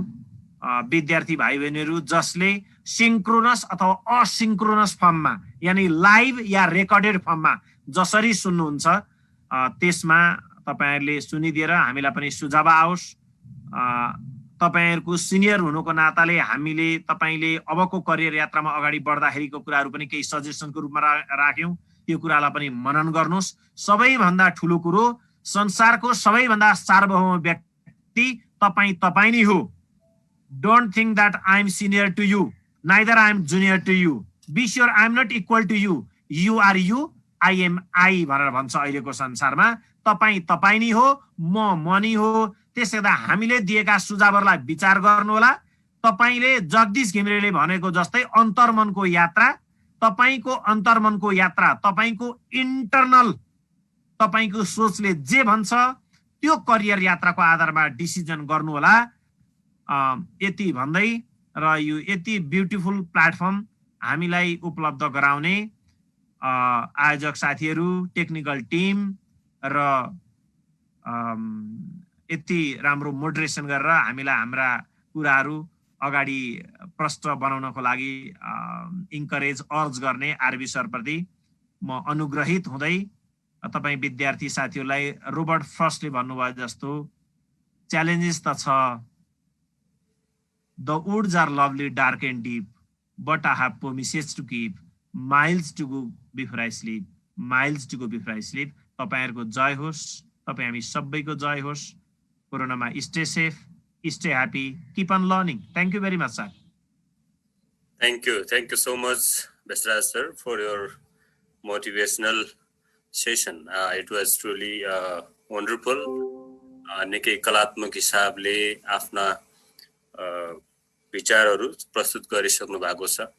विद्यार्थी भाइ बहिनीहरू जसले सिङ्क्रोनस अथवा असिङ्क्रोनस फर्ममा यानि लाइभ या रेकर्डेड फर्ममा जसरी सुन्नुहुन्छ त्यसमा तपाईँहरूले सुनिदिएर हामीलाई पनि सुझाव आओस्। तपाईँहरूको सिनियर हुनुको नाताले हामीले तपाईँले अबको करियर यात्रामा अगाडि बढ्दाखेरिको कुराहरू पनि केही सजेसनको रूपमा राख्यौँ। त्यो कुरालाई पनि मनन गर्नुहोस्। सबैभन्दा ठुलो कुरो, संसारको सबैभन्दा सार्वभौम व्यक्ति तपाईँ नै हो। Don't think that I am senior to you, neither I am junior to you, be sure I am not equal to you, you are you, I am I भनेर भन्छ अहिलेको संसारमा। तपाईँ नै हो, म नै हो। त्यसै गर्दा हामीले दिएका सुझावहरूलाई विचार गर्नुहोला। तपाईँले जगदीश घिमिरेले भनेको जस्तै अन्तर्मनको यात्रा, तपाईँको अन्तर्मनको यात्रा, तपाईँको इन्टरनल तपाईँको सोचले जे भन्छ त्यो करियर यात्राको आधारमा डिसिजन गर्नुहोला। यति भन्दै र यो यति ब्युटिफुल प्लेटफर्म हामीलाई उपलब्ध गराउने आयोजक साथीहरू, टेक्निकल टिम र यति राम्रो मोडरेसन गरेर हामीलाई हाम्रा कुराहरू अगाडि प्रष्ट बनाउनको लागि इन्करेज अर्ज गर्ने आरबी सरप्रति म अनुग्रहित हुँदै तपाईँ विद्यार्थी साथीहरूलाई रोबर्ट फ्रस्टले भन्नुभयो जस्तो च्यालेन्जेस त छ। The woods are lovely dark and deep but I have promises to keep, miles to go before I sleep, miles to go before I sleep. तपाईँहरूको जय होस्, तपाईँ हामी सबैको जय होस्। कोरोनामा stay safe, stay happy, keep on learning. Thank you very much, sir.
Thank you so much, Besraj sir, for your motivational session. It was truly wonderful. निकै कलात्मक हिसाबले आफ्ना विचारहरू प्रस्तुत गरिसक्नु भएको छ।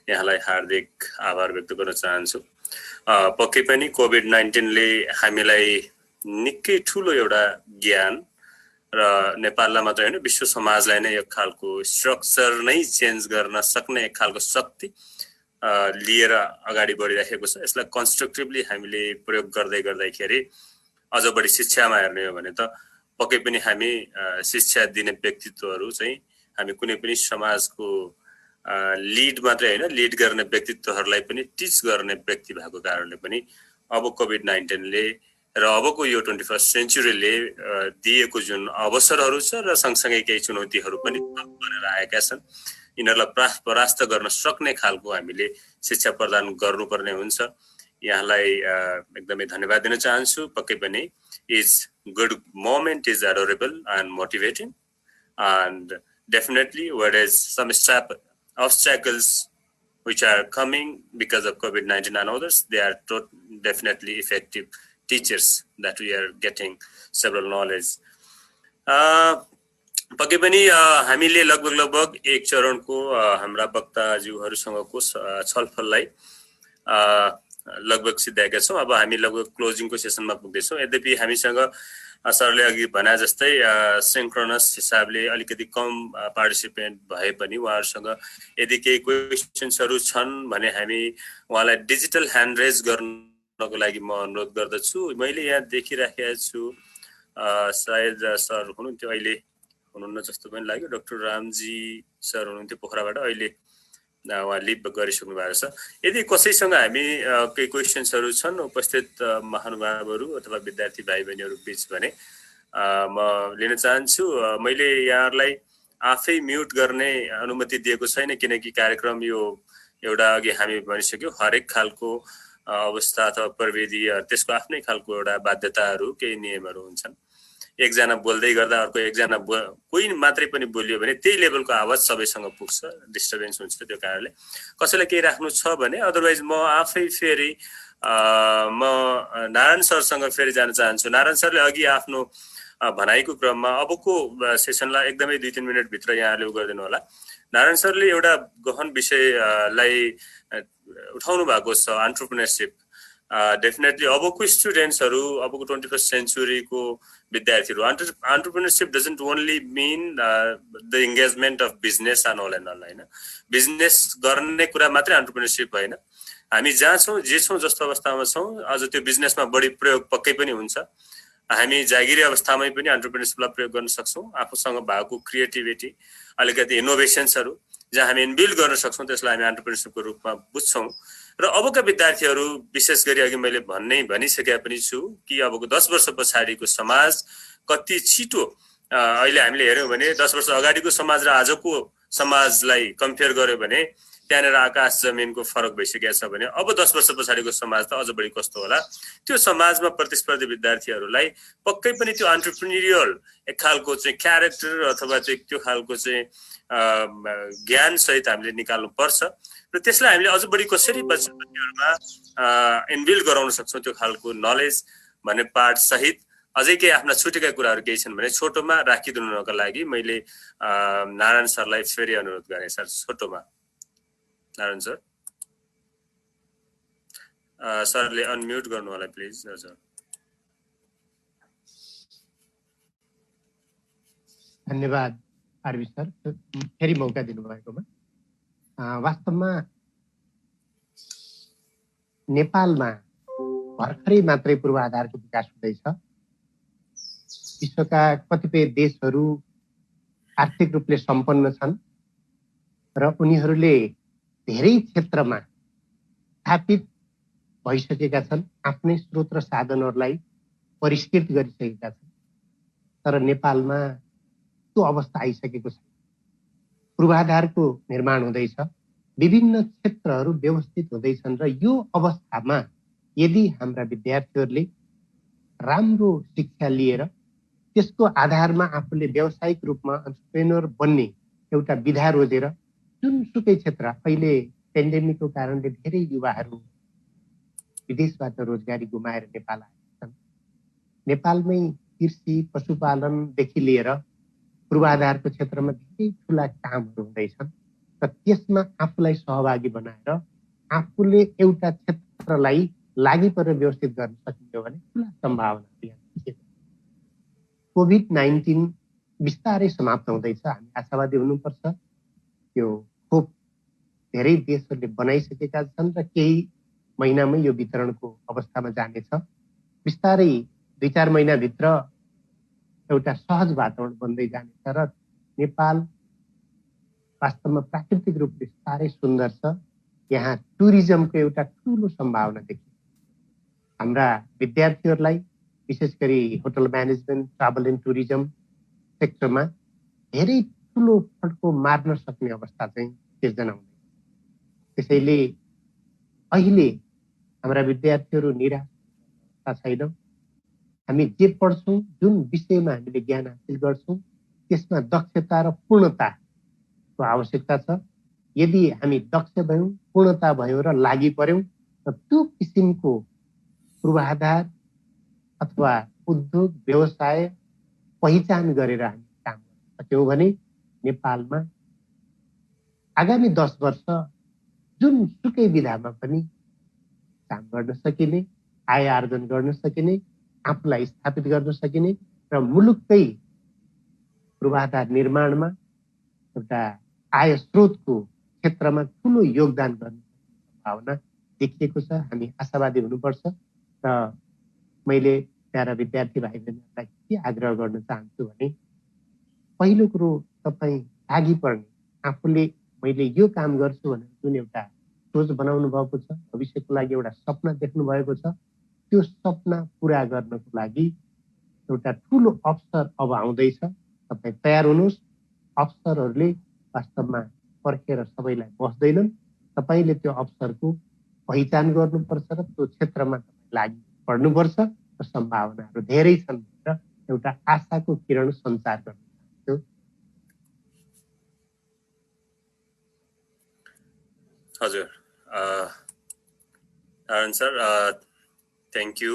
यहाँलाई हार्दिक आभार व्यक्त गर्न चाहन्छु। पक्कै पनि कोभिड-19 ले हामीलाई निकै ठुलो एउटा ज्ञान र नेपाललाई मात्र हैन विश्व समाजलाई नै एक खालको स्ट्रक्चर नै चेन्ज गर्न सक्ने एक खालको शक्ति लिएर अगाडि बढिरहेको छ। यसलाई कन्स्ट्रक्टिभली हामीले प्रयोग गर्दैखेरि अझ बढी शिक्षामा हेर्ने हो भने त पक्कै पनि हामी शिक्षा दिने व्यक्तित्वहरू चाहिँ हामी कुनै पनि समाजको लिड मात्रै हैन, लिड गर्ने व्यक्तित्वहरूलाई पनि टिच गर्ने व्यक्ति भएको कारणले पनि अब कोभिड-19 ले र अबको यो 21st सेन्चुरीले दिएको जुन अवसरहरू छ र सँगसँगै केही चुनौतीहरू पनि बनेर आएका छन्, यिनीहरूलाई परास्त गर्न सक्ने खालको हामीले शिक्षा प्रदान गर्नुपर्ने हुन्छ। यहाँलाई एकदमै धन्यवाद दिन चाहन्छु। पक्कै पनि is good moment is adorable and motivating and definitely whereas some obstacles which are coming because of COVID-19 and others, they are definitely effective teachers that we are getting several knowledge. पक्कै पनि हामीले लगभग एक चरणको हाम्रा वक्ताज्यूहरूसँगको छलफललाई लगभग सिद्ध्याएका छौँ। अब हामी लगभग क्लोजिङको सेसनमा पुग्दैछौँ। यद्यपि हामीसँग सरले अघि भने जस्तै सिन्क्रोनस हिसाबले अलिकति कम पार्टिसिपेन्ट भए पनि उहाँहरूसँग यदि केही क्वेसन्सहरू छन् भने हामी उहाँलाई डिजिटल ह्यान्ड रेज गर्नको लागि म अनुरोध गर्दछु। मैले यहाँ देखिराखेको छु सायद सर हुनुहुन्थ्यो, अहिले हुनुहुन्न जस्तो पनि लाग्यो। डाक्टर रामजी सर हुनुहुन्थ्यो पोखराबाट, अहिले उहाँ लिभ गरिसक्नु भएको छ। यदि कसैसँग हामी केही क्वेसन्सहरू छन् उपस्थित महानुभावहरू अथवा विद्यार्थी भाइ बहिनीहरू बीच भने म लिन चाहन्छु। मैले यहाँहरूलाई आफै म्युट गर्ने अनुमति दिएको छैन, किनकि कार्यक्रम यो एउटा अघि हामी भनिसक्यौँ हरेक खालको अवस्था अथवा प्रविधि त्यसको आफ्नै खालको एउटा बाध्यताहरू केही नियमहरू हुन्छन्। एकजना बोल्दै गर्दा अर्को एकजना कोही मात्रै पनि बोलियो भने त्यही लेभलको आवाज सबैसँग पुग्छ, डिस्टर्बेन्स हुन्छ। त्यो कारणले कसैलाई केही राख्नु छ भने अदरवाइज म आफै फेरि म नारायण सरसँग फेरि जान चाहन्छु। नारायण सरले अघि आफ्नो भनाइको क्रममा अबको सेसनलाई एकदमै 2-3 मिनटभित्र यहाँले गरिदिनु होला। नारायण सरले एउटा गहन विषयलाई उठाउनु भएको छ, एन्टरप्रेन्योरशिप। डेफिनेटली अबको स्टुडेन्ट्सहरू, अबको 21st सेन्चुरीको विद्यार्थीहरू, entrepreneurship doesn't only mean the engagement of business and all and all होइन। बिजनेस गर्ने कुरा मात्रै एन्टरप्रेन्योरशिप होइन। हामी जहाँ छौँ, जे छौँ, जस्तो अवस्थामा छौँ, अझ त्यो बिजनेसमा बढी प्रयोग पक्कै पनि हुन्छ। हामी जागिरी अवस्थामै पनि एन्टरप्रेन्योरशिपलाई प्रयोग गर्न सक्छौँ। आफूसँग भएको क्रिएटिभिटी, अलिकति इनोभेसन्सहरू जहाँ हामी इनबिल्ड गर्न सक्छौँ, त्यसलाई हामी एन्टरप्रेन्योरशिपको रूपमा बुझ्छौँ। र अबका विद्यार्थीहरू विशेष गरी अघि मैले भनिसकेका पनि छु कि अबको 10 वर्ष पछाडिको समाज कति छिटो, अहिले हामीले हेऱ्यौँ भने 10 वर्ष अगाडिको समाज र आजको समाजलाई कम्पेयर गर्यो भने त्यहाँनिर आकाश जमिनको फरक भइसकेको छ भने अब 10 वर्ष पछाडिको समाज त अझ बढी कस्तो होला। त्यो समाजमा प्रतिस्पर्धी विद्यार्थीहरूलाई पक्कै पनि त्यो एन्टरप्रेन्योरियल एक खालको चाहिँ क्यारेक्टर अथवा त्यो खालको चाहिँ ज्ञान सहित हामीले निकाल्नु पर्छ र त्यसलाई हामीले अझ बढी कसरी बच्चाहरूमा इनबिल्ड गराउन सक्छौँ त्यो खालको नलेज भन्ने पार्ट सहित अझै केही आफ्ना छुटेका कुराहरू केही छन् भने छोटोमा राखिदिनुका लागि मैले नारायण सरलाई फेरि अनुरोध गरेँ। सर, छोटोमा नारायण सर, सरले अनम्युट गर्नु होला प्लिज। हजुर,
धन्यवाद आरबी सर, फेरि मौका दिनुभएकोमा। वास्तवमा नेपालमा भर्खरै मात्रै पूर्वाधारको विकास हुँदैछ। विश्वका कतिपय देशहरू आर्थिक रूपले सम्पन्न छन् र उनीहरूले धेरै क्षेत्रमा स्थापित भइसकेका छन्, आफ्नै स्रोत र साधनहरूलाई परिष्कृत गरिसकेका छन्। तर नेपालमा त्यो अवस्था आइसकेको छ। पूर्वाधारको निर्माण हुँदैछ, विभिन्न क्षेत्रहरू व्यवस्थित हुँदैछन् र यो अवस्थामा यदि हाम्रा विद्यार्थीहरूले राम्रो शिक्षा लिएर त्यसको आधारमा आफूले व्यावसायिक रूपमा एन्टरप्रेन्योर बन्ने एउटा विधा रोजेर जुनसुकै क्षेत्र, अहिले पेन्डेमिकको कारणले धेरै युवाहरू विदेशबाट रोजगारी गुमाएर नेपाल आएका छन्। नेपालमै कृषि पशुपालनदेखि लिएर पूर्वाधारको क्षेत्रमा धेरै ठुला कामहरू हुँदैछन् र त्यसमा आफूलाई सहभागी बनाएर आफूले एउटा क्षेत्रलाई लागि परेर व्यवस्थित गर्न सकिन्छ भने ठुला सम्भावना। कोभिड-19 बिस्तारै समाप्त हुँदैछ, हामी आशावादी हुनुपर्छ। त्यो खोप धेरै देशहरूले बनाइसकेका छन् र केही महिनामै यो वितरणको अवस्थामा जानेछ। बिस्तारै 2-4 महिनाभित्र एउटा सहज वातावरण बन्दै जानेछ र नेपाल वास्तवमा प्राकृतिक रूपले साह्रै सुन्दर छ। यहाँ टुरिज्मको एउटा ठुलो सम्भावना देखिन्छ। हाम्रा विद्यार्थीहरूलाई विशेष गरी hotel management, travel and tourism सेक्टरमा धेरै ठुलो फड्को मार्न सक्ने अवस्था चाहिँ सिर्जना हुँदैछ। त्यसैले अहिले हाम्रा विद्यार्थीहरू निराश छैनौँ। हामी जे पढ्छौँ, जुन विषयमा हामीले ज्ञान हासिल गर्छौँ, त्यसमा दक्षता र पूर्णताको आवश्यकता छ। यदि हामी दक्ष भयौँ, पूर्णता भयौँ र लागि पर्यौँ र त्यो किसिमको पूर्वाधार अथवा उद्योग व्यवसाय पहिचान गरेर हामी काम गर्न सक्यौँ भने नेपालमा आगामी 10 वर्ष जुनसुकै विधामा पनि काम गर्न सकिने, आय आर्जन गर्न सकिने, आफूलाई स्थापित गर्न सकिने र मुलुककै पूर्वाधार निर्माणमा एउटा आय स्रोतको क्षेत्रमा ठुलो योगदान गर्ने सम्भावना देखिएको छ। हामी आशावादी हुनुपर्छ र मैले प्यारा विद्यार्थी भाइ बहिनीहरूलाई के आग्रह गर्न चाहन्छु भने पहिलो कुरो तपाईँ लागि पर्ने, आफूले मैले यो काम गर्छु भनेर जुन एउटा सोच बनाउनु भएको छ, भविष्यको लागि एउटा सपना देख्नु भएको छ, त्यो सपना पुरा गर्नको लागि एउटा ठुलो अवसर अब आउँदैछ। तपाईँ तयार हुनुहोस्, अवसरहरूले वास्तवमा पर्खेर सबैलाई बस्दैनन्। तपाईँले त्यो अवसरको पहिचान गर्नुपर्छ र त्यो क्षेत्रमा लागि पढ्नुपर्छ र सम्भावनाहरू धेरै छन् भनेर एउटा आशाको किरण सञ्चार गर्नु चाहन्छु।
हजुर नारायण सर, थ्याङ्क यू।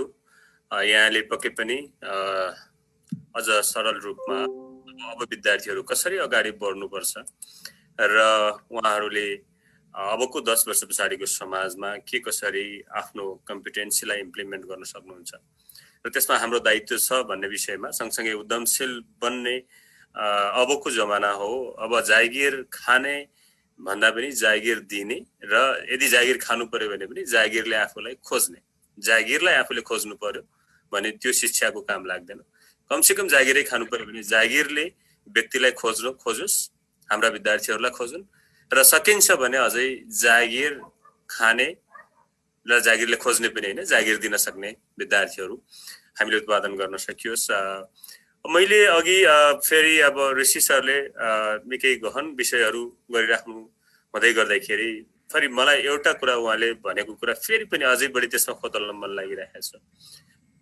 यहाँले पक्कै पनि अझ सरल रूपमा अब विद्यार्थीहरू कसरी अगाडि बढ्नुपर्छ र उहाँहरूले अबको 10 वर्ष पछाडिको समाजमा के कसरी आफ्नो कम्पिटेन्सीलाई इम्प्लिमेन्ट गर्न सक्नुहुन्छ र त्यसमा हाम्रो दायित्व छ भन्ने विषयमा सँगसँगै उद्यमशील बन्ने अबको जमाना हो। अब जागिर खाने भन्दा पनि जागिर दिने र यदि जागिर खानु पर्यो भने पनि जागिरले आफूलाई खोज्ने, जागिरलाई आफूले खोज्नु पर्यो भने त्यो शिक्षाको काम लाग्दैन। कमसेकम जागिरै खानु पर्यो भने जागिरले व्यक्तिलाई खोजोस्, हाम्रा विद्यार्थीहरूलाई खोजुन् र सकिन्छ भने अझै जागिर खाने र जागिरले खोज्ने पनि होइन, जागिर दिन सक्ने विद्यार्थीहरू हामीले उत्पादन गर्न सकियोस्। मैले अघि फेरि अब ऋषि सरले निकै गहन विषयहरू गरिराख्नु हुँदै गर्दाखेरि फेरि मलाई एउटा कुरा उहाँले भनेको कुरा फेरि पनि अझै बढी त्यसमा खोतल्न मन लागिरहेको छ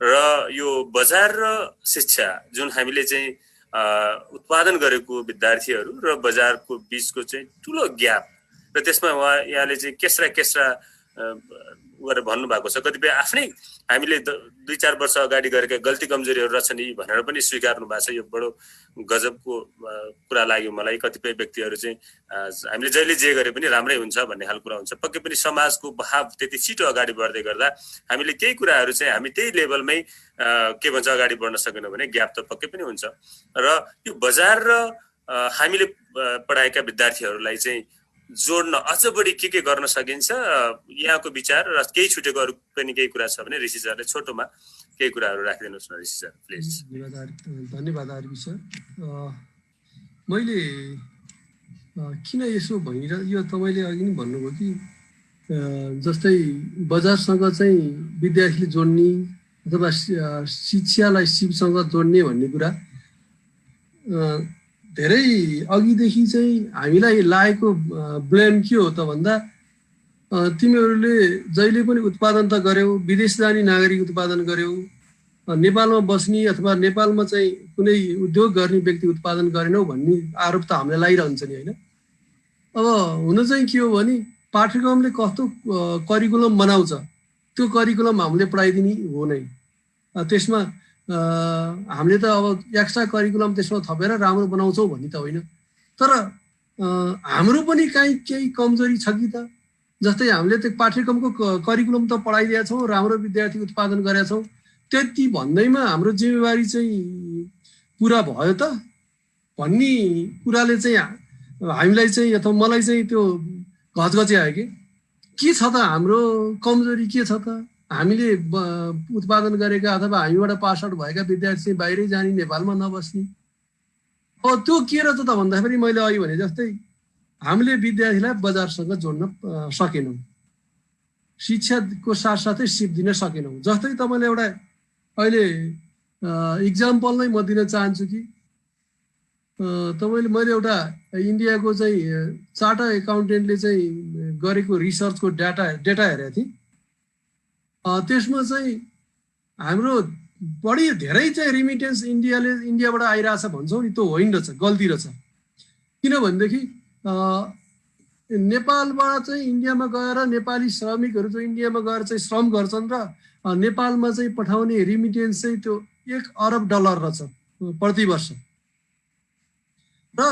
र यो बजार र शिक्षा जुन हामीले चाहिँ उत्पादन गरेको विद्यार्थीहरू र बजारको बीचको चाहिँ ठुलो ग्याप र त्यसमा यहाँले चाहिँ केस्रा गरेर भन्नुभएको छ। कतिपय आफ्नै हामीले 2-4 वर्ष अगाडि गरेका गल्ती कमजोरीहरू रहेछन् यी भनेर पनि स्वीकार्नु भएको छ। यो बडो गजबको कुरा लाग्यो मलाई। कतिपय व्यक्तिहरू चाहिँ हामीले जहिले जे गरे पनि राम्रै हुन्छ भन्ने खालको कुरा हुन्छ। पक्कै पनि समाजको भाव त्यति छिटो अगाडि बढ्दै गर्दा हामीले केही कुराहरू चाहिँ हामी त्यही लेभलमै के भन्छ अगाडि बढ्न सकेनौँ भने ग्याप त पक्कै पनि हुन्छ। र यो बजार र हामीले पढाएका विद्यार्थीहरूलाई चाहिँ जोड्न अझ बढी के गर्न सकिन्छ, यहाँको विचार र केही छुटेको अरू पनि केही कुरा छ भने ऋषि सरले छोटोमा केही कुराहरू राखिदिनुहोस् न ऋषि सर प्लिज।
धन्यवाद आरबी सर। मैले किन यसो भनिरह यो तपाईँले अघि नै भन्नुभयो कि जस्तै बजारसँग चाहिँ विद्यार्थीले जोड्ने अथवा शिक्षालाई सिपसँग जोड्ने भन्ने कुरा धेरै अघिदेखि चाहिँ हामीलाई लागेको ब्लेम के हो त भन्दा तिमीहरूले जहिले पनि उत्पादन त गर्यौ, विदेश जाने नागरिक उत्पादन गर्यौ, नेपालमा बस्ने अथवा नेपालमा चाहिँ कुनै उद्योग गर्ने व्यक्ति उत्पादन गरेनौ भन्ने आरोप त हामीलाई लागिरहन्छ नि होइन। अब हुन चाहिँ के हो भने पाठ्यक्रमले कस्तो करिकुलम बनाउँछ त्यो करिकुलम हामीले पढाइदिने हो नै। त्यसमा हामीले त अब एक्स्ट्रा करिकुलम त्यसमा थपेर राम्रो बनाउँछौँ भन्ने त होइन, तर हाम्रो पनि केही कमजोरी छ कि त। जस्तै हामीले त्यो पाठ्यक्रमको करिकुलम त पढाइदिएका छौँ, राम्रो विद्यार्थी उत्पादन गरेका छौँ, त्यति भन्दैमा हाम्रो जिम्मेवारी चाहिँ पुरा भयो त भन्ने कुराले चाहिँ हामीलाई चाहिँ अथवा मलाई चाहिँ त्यो घचघच्यायो के छ त हाम्रो कमजोरी के छ त। हामीले उत्पादन गरेका अथवा हामीबाट पास आउट भएका विद्यार्थी चाहिँ बाहिरै जाने, नेपालमा नबस्ने। अब त्यो के रहेछ त भन्दाखेरि मैले अघि भने जस्तै हामीले विद्यार्थीलाई बजारसँग जोड्न सकेनौँ, शिक्षाको साथसाथै सिप दिन सकेनौँ। जस्तै तपाईँले एउटा अहिले इक्जाम्पल नै म दिन चाहन्छु कि मैले एउटा इन्डियाको चाहिँ चार्टर एकाउन्टेन्टले चाहिँ गरेको रिसर्चको डेटा हेरेको थिएँ। त्यसमा चाहिँ हाम्रो बढी धेरै चाहिँ रिमिटेन्स इन्डियाबाट आइरहेछ भन्छौँ नि, त्यो होइन रहेछ, गल्ती रहेछ। किनभनेदेखि नेपालबाट चाहिँ इन्डियामा गएर नेपाली श्रमिकहरू जो इन्डियामा गएर चाहिँ श्रम गर्छन् र नेपालमा चाहिँ पठाउने रिमिटेन्स चाहिँ त्यो $1 अरब रहेछ प्रति वर्ष। र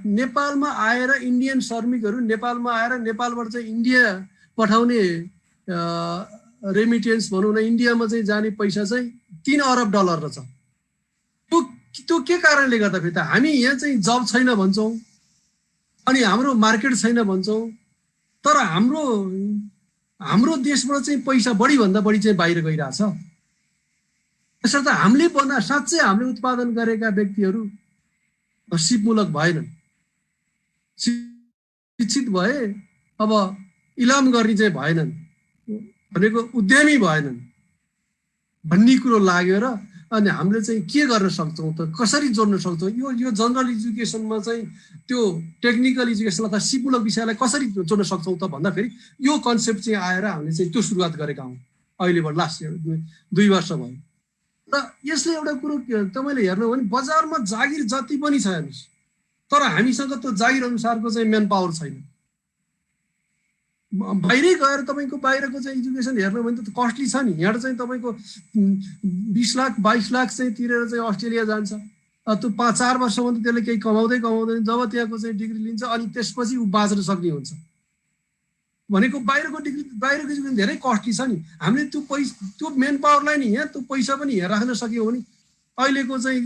नेपालमा आएर इन्डियन श्रमिकहरू नेपालमा आएर नेपालबाट चाहिँ इन्डिया पठाउने रेमिटेन्स भनौँ न, इन्डियामा चाहिँ जाने पैसा चाहिँ $3 अरब रहेछ। त्यो के कारणले गर्दा फेरि त हामी यहाँ चाहिँ जब छैन भन्छौँ अनि हाम्रो मार्केट छैन भन्छौँ, तर हाम्रो देशबाट चाहिँ पैसा बढीभन्दा बढी चाहिँ बाहिर गइरहेछ। त्यसर्थ हामीले साँच्चै हामीले उत्पादन गरेका व्यक्तिहरू सिपमूलक भएनन्, शिक्षित भए अब इलाम गर्ने चाहिँ भएनन्, भनेको उद्यमी भएनन् भन्ने कुरो लाग्यो र अनि हामीले चाहिँ के गर्न सक्छौँ त, कसरी जोड्न सक्छौँ, यो जनरल एजुकेसनमा चाहिँ त्यो टेक्निकल एजुकेसन अथवा सिपमूलक विषयलाई कसरी जोड्न सक्छौँ त भन्दाखेरि यो कन्सेप्ट चाहिँ आएर हामीले चाहिँ त्यो सुरुवात गरेका हौँ अहिलेबाट, लास्ट 2 वर्ष भयो। र यसले एउटा कुरो तपाईँले हेर्नु हो भने बजारमा जागिर जति पनि छ हेर्नुहोस्, तर हामीसँग त्यो जागिर अनुसारको चाहिँ मेन पावर छैन। बाहिरै गएर तपाईँको बाहिरको चाहिँ एजुकेसन हेर्नु भने त कस्टली छ नि। यहाँ चाहिँ तपाईँको 20 लाख 22 लाख चाहिँ तिरेर चाहिँ अस्ट्रेलिया जान्छ, त्यो 5-4 वर्षमा त त्यसले केही कमाउँदै जब त्यहाँको चाहिँ डिग्री लिन्छ अनि त्यसपछि ऊ बाँच्न सक्ने हुन्छ। भनेको बाहिरको एजुकेसन धेरै कस्टली छ नि। हामीले त्यो मेन पावरलाई नि यहाँ त्यो पैसा पनि यहाँ राख्न सक्यौँ भने अहिलेको चाहिँ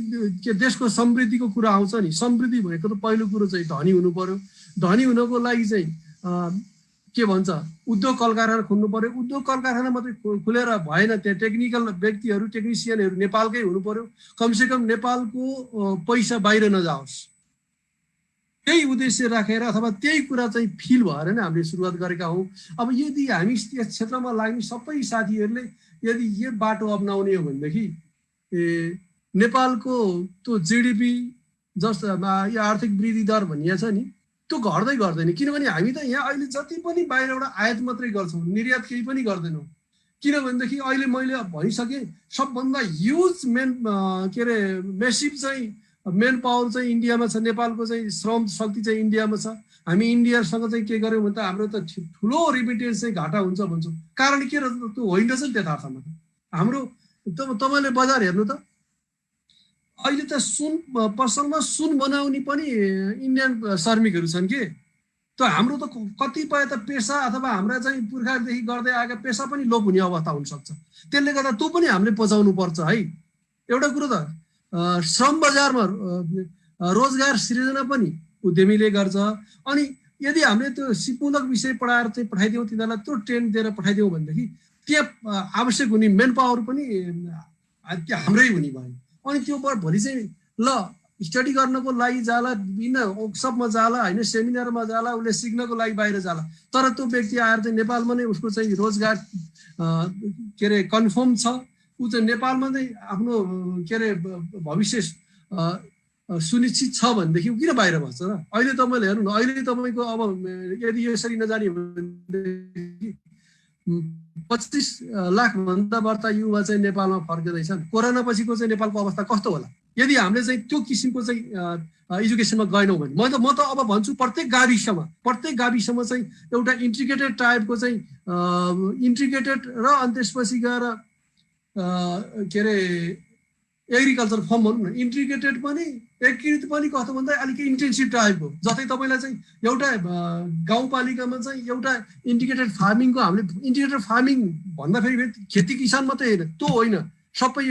के देशको समृद्धिको कुरा आउँछ नि। समृद्धि भनेको त पहिलो कुरो चाहिँ धनी हुनु पर्यो। धनी हुनको लागि चाहिँ के भन्छ उद्योग कल कारखाना खोल्नु पर्यो। उद्योग कल कारखाना मात्रै खुलेर भएन, त्यहाँ टेक्निकल व्यक्तिहरू टेक्निसियनहरू नेपालकै हुनु पर्यो। कमसेकम नेपालको पैसा बाहिर नजाओस्, त्यही उद्देश्य राखेर अथवा त्यही कुरा चाहिँ फिल भएर नै हामीले सुरुवात गरेका हौँ। अब यदि हामी यस क्षेत्रमा लाग्ने सबै साथीहरूले यदि यो बाटो अप्नाउने हो भनेदेखि नेपालको त्यो जिडिपी जस्तो यो आर्थिक वृद्धि दर भनिएको छ नि, त्यो घट्दै गर्दैन। किनभने हामी त यहाँ अहिले जति पनि बाहिरबाट आयात मात्रै गर्छौँ, निर्यात केही पनि गर्दैनौँ। किनभनेदेखि अहिले मैले भनिसकेँ सबभन्दा ह्युज मेसिभ चाहिँ मेन पावर चाहिँ इन्डियामा छ। नेपालको चाहिँ श्रम शक्ति चाहिँ इन्डियामा छ। हामी इन्डियासँग चाहिँ के गर्यौँ भने त हाम्रो त ठुलो रिमिटेन्स चाहिँ घाटा हुन्छ भन्छौँ। कारण के रहेछ त्यो होइन रहेछ नि त्यथार्थमा त। हाम्रो तपाईँले बजार हेर्नु त अहिले त पसलमा सुन बनाउने पनि इन्डियन श्रमिकहरू छन् कि। त हाम्रो त कतिपय त पेसा अथवा हाम्रा चाहिँ पुर्खादेखि गर्दै आएका पेसा पनि लोप हुने अवस्था हुनसक्छ। त्यसले गर्दा त्यो पनि हामीले बचाउनु पर्छ है। एउटा कुरो त श्रम बजारमा रोजगार सृजना पनि उद्यमीले गर्छ। अनि यदि हामीले त्यो सिपमूलक विषय पढाएर चाहिँ पठाइदिउँ, तिनीहरूलाई त्यो ट्रेन दिएर पठाइदिउँ भनेदेखि त्यहाँ आवश्यक हुने मेन पावर पनि हाम्रै हुने भयो। अनि त्यो भोलि चाहिँ ल स्टडी गर्नको लागि जाला, विभिन्न वर्कसपमा जाला होइन, सेमिनारमा जाला, उसले सिक्नको लागि बाहिर जाला, तर त्यो व्यक्ति आएर चाहिँ नेपालमा नै उसको चाहिँ रोजगार कन्फर्म छ, ऊ चाहिँ नेपालमा नै आफ्नो भविष्य सुनिश्चित छ भनेदेखि किन बाहिर बस्छ र। अहिले तपाईँले हेर्नु न, अहिले तपाईँको अब यदि यसरी नजाने भनेदेखि 25 लाखभन्दा बढ्ता युवा चाहिँ नेपालमा फर्किँदैछन्। कोरोना पछिको चाहिँ नेपालको अवस्था कस्तो होला यदि हामीले चाहिँ त्यो किसिमको चाहिँ एजुकेसनमा गएनौँ भने। म त अब भन्छु प्रत्येक गाविसमा चाहिँ एउटा इन्टिग्रेटेड टाइपको चाहिँ इन्टिग्रेटेड र अनि त्यसपछि गएर एग्रिकल्चर फर्म भनौँ न, इन्टिग्रेटेड पनि एकीकृत पनि कस्तो भन्दा अलिक इन्टेन्सिभ टाइपको। जस्तै तपाईँलाई चाहिँ एउटा गाउँपालिकामा चाहिँ एउटा इन्टिग्रेटेड फार्मिङको हामीले इन्टिग्रेटेड फार्मिङ भन्दाखेरि खेती किसान मात्रै होइन, त्यो होइन, सबै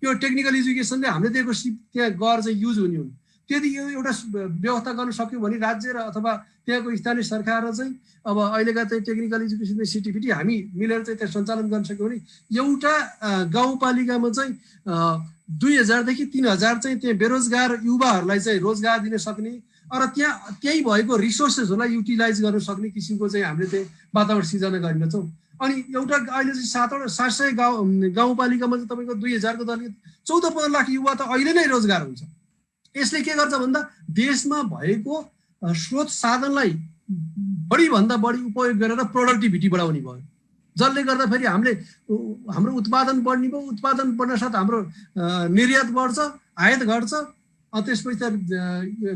यो टेक्निकल एजुकेसनले हामीले दिएको सिप त्यहाँ गएर चाहिँ युज हुने हुन्। त्यदि यो एउटा व्यवस्था गर्न सक्यो भने राज्य र अथवा त्यहाँको स्थानीय सरकार र चाहिँ अब अहिलेका चाहिँ टेक्निकल एजुकेसन सिटिभिटी हामी मिलेर चाहिँ त्यहाँ सञ्चालन गर्न सक्यो भने एउटा गाउँपालिकामा चाहिँ 2000 देखि 3000 चाहिँ त्यहाँ बेरोजगार युवाहरूलाई चाहिँ रोजगार दिन सक्ने र त्यही भएको रिसोर्सेसहरूलाई युटिलाइज गर्न सक्ने किसिमको चाहिँ हामीले चाहिँ वातावरण सिर्जना गरिनेछौँ। अनि एउटा अहिले चाहिँ 700 गाउँपालिकामा चाहिँ तपाईँको 2000 को दरले 14-15 लाख युवा त अहिले नै रोजगार हुन्छ। यसले के गर्छ भन्दा देशमा भएको स्रोत साधनलाई बढीभन्दा बढी उपयोग गरेर प्रोडक्टिभिटी बढाउने भयो, जसले गर्दा फेरि हाम्रो उत्पादन बढ्ने भयो। उत्पादन बढ्न साथ हाम्रो निर्यात बढ्छ, आयात घट्छ, त्यसपछि त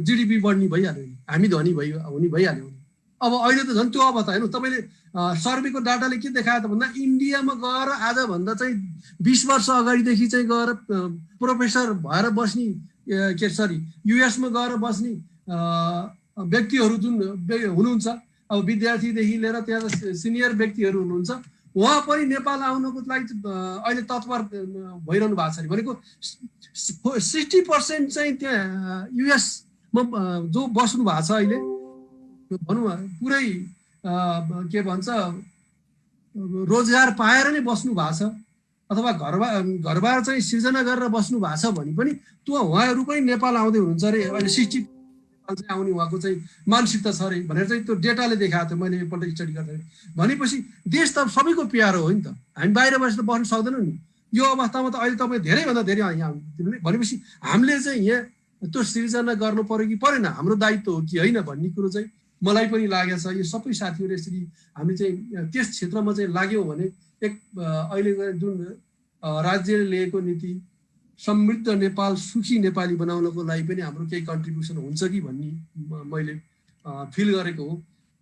जिडिपी बढ्ने भइहाल्यो, हामी धनी हुने भइहाल्यो। अब अहिले त झन् त्यो अवस्था हेर्नु, तपाईँले सर्वेको डाटाले के देखायो त भन्दा इन्डियामा गएर आजभन्दा चाहिँ 20 वर्ष अगाडिदेखि चाहिँ गएर प्रोफेसर भएर बस्ने युएसमा गएर बस्ने व्यक्तिहरू जुन हुनुहुन्छ, अब विद्यार्थीदेखि लिएर त्यहाँ सिनियर व्यक्तिहरू हुनुहुन्छ, उहाँ पनि नेपाल आउनको लागि अहिले तत्पर भइरहनु भएको छ। भनेको 60% चाहिँ त्यहाँ युएसमा जो बस्नु भएको छ अहिले, भनौँ पुरै के भन्छ रोजगार पाएर नै बस्नु भएको छ अथवा घरबार चाहिँ सिर्जना गरेर बस्नु भएको छ भने पनि त्यो उहाँहरू पनि नेपाल आउँदै हुनुहुन्छ अरे। अहिले 60% चाहिँ आउने उहाँको चाहिँ मानसिकता छ अरे भनेर चाहिँ त्यो डेटाले देखाएको थियो मैले एकपल्ट स्टडी गर्दाखेरि। भनेपछि देश त सबैको प्यारो हो नि त, हामी बाहिर बसेर बस्न सक्दैनौँ नि। यो अवस्थामा त अहिले तपाईँ धेरैभन्दा धेरै यहाँ भनेपछि हामीले चाहिँ यहाँ त्यो सिर्जना गर्नु पर्यो कि परेन, हाम्रो दायित्व हो कि होइन भन्ने कुरो चाहिँ मलाई पनि लागेको छ। यो सबै साथीहरू यसरी हामी चाहिँ त्यस क्षेत्रमा चाहिँ लाग्यौँ भने एक अहिलेको जुन राज्यले लिएको नीति समृद्ध नेपाल सुखी नेपाली बनाउनको लागि पनि हाम्रो केही कन्ट्रिब्युसन हुन्छ कि भन्ने मैले फिल गरेको हो।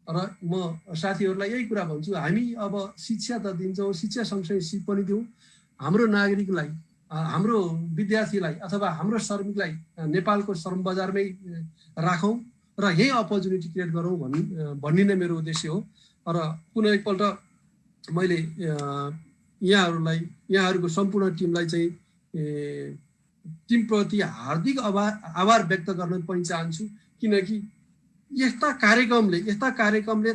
र म साथीहरूलाई यही कुरा भन्छु, हामी अब शिक्षा त दिन्छौँ, शिक्षा सँगसँगै सिप पनि दिउँ, हाम्रो नागरिकलाई, हाम्रो विद्यार्थीलाई अथवा हाम्रो श्रमिकलाई नेपालको श्रम बजारमै राखौँ र यही अपर्च्युनिटी क्रिएट गरौँ भन्ने नै मेरो उद्देश्य हो। र पुनः एकपल्ट मैले यहाँहरूको सम्पूर्ण टिमलाई चाहिँ टिमप्रति हार्दिक आभार व्यक्त गर्न पनि चाहन्छु, किनकि यस्ता कार्यक्रमले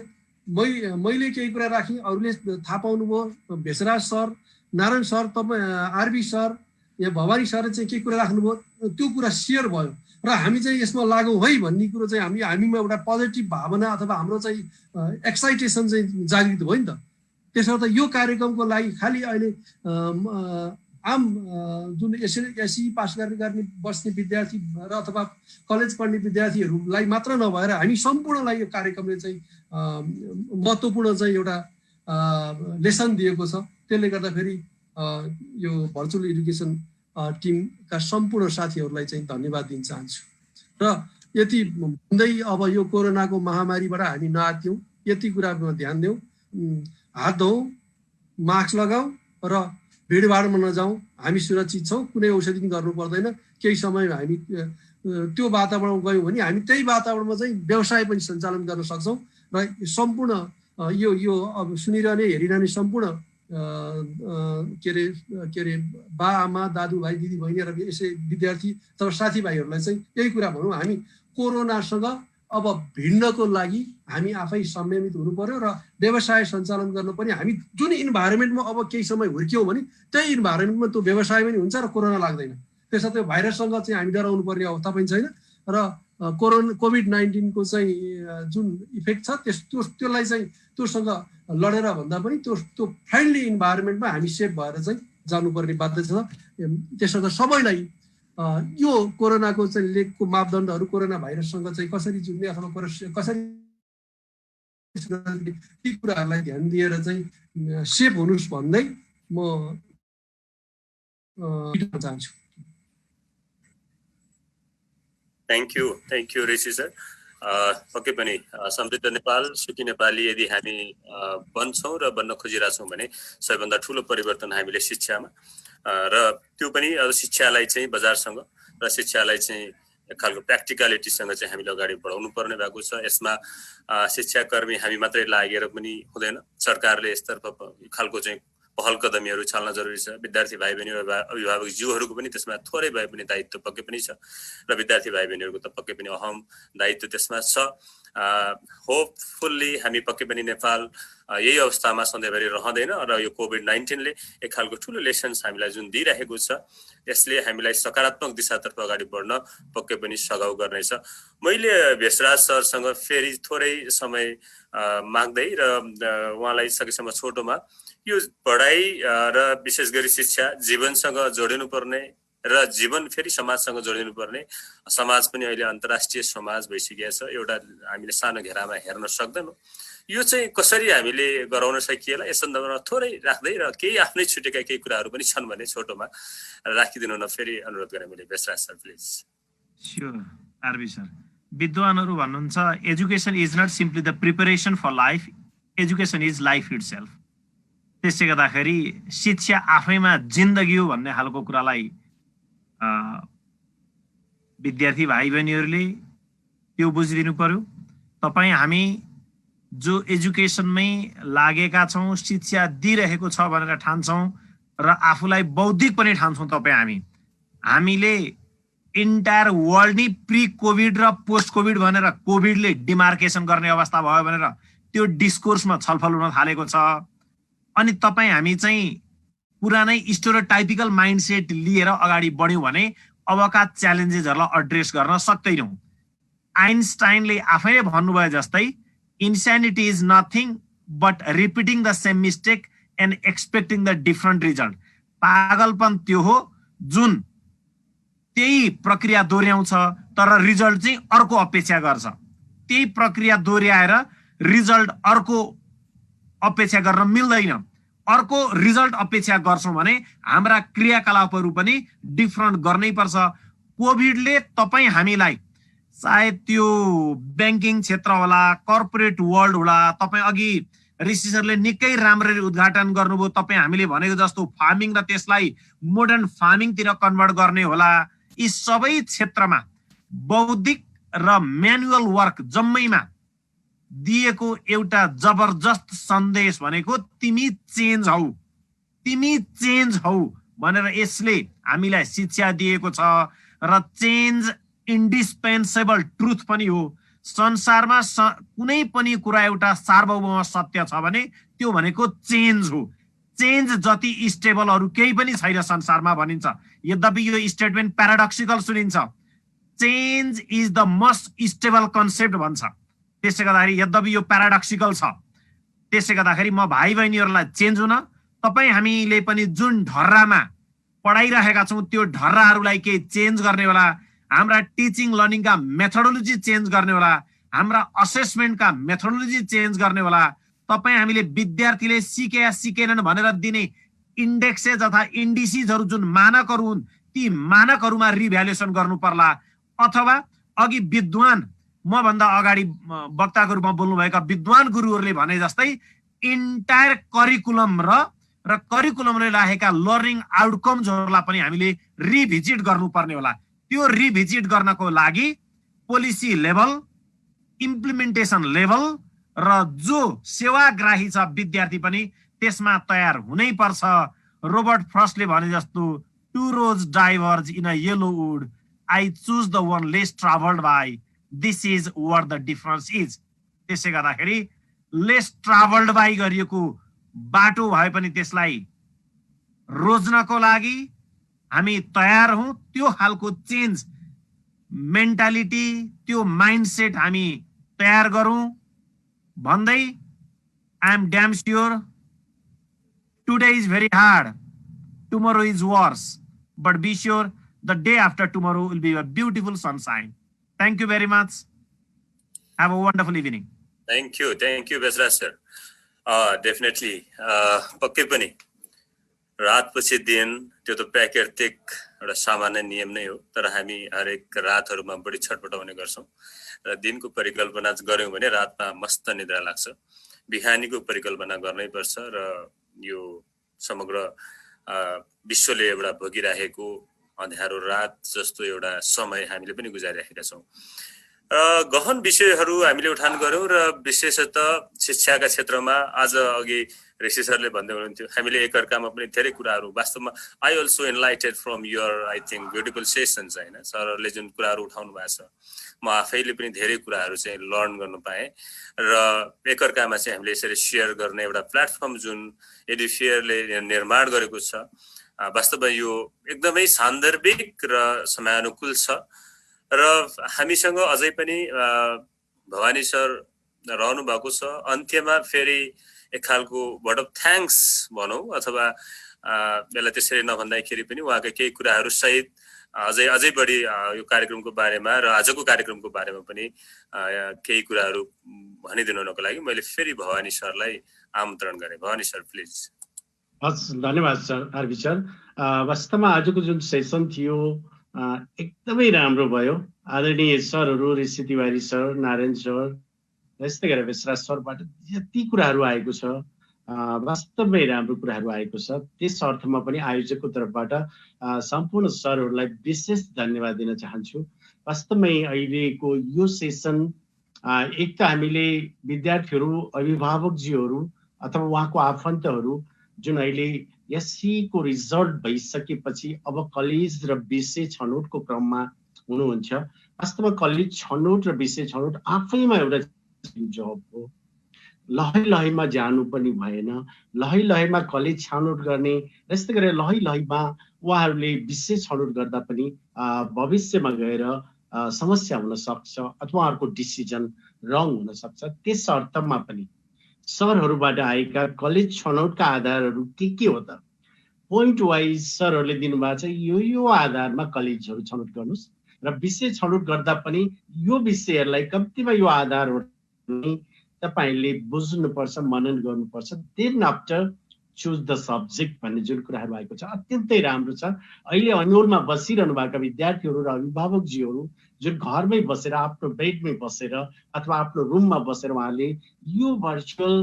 मैले केही कुरा राखेँ, अरूले थाहा पाउनुभयो, भेषराज सर, नारायण सर, तपाईँ आरबी सर, यहाँ भवानी सरले चाहिँ केही कुरा राख्नुभयो, त्यो कुरा सेयर भयो र हामी चाहिँ यसमा लागौँ है भन्ने कुरो चाहिँ हामीमा एउटा पोजिटिभ भावना अथवा हाम्रो चाहिँ एक्साइटेसन चाहिँ जागृत भयो नि त। त्यसर्थ यो कार्यक्रमको लागि खालि अहिले आम जुन एससी पास गर्ने बस्ने विद्यार्थी र अथवा कलेज पढ्ने विद्यार्थीहरूलाई मात्र नभएर हामी सम्पूर्णलाई यो कार्यक्रमले चाहिँ महत्त्वपूर्ण चाहिँ एउटा लेसन दिएको छ। त्यसले गर्दाखेरि यो भर्चुअल एजुकेसन टिमका सम्पूर्ण साथीहरूलाई चाहिँ धन्यवाद दिन चाहन्छु। र यति भन्दै अब यो कोरोनाको महामारीबाट हामी नआत्यौँ, यति कुरामा ध्यान दिउँ, हात धौँ, मास्क लगाऊ र भिडभाडमा नजाउँ, हामी सुरक्षित छौँ, कुनै औषधि पनि गर्नु पर्दैन। केही समय हामी त्यो वातावरणमा गयौँ भने हामी त्यही वातावरणमा चाहिँ व्यवसाय पनि सञ्चालन गर्न सक्छौँ। र सम्पूर्ण यो अब सुनिरहने हेरिरहने सम्पूर्ण के अरे बा आमा दाजुभाइ दिदी बहिनी र यसै विद्यार्थी अथवा साथीभाइहरूलाई चाहिँ यही कुरा भनौँ, हामी कोरोनासँग अब भिड्नको लागि हामी आफै संयमित हुनु पर्यो र व्यवसाय सञ्चालन गर्नु पनि हामी जुन इन्भाइरोमेन्टमा अब केही समय हुर्क्यौँ भने त्यही इन्भाइरोमेन्टमा त्यो व्यवसाय पनि हुन्छ र कोरोना लाग्दैन। त्यसर्थ त्यो भाइरससँग चाहिँ हामी डराउनु पर्ने अवस्था पनि छैन र कोभिड-19 को चाहिँ जुन इफेक्ट छ त्यसलाई चाहिँ त्योसँग लडेर भन्दा पनि त्यो फ्रेन्डली इन्भाइरोमेन्टमा हामी सेफ भएर चाहिँ जानुपर्ने बाध्यता छ। त्यसर्थ सबैलाई यो कोरोनाको चाहिँ लेखको मापदण्डहरू कोरोना भाइरससँग चाहिँ कसरी जुझ्ने अथवा कसरी ती कुराहरूलाई ध्यान दिएर चाहिँ सेफ हुनुहोस् भन्दै म चाहन्छु।
Thank you Rishi sir. पक्कै पनि समृद्ध नेपाल सुखी नेपाली यदि हामी बन्छौँ र बन्न खोजिरहेछौँ भने सबैभन्दा ठुलो परिवर्तन हामीले शिक्षामा र त्यो पनि शिक्षालाई चाहिँ बजारसँग र शिक्षालाई चाहिँ एक खालको प्र्याक्टिकलिटीसँग चाहिँ हामीले अगाडि बढाउनु पर्ने भएको छ। यसमा शिक्षाकर्मी हामी मात्रै लागेर पनि हुँदैन, सरकारले यसतर्फ खालको चाहिँ पहल कदमीहरू चाल्न जरुरी छ। विद्यार्थी भाइ बहिनी अभिभावक ज्यूहरूको पनि त्यसमा थोरै भए पनि दायित्व पक्कै पनि छ र विद्यार्थी भाइ बहिनीहरूको त पक्कै पनि अहम दायित्व त्यसमा छ। होपफुल्ली हामी पक्कै पनि नेपाल यही अवस्थामा सधैँभरि रहँदैन र यो कोभिड-19ले एक खालको ठुलो लेसन्स हामीलाई जुन दिइरहेको छ यसले हामीलाई सकारात्मक दिशातर्फ अगाडि बढ्न पक्कै पनि सघाउ गर्नेछ। मैले भेषराज सरसँग फेरि थोरै समय माग्दै र उहाँलाई सकेसम्म छोटोमा यो पढाइ र विशेष गरी शिक्षा जीवनसँग जोडिनु पर्ने र जीवन फेरि समाजसँग जोडिनु पर्ने, समाज पनि अहिले अन्तर्राष्ट्रिय समाज भइसकेको छ, एउटा हामीले सानो घेरामा हेर्न सक्दैनौँ। यो चाहिँ कसरी हामीले गराउन सकिएला यस सन्दर्भमा थोरै राख्दै र केही आफ्नै छुटेका केही कुराहरू पनि छन् भने छोटोमा राखिदिनु न फेरि अनुरोध गरेँ मैले। Bheshraj sir please.
Sure R B sir. विद्वानहरू भन्नुहुन्छ education is not simply the preparation for life, education is life itself. त्यसले गर्दाखेरि शिक्षा आफैमा जिन्दगी हो भन्ने खालको कुरालाई विद्यार्थी भाइ बहिनीहरूले त्यो बुझिदिनु पर्यो। तपाईँ हामी जो एजुकेसनमै लागेका छौँ, शिक्षा दिइरहेको छ भनेर ठान्छौँ र आफूलाई बौद्धिक पनि ठान्छौँ तपाईँ हामीले इन्टायर वर्ल्ड नै प्री कोभिड र पोस्ट कोभिड भनेर कोभिडले डिमार्केसन गर्ने अवस्था भयो भनेर त्यो डिस्कोर्समा छलफल हुन थालेको छ। अनि तपाईँ हामी चाहिँ पुरानै स्टेरियोटाइपिकल माइन्डसेट लिएर अगाडि बढ्यौँ भने अबका च्यालेन्जेसहरूलाई एड्रेस गर्न सक्दैनौँ। आइन्स्टाइनले आफैले भन्नुभयो जस्तै insanity is nothing but repeating the same mistake and expecting the different result. पागलपन त्यो हो जुन त्यही प्रक्रिया दोहोऱ्याउँछ तर रिजल्ट चाहिँ अर्को अपेक्षा गर्छ। त्यही प्रक्रिया दोहोऱ्याएर रिजल्ट अर्को अपेक्षा गर्न मिल्दैन। अर्को रिजल्ट अपेक्षा गर्छौं भने हाम्रा क्रियाकलापहरू पनि डिफरेन्ट गर्नै पर्छ। कोभिडले तपाईँ हामीलाई सायद त्यो ब्याङ्किङ क्षेत्र होला, कर्पोरेट वर्ल्ड होला, तपाईँ अघि ऋषि सरले निकै राम्ररी उद्घाटन गर्नुभयो। तपाईँ हामीले भनेको जस्तो फार्मिङ र त्यसलाई मोडर्न फार्मिङतिर कन्भर्ट गर्ने होला। यी सबै क्षेत्रमा बौद्धिक र म्यानुअल वर्क जम्मैमा दिएको एउटा जबरजस्त सन्देश भनेको तिमी चेन्ज हौ, तिमी चेन्ज हौ भनेर यसले हामीलाई शिक्षा दिएको छ। र चेन्ज इन्डिस्पेन्सेबल ट्रुथ पनि हो। संसारमा कुनै पनि कुरा एउटा सार्वभौम सत्य छ भने त्यो भनेको चेन्ज हो। चेन्ज जति स्टेबल अरू केही पनि छैन संसारमा भनिन्छ। यद्यपि यो स्टेटमेन्ट प्याराडक्सिकल सुनिन्छ। Change is the most stable concept भन्छ। त्यसै गर्दाखेरि यद्यपि यो प्याराडक्सिकल छ, त्यसै गर्दाखेरि म भाइ बहिनीहरूलाई चेन्ज हुन, तपाईँ हामीले पनि जुन ढर्रामा पढाइरहेका छौँ त्यो ढर्राहरूलाई केही चेन्ज गर्ने होला। हाम्रा टिचिङ लर्निङका मेथोडोलोजी चेन्ज गर्ने होला, हाम्रा असेसमेन्टका मेथोडोलोजी चेन्ज गर्ने होला। तपाईँ हामीले विद्यार्थीले सिके या सिकेनन् भनेर दिने इन्डेक्सेज अथवा इन्डिसिजहरू जुन मानकहरू हुन् ती मानकहरूमा रिभ्यालुएसन गर्नु पर्ला। अथवा अघि विद्वान मभन्दा अगाडि वक्ताको रूपमा बोल्नुभएका विद्वान गुरुहरूले भने जस्तै इन्टायर करिकुलम र करिकुलमले राखेका लर्निङ आउटकम्सहरूलाई पनि हामीले रिभिजिट गर्नुपर्ने होला। त्यो रिभिजिट गर्नको लागि पोलिसी लेभल, इम्प्लिमेन्टेसन लेभल र जो सेवाग्राही छ विद्यार्थी पनि त्यसमा तयार हुनै पर्छ। रोबर्ट फ्रस्टले भने जस्तो to rose diverge in a yellow would, I choose the one lace travelled by, this is what the difference is. त्यसै गर्दाखेरि लेस ट्राभल्ड बाई गरिएको बाटो भए पनि त्यसलाई रोज्नको लागि हामी तयार हौं। त्यो खालको चेन्ज मेन्टालिटी, त्यो माइन्डसेट हामी तयार गरौं भन्दै I am damn sure today is very hard, tomorrow is worse, but be sure the day after tomorrow will be a beautiful sunshine. Thank you very much. Have a wonderful evening.
Thank you, Besraj sir. Definitely. पक्कै पनि रातपछि दिन त्यो त प्राकृतिक एउटा सामान्य नियम नै हो, तर हामी हरेक रातहरूमा बढी छटपटाउने गर्छौँ र दिनको परिकल्पना गर्यौँ भने रातमा मस्त निद्रा लाग्छ। बिहानीको परिकल्पना गर्नै पर्छ र यो समग्र विश्वले एउटा भोगिरहेको अँध्यारो रात जस्तो एउटा समय हामीले पनि गुजारिरहेका छौँ। गहन विषयहरू हामीले उठान गर्यौँ र विशेषतः शिक्षाका क्षेत्रमा आज अघि ऋषि सरले भन्दै हुनुहुन्थ्यो हामीले एकअर्कामा पनि धेरै कुराहरू वास्तवमा I also enlightened from your I think beautiful sessions होइन। सरहरूले जुन कुराहरू उठाउनु भएको छ म आफैले पनि धेरै कुराहरू चाहिँ लर्न गर्नु पाएँ र एकअर्कामा चाहिँ हामीले यसरी सेयर गर्ने एउटा प्लेटफर्म जुन एडुफेयरले निर्माण गरेको छ वास्तवमा यो एकदमै सान्दर्भिक र समयानुकूल छ। र हामीसँग अझै पनि भवानी सर रहनु भएको छ। अन्त्यमा फेरि एक खालको वर्ड अफ थ्याङ्क्स भनौँ अथवा यसलाई त्यसरी नभन्दाखेरि पनि उहाँका केही कुराहरू सहित अझै बढी यो कार्यक्रमको बारेमा र आजको कार्यक्रमको बारेमा पनि केही कुराहरू भनिदिनुको लागि मैले फेरि भवानी सरलाई आमन्त्रण गरेँ। Bhawani sir please.
हस्, धन्यवाद सर, आरबी सर। वास्तवमा आजको जुन सेसन थियो एकदमै राम्रो भयो। आदरणीय सरहरू ऋषि तिवारी सर, नारायण सर, यस्तै गरेर बेसराज सरबाट जति कुराहरू आएको छ वास्तवमै राम्रो कुराहरू आएको छ। त्यस अर्थमा पनि आयोजकको तर्फबाट सम्पूर्ण सरहरूलाई विशेष धन्यवाद दिन चाहन्छु। वास्तवमै अहिलेको यो सेसन एक त हामीले विद्यार्थीहरू, अभिभावकजीहरू अथवा उहाँको आफन्तहरू जुन अहिले एससीको रिजल्ट भइसकेपछि अब कलेज र विषय छनौटको क्रममा हुनुहुन्छ। वास्तवमा कलेज छनौट र विषय छनौट आफैमा एउटा जब हो। लहै लहैमा जानु पनि भएन, लहै लहैमा कलेज छनौट गर्ने, यस्तै गरेर लहै लहैमा उहाँहरूले विषय छनौट गर्दा पनि भविष्यमा गएर समस्या हुन सक्छ अथवा उहाँहरूको डिसिजन रङ हुन सक्छ। त्यस अर्थमा पनि सरहरूबाट आएका कलेज छनौटका आधारहरू के हो त? पोइन्ट वाइज सरहरूले दिनुभएको छ यो आधारमा कलेजहरू छनौट गर्नुहोस् र विषय छनौट गर्दा पनि यो विषयहरूलाई कम्तीमा यो आधारहरू तपाईँले बुझ्नुपर्छ, मनन गर्नुपर्छ। Then after choose the subject भन्ने जुन कुराहरू आएको छ अत्यन्तै राम्रो छ। अहिले अन्योलमा बसिरहनु भएका विद्यार्थीहरू र अभिभावकजीहरू जुन घरमै बसेर आफ्नो बेडमै बसेर अथवा आफ्नो रुममा बसेर उहाँले यो भर्चुअल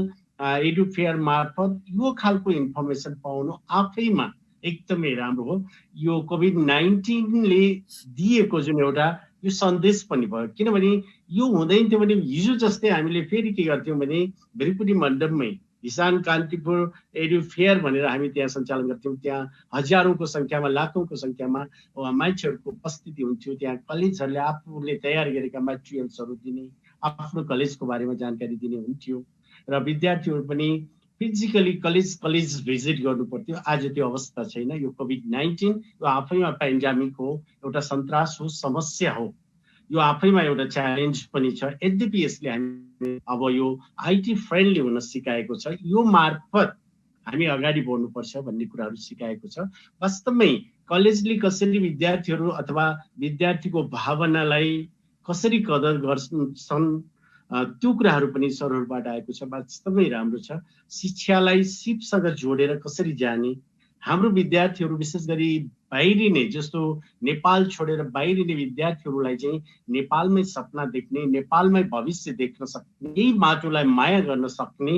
एडुफेयर मार्फत यो खालको इन्फर्मेसन पाउनु आफैमा एकदमै राम्रो हो। यो कोभिड-19ले दिएको जुन एउटा यो सन्देश पनि भयो, किनभने यो हुँदैन थियो भने हिजो जस्तै हामीले फेरि के गर्थ्यौँ भने भृकुटी मण्डपमै हिसान कान्तिपुर एडुफेयर भनेर हामी त्यहाँ सञ्चालन गर्थ्यौँ। त्यहाँ हजारौंको संख्यामा लाखौंको संख्यामा मान्छेहरूको उपस्थिति हुन्थ्यो। त्यहाँ कलेजहरूले आफूले तयार गरेका मटेरियल्सहरू दिने, आफ्नो कलेजको बारेमा जानकारी दिने हुन्थ्यो र विद्यार्थीहरू पनि फिजिकली कलेज भिजिट गर्नु पर्थ्यो। आज त्यो अवस्था छैन। यो कोभिड-19 यो आफैमा पेन्डेमिक हो, एउटा सन्तास हो, समस्या हो, यो आफैमा एउटा च्यालेन्ज पनि छ। यद्यपि यसले हामी अब यो आइटी फ्रेन्डली हुन सिकाएको छ, यो मार्फत हामी अगाडि बढ्नुपर्छ भन्ने कुराहरू सिकाएको छ। वास्तवमै कलेजले कसरी विद्यार्थीहरू अथवा विद्यार्थीको भावनालाई कसरी कदर गर्छन् त्यो कुराहरू पनि सरहरूबाट आएको छ। वास्तवमै राम्रो छ। शिक्षालाई सिपसँग जोडेर कसरी जाने, हाम्रो विद्यार्थीहरू विशेष गरी बाहिरिने जस्तो नेपाल छोडेर बाहिरिने विद्यार्थीहरूलाई चाहिँ नेपालमै सपना देख्ने, नेपालमै भविष्य देख्न सक्ने, यही माटोलाई माया गर्न सक्ने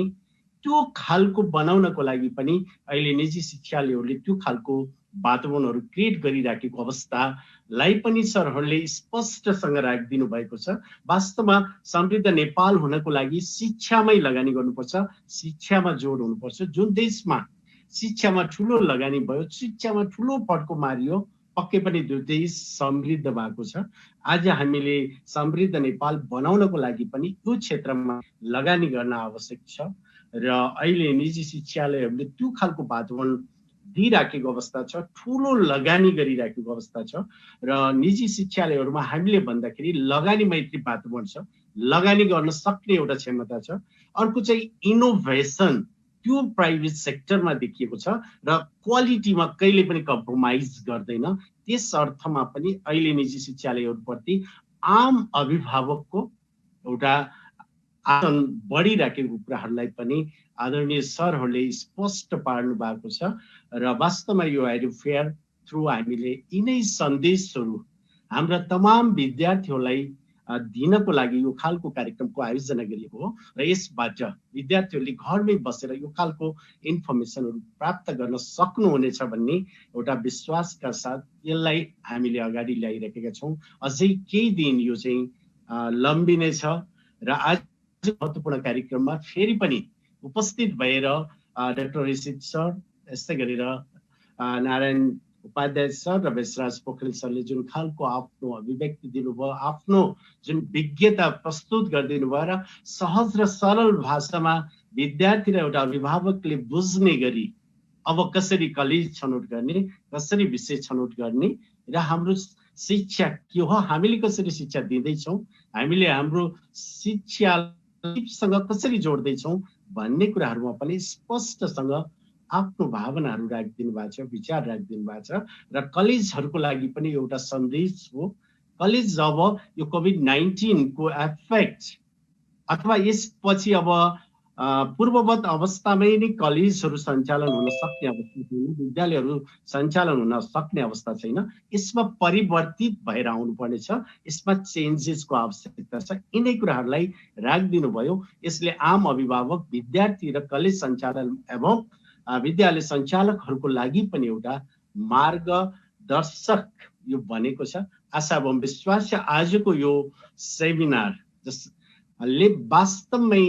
त्यो खालको बनाउनको लागि पनि अहिले निजी शिक्षालयहरूले त्यो खालको वातावरणहरू क्रिएट गरिराखेको अवस्थालाई पनि सरहरूले स्पष्टसँग राखिदिनु भएको छ। वास्तवमा समृद्ध नेपाल हुनको लागि शिक्षामै लगानी गर्नुपर्छ, शिक्षामा जोड हुनुपर्छ। जुन देशमा शिक्षामा ठुलो लगानी भयो, शिक्षामा ठुलो फड्को मारियो, पक्कै पनि त्यो देश समृद्ध भएको छ। आज हामीले समृद्ध नेपाल बनाउनको लागि पनि यो क्षेत्रमा लगानी गर्न आवश्यक छ र अहिले निजी शिक्षालयहरूले त्यो खालको वातावरण दिइराखेको अवस्था छ, ठुलो लगानी गरिराखेको अवस्था छ र निजी शिक्षालयहरूमा हामीले भन्दाखेरि लगानी मैत्री वातावरण छ, लगानी गर्न सक्ने एउटा क्षमता छ। अर्को चाहिँ इनोभेसन, त्यो प्राइभेट सेक्टरमा देखिएको छ र क्वालिटीमा कहिले पनि कम्प्रोमाइज गर्दैन। त्यस अर्थमा पनि अहिले निजी शिक्षालयहरूप्रति आम अभिभावकको एउटा आसन बढिराखेको कुराहरूलाई पनि आदरणीय सरहरूले स्पष्ट पार्नु भएको छ र वास्तवमा यो एडुफेयर थ्रु हामीले यिनै सन्देशहरू हाम्रा तमाम विद्यार्थीहरूलाई दिनको लागि यो खालको कार्यक्रमको आयोजना गरिएको हो र यसबाट विद्यार्थीहरूले घरमै बसेर यो खालको इन्फर्मेसनहरू प्राप्त गर्न सक्नुहुनेछ भन्ने एउटा विश्वासका साथ यसलाई हामीले अगाडि ल्याइरहेका छौँ। अझै केही दिन यो चाहिँ लम्बिने छ र आज महत्त्वपूर्ण कार्यक्रममा फेरि पनि उपस्थित भएर डाक्टर ऋषित सर, यस्तै गरेर नारायण उपाध्याय सर र बेसराज पोखरेल सरले जुन खालको आफ्नो अभिव्यक्ति दिनुभयो, आफ्नो जुन विज्ञता प्रस्तुत गरिदिनु भयो र सहज र सरल भाषामा विद्यार्थी र एउटा अभिभावकले बुझ्ने गरी अब कसरी कलेज छनौट गर्ने, कसरी विषय छनौट गर्ने र हाम्रो शिक्षा के हो, हामीले कसरी शिक्षा दिँदैछौँ, हामीले हाम्रो शिक्षासँग कसरी जोड्दैछौँ भन्ने कुराहरूमा पनि स्पष्टसँग आफ्नो भावनाहरू राखिदिनु भएको छ, विचार राखिदिनु भएको छ र कलेजहरूको लागि पनि एउटा सन्देश हो। कलेज जब यो कोभिड-19 को एफेक्ट अथवा यसपछि अब पूर्ववत अवस्थामै नै कलेजहरू सञ्चालन हुन सक्ने अवस्था छैन, विद्यालयहरू सञ्चालन हुन सक्ने अवस्था छैन। यसमा परिवर्तित भएर आउनुपर्नेछ, यसमा चेन्जेसको आवश्यकता छ। यिनै कुराहरूलाई राखिदिनु भयो। यसले आम अभिभावक, विद्यार्थी र कलेज सञ्चालन एवं विद्यालय सञ्चालकहरूको लागि पनि एउटा मार्गदर्शक यो बनेको छ। आशा एवं विश्वास छ आजको यो सेमिनार जसले वास्तवमै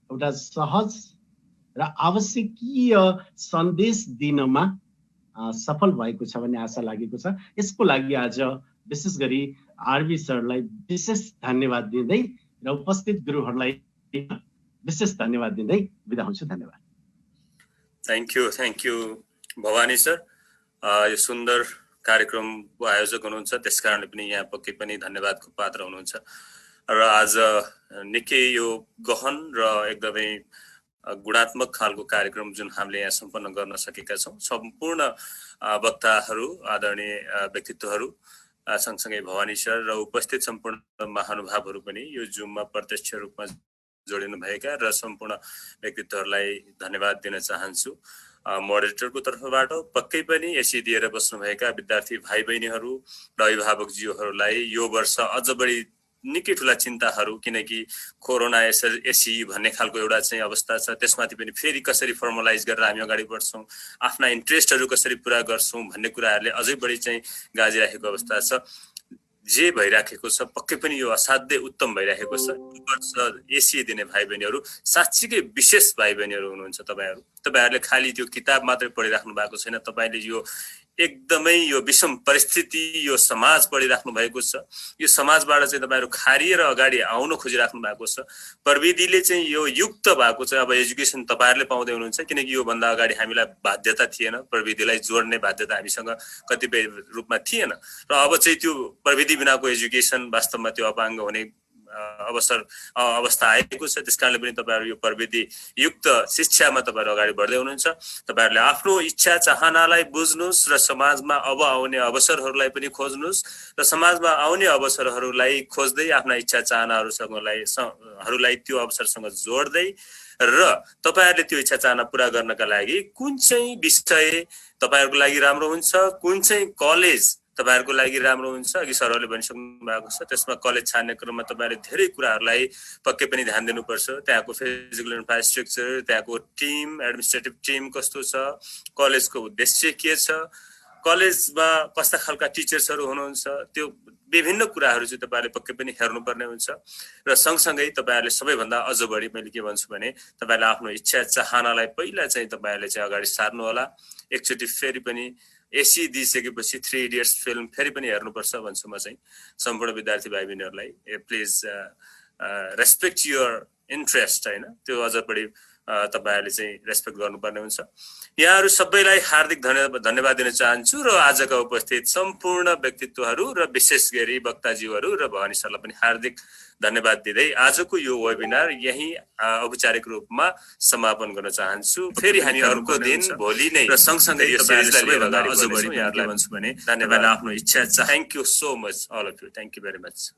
एउटा सहज र आवश्यकीय सन्देश दिनमा सफल भएको छ भन्ने आशा लागेको छ। यसको लागि आज विशेष गरी आरबी सरलाई विशेष धन्यवाद दिँदै र उपस्थित गुरुहरूलाई विशेष धन्यवाद दिँदै बिदा हुन्छु। धन्यवाद।
Thank you Bhawani sir. यो सुन्दर कार्यक्रमको आयोजक हुनुहुन्छ, त्यस कारणले पनि यहाँ पक्कै पनि धन्यवादको पात्र हुनुहुन्छ र आज निकै यो गहन र एकदमै गुणात्मक खालको कार्यक्रम जुन हामीले यहाँ सम्पन्न गर्न सकेका छौँ। सम्पूर्ण वक्ताहरू, आदरणीय व्यक्तित्वहरू, सँगसँगै भवानी सर र उपस्थित सम्पूर्ण महानुभावहरू पनि यो जुममा प्रत्यक्ष रूपमा जोडिनु भएका र सम्पूर्ण व्यक्तित्वहरूलाई धन्यवाद दिन चाहन्छु। मोडरेटरको तर्फबाट पक्कै पनि यसै दिएर बस्नुभएका विद्यार्थी भाइ बहिनीहरू र अभिभावकज्यूहरूलाई यो वर्ष अझ बढी निकै ठुला चिन्ताहरू, किनकि कोरोना एसी भन्ने खालको एउटा चाहिँ अवस्था छ, त्यसमाथि पनि फेरि कसरी फर्मलाइज गरेर हामी अगाडि बढ्छौँ, आफ्ना इन्ट्रेस्टहरू कसरी पुरा गर्छौँ भन्ने कुराहरूले अझै बढी चाहिँ गाजिराखेको अवस्था छ। जे भइराखेको छ पक्कै पनि यो असाध्यै उत्तम भइराखेको छ। यो वर्ष एसी दिने भाइ बहिनीहरू साँच्चीकै विशेष भाइ बहिनीहरू हुनुहुन्छ। तपाईँहरूले खालि त्यो किताब मात्रै पढिराख्नु भएको छैन, तपाईँले यो एकदमै यो विषम परिस्थिति, यो समाज पढिराख्नु भएको छ। यो समाजबाट चाहिँ तपाईँहरू खारिएर अगाडि आउन खोजिराख्नु भएको छ। प्रविधिले चाहिँ यो युक्त भएको छ। अब एजुकेसन तपाईँहरूले पाउँदै हुनुहुन्छ, किनकि योभन्दा अगाडि हामीलाई बाध्यता थिएन, प्रविधिलाई जोड्ने बाध्यता हामीसँग कतिपय रूपमा थिएन र अब चाहिँ त्यो प्रविधि बिनाको एजुकेसन वास्तवमा त्यो अपाङ्ग हुने अवस्था आएको छ। त्यसकारणले पनि तपाईँहरू यो प्रविधि युक्त शिक्षामा तपाईँहरू अगाडि बढ्दै हुनुहुन्छ। तपाईँहरूले आफ्नो इच्छा चाहनालाई बुझ्नुहोस् र समाजमा अब आउने अवसरहरूलाई पनि खोज्नुहोस् र समाजमा आउने अवसरहरूलाई खोज्दै आफ्ना इच्छा चाहनाहरूलाई त्यो अवसरसँग जोड्दै र तपाईँहरूले त्यो इच्छा चाहना पुरा गर्नका लागि कुन चाहिँ विषय तपाईँहरूको लागि राम्रो हुन्छ, कुन चाहिँ कलेज तपाईँहरूको लागि राम्रो हुन्छ, अघि सरहरूले भनिसक्नु भएको छ, त्यसमा कलेज छान्ने क्रममा तपाईँहरूले धेरै कुराहरूलाई पक्कै पनि ध्यान दिनुपर्छ। त्यहाँको फिजिकल इन्फ्रास्ट्रक्चर, त्यहाँको टिम, एडमिनिस्ट्रेटिभ टिम कस्तो छ, कलेजको उद्देश्य के छ, कलेजमा कस्ता खालका टिचर्सहरू हुनुहुन्छ, त्यो विभिन्न कुराहरू चाहिँ तपाईँहरूले पक्कै पनि हेर्नुपर्ने हुन्छ। र सँगसँगै तपाईँहरूले सबैभन्दा अझ बढी मैले के भन्छु भने तपाईँहरूले आफ्नो इच्छा चाहनालाई पहिला चाहिँ तपाईँहरूले चाहिँ अगाडि सार्नु होला। एकचोटि फेरि पनि एसी दिइसकेपछि 3 इडियट्स फिल्म फेरि पनि हेर्नुपर्छ भन्छु म चाहिँ सम्पूर्ण विद्यार्थी भाइ बहिनीहरूलाई। प्लिज रेस्पेक्ट युर इन्ट्रेस्ट, होइन, त्यो अझ बढी तपाईँहरूले चाहिँ रेस्पेक्ट गर्नुपर्ने हुन्छ। यहाँहरू सबैलाई हार्दिक धन्यवाद दिन चाहन्छु र आजका उपस्थित सम्पूर्ण व्यक्तित्वहरू र विशेष गरी वक्ताज्यूहरू र भवानी सरलाई पनि हार्दिक धन्यवाद दिँदै आजको यो वेबिनार यही औपचारिक रूपमा समापन गर्न चाहन्छु। फेरि हामी अर्को दिन भोलि नै र सँगसँगै यो सिरिजलाई अझ बढी यहाँहरूलाई भन्छु भने धन्यवाद। आफ्नो इच्छा। Thank you so much all of you. Thank you very much.